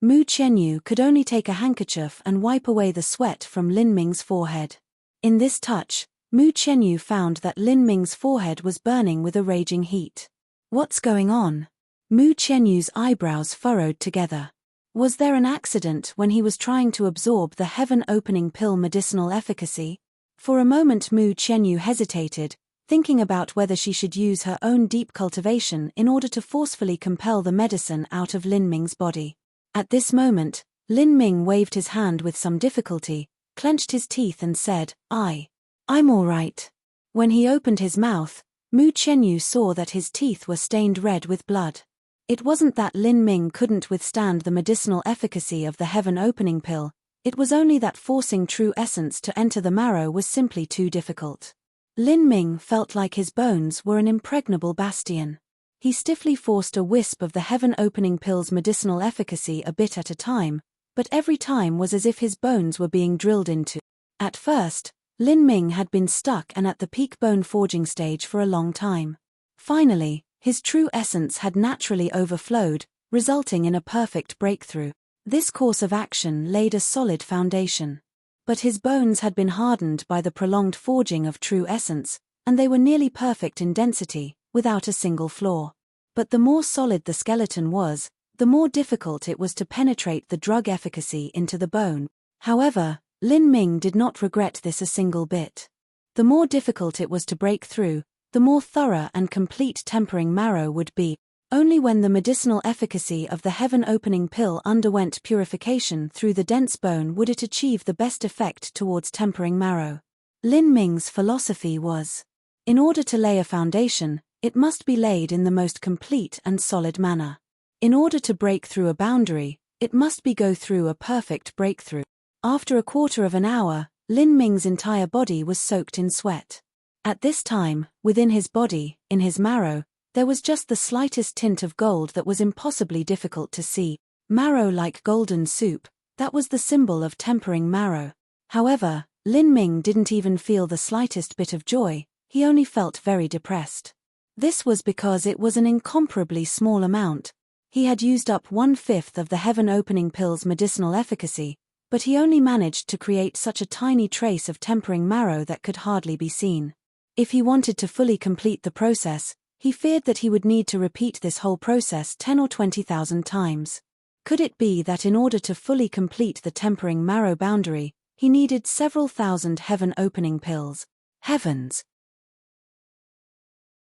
Speaker 1: Mu Qianyu could only take a handkerchief and wipe away the sweat from Lin Ming's forehead. In this touch, Mu Qianyu found that Lin Ming's forehead was burning with a raging heat. What's going on? Mu Qianyu's eyebrows furrowed together. Was there an accident when he was trying to absorb the heaven-opening pill medicinal efficacy? For a moment Mu Qianyu hesitated, thinking about whether she should use her own deep cultivation in order to forcefully compel the medicine out of Lin Ming's body. At this moment, Lin Ming waved his hand with some difficulty, clenched his teeth and said, I'm all right. When he opened his mouth, Mu Qianyu saw that his teeth were stained red with blood. It wasn't that Lin Ming couldn't withstand the medicinal efficacy of the heaven-opening pill, it was only that forcing true essence to enter the marrow was simply too difficult. Lin Ming felt like his bones were an impregnable bastion. He stiffly forced a wisp of the heaven-opening pill's medicinal efficacy a bit at a time, but every time was as if his bones were being drilled into. At first, Lin Ming had been stuck and at the peak bone forging stage for a long time. Finally, his true essence had naturally overflowed, resulting in a perfect breakthrough. This course of action laid a solid foundation. But his bones had been hardened by the prolonged forging of true essence, and they were nearly perfect in density, without a single flaw. But the more solid the skeleton was, the more difficult it was to penetrate the drug efficacy into the bone. However, Lin Ming did not regret this a single bit. The more difficult it was to break through, the more thorough and complete tempering marrow would be. Only when the medicinal efficacy of the heaven-opening pill underwent purification through the dense bone would it achieve the best effect towards tempering marrow. Lin Ming's philosophy was, in order to lay a foundation, it must be laid in the most complete and solid manner. In order to break through a boundary, it must go through a perfect breakthrough. After a quarter of an hour, Lin Ming's entire body was soaked in sweat. At this time, within his body, in his marrow, there was just the slightest tint of gold that was impossibly difficult to see. Marrow like golden soup, that was the symbol of tempering marrow. However, Lin Ming didn't even feel the slightest bit of joy, he only felt very depressed. This was because it was an incomparably small amount. He had used up 1/5 of the heaven-opening pill's medicinal efficacy, but he only managed to create such a tiny trace of tempering marrow that could hardly be seen. If he wanted to fully complete the process, he feared that he would need to repeat this whole process 10 or 20,000 times. Could it be that in order to fully complete the tempering marrow boundary, he needed several thousand heaven-opening pills? Heavens!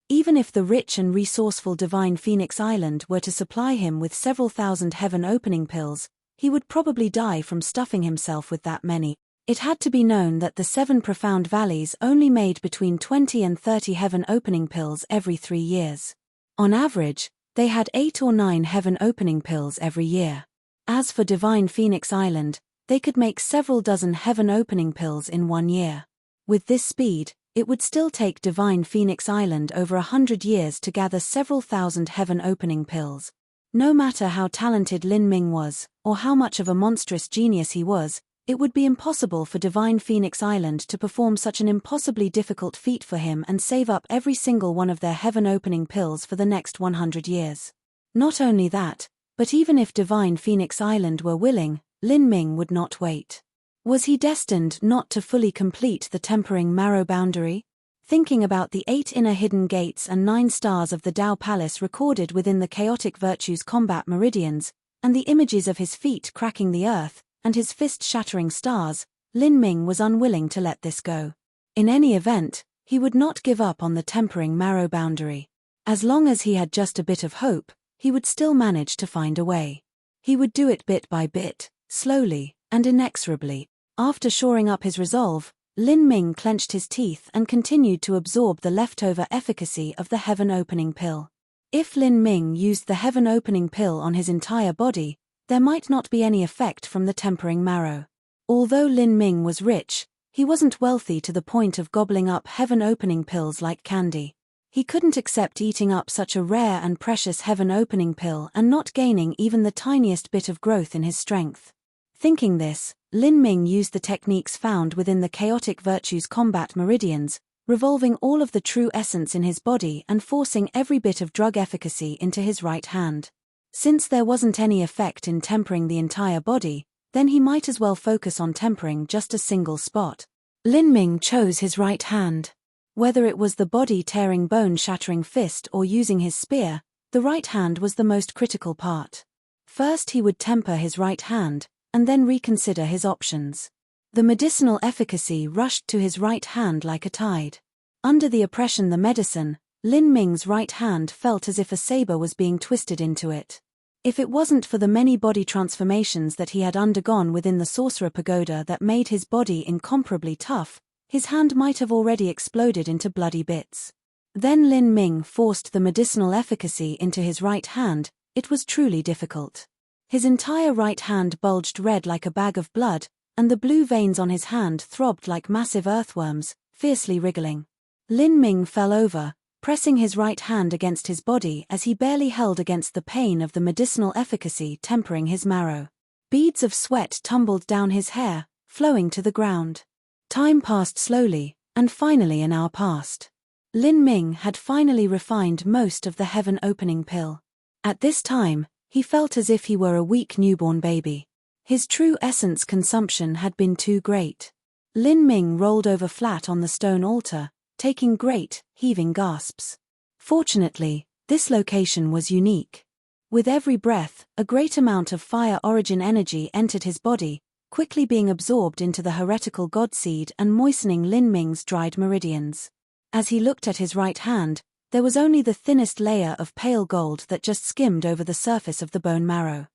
Speaker 1: Even if the rich and resourceful divine Phoenix Island were to supply him with several thousand heaven-opening pills, he would probably die from stuffing himself with that many. It had to be known that the 7 profound valleys only made between 20 and 30 heaven-opening pills every 3 years. On average, they had 8 or 9 heaven-opening pills every year. As for divine Phoenix Island, they could make several dozen heaven-opening pills in 1 year. With this speed, it would still take divine Phoenix Island over 100 years to gather several thousand heaven-opening pills. No matter how talented Lin Ming was, or how much of a monstrous genius he was, it would be impossible for divine Phoenix Island to perform such an impossibly difficult feat for him and save up every single one of their heaven-opening pills for the next 100 years. Not only that, but even if divine Phoenix Island were willing, Lin Ming would not wait. Was he destined not to fully complete the tempering marrow boundary? Thinking about the 8 inner hidden gates and 9 stars of the Tao Palace recorded within the chaotic virtues combat meridians, and the images of his feet cracking the earth, and his fist-shattering stars, Lin Ming was unwilling to let this go. In any event, he would not give up on the tempering marrow boundary. As long as he had just a bit of hope, he would still manage to find a way. He would do it bit by bit, slowly, and inexorably. After shoring up his resolve, Lin Ming clenched his teeth and continued to absorb the leftover efficacy of the heaven-opening pill. If Lin Ming used the heaven-opening pill on his entire body, there might not be any effect from the tempering marrow. Although Lin Ming was rich, he wasn't wealthy to the point of gobbling up heaven-opening pills like candy. He couldn't accept eating up such a rare and precious heaven-opening pill and not gaining even the tiniest bit of growth in his strength. Thinking this, Lin Ming used the techniques found within the chaotic virtues combat meridians, revolving all of the true essence in his body and forcing every bit of drug efficacy into his right hand. Since there wasn't any effect in tempering the entire body, then he might as well focus on tempering just a single spot. Lin Ming chose his right hand. Whether it was the body-tearing bone-shattering fist or using his spear, the right hand was the most critical part. First he would temper his right hand, and then reconsider his options. The medicinal efficacy rushed to his right hand like a tide. Under the oppression the medicine, Lin Ming's right hand felt as if a saber was being twisted into it. If it wasn't for the many body transformations that he had undergone within the sorcerer pagoda that made his body incomparably tough, his hand might have already exploded into bloody bits. Then Lin Ming forced the medicinal efficacy into his right hand. It was truly difficult. His entire right hand bulged red like a bag of blood, and the blue veins on his hand throbbed like massive earthworms, fiercely wriggling. Lin Ming fell over, pressing his right hand against his body as he barely held against the pain of the medicinal efficacy tempering his marrow. Beads of sweat tumbled down his hair, flowing to the ground. Time passed slowly, and finally an hour passed. Lin Ming had finally refined most of the heaven-opening pill. At this time, he felt as if he were a weak newborn baby. His true essence consumption had been too great. Lin Ming rolled over flat on the stone altar, taking great, heaving gasps. Fortunately, this location was unique. With every breath, a great amount of fire origin energy entered his body, quickly being absorbed into the heretical god seed and moistening Lin Ming's dried meridians. As he looked at his right hand, there was only the thinnest layer of pale gold that just skimmed over the surface of the bone marrow.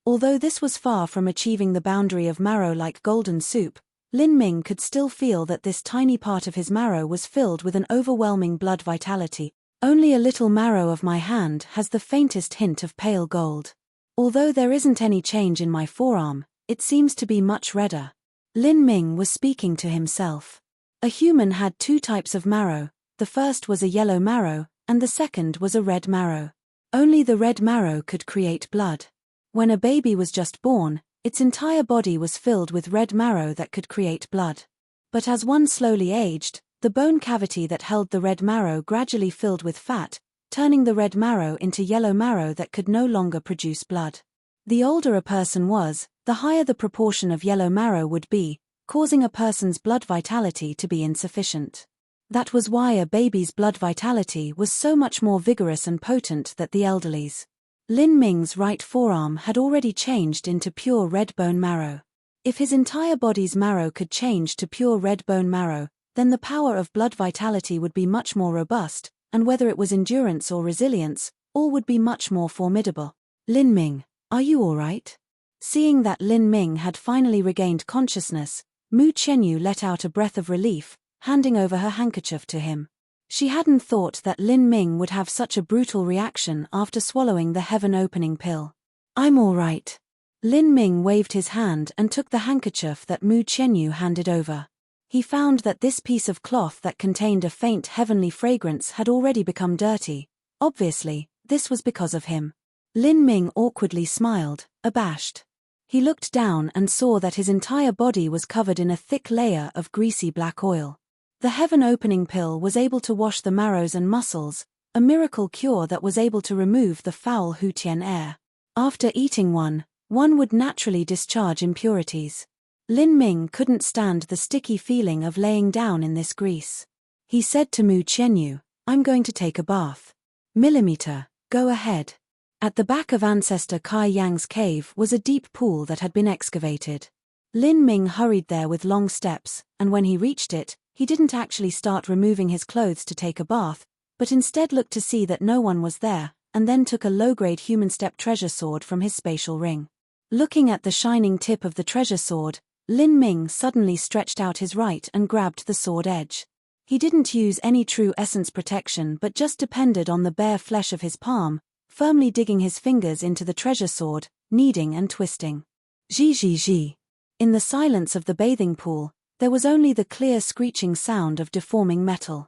Speaker 1: Although this was far from achieving the boundary of marrow-like golden soup, Lin Ming could still feel that this tiny part of his marrow was filled with an overwhelming blood vitality. Only a little marrow of my hand has the faintest hint of pale gold. Although there isn't any change in my forearm, it seems to be much redder. Lin Ming was speaking to himself. A human had two types of marrow, the first was a yellow marrow, and the second was a red marrow. Only the red marrow could create blood. When a baby was just born, its entire body was filled with red marrow that could create blood. But as one slowly aged, the bone cavity that held the red marrow gradually filled with fat, turning the red marrow into yellow marrow that could no longer produce blood. The older a person was, the higher the proportion of yellow marrow would be, causing a person's blood vitality to be insufficient. That was why a baby's blood vitality was so much more vigorous and potent than the elderly's. Lin Ming's right forearm had already changed into pure red bone marrow. If his entire body's marrow could change to pure red bone marrow, then the power of blood vitality would be much more robust, and whether it was endurance or resilience, all would be much more formidable. Lin Ming, are you all right? Seeing that Lin Ming had finally regained consciousness, Mu Qianyu let out a breath of relief, handing over her handkerchief to him. She hadn't thought that Lin Ming would have such a brutal reaction after swallowing the heaven-opening pill. I'm all right. Lin Ming waved his hand and took the handkerchief that Mu Qianyu handed over. He found that this piece of cloth that contained a faint heavenly fragrance had already become dirty. Obviously, this was because of him. Lin Ming awkwardly smiled, abashed. He looked down and saw that his entire body was covered in a thick layer of greasy black oil. The heaven-opening pill was able to wash the marrows and muscles, a miracle cure that was able to remove the foul Hutian air. After eating one would naturally discharge impurities. Lin Ming couldn't stand the sticky feeling of laying down in this grease. He said to Mu Qianyu, I'm going to take a bath. Millimeter, go ahead. At the back of Ancestor Kai Yang's cave was a deep pool that had been excavated. Lin Ming hurried there with long steps, and when he reached it, he didn't actually start removing his clothes to take a bath, but instead looked to see that no one was there, and then took a low-grade human step treasure sword from his spatial ring. Looking at the shining tip of the treasure sword, Lin Ming suddenly stretched out his right and grabbed the sword edge. He didn't use any true essence protection but just depended on the bare flesh of his palm, firmly digging his fingers into the treasure sword, kneading and twisting. Zhi. In the silence of the bathing pool, there was only the clear screeching sound of deforming metal.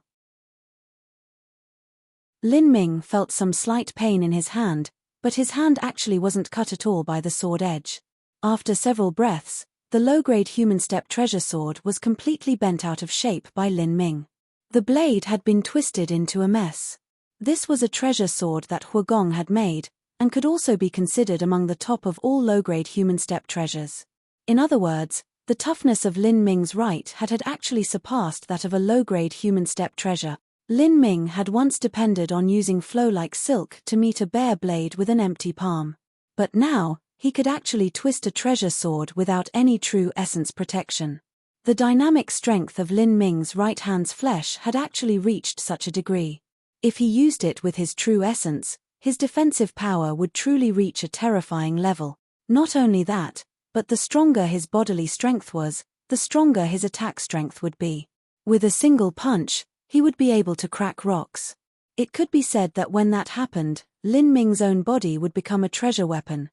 Speaker 1: Lin Ming felt some slight pain in his hand, but his hand actually wasn't cut at all by the sword edge. After several breaths, The low-grade human step treasure sword was completely bent out of shape by Lin Ming. The blade had been twisted into a mess. This was a treasure sword that Huagong had made, and could also be considered among the top of all low-grade human step treasures. In other words, the toughness of Lin Ming's right had actually surpassed that of a low-grade human step treasure. Lin Ming had once depended on using flow like silk to meet a bare blade with an empty palm. But now, he could actually twist a treasure sword without any true essence protection. The dynamic strength of Lin Ming's right hand's flesh had actually reached such a degree. If he used it with his true essence, his defensive power would truly reach a terrifying level. Not only that, but the stronger his bodily strength was, the stronger his attack strength would be. With a single punch, he would be able to crack rocks. It could be said that when that happened, Lin Ming's own body would become a treasure weapon.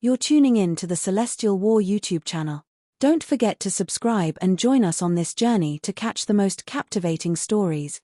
Speaker 1: You're tuning in to the Celestial War YouTube channel. Don't forget to subscribe and join us on this journey to catch the most captivating stories.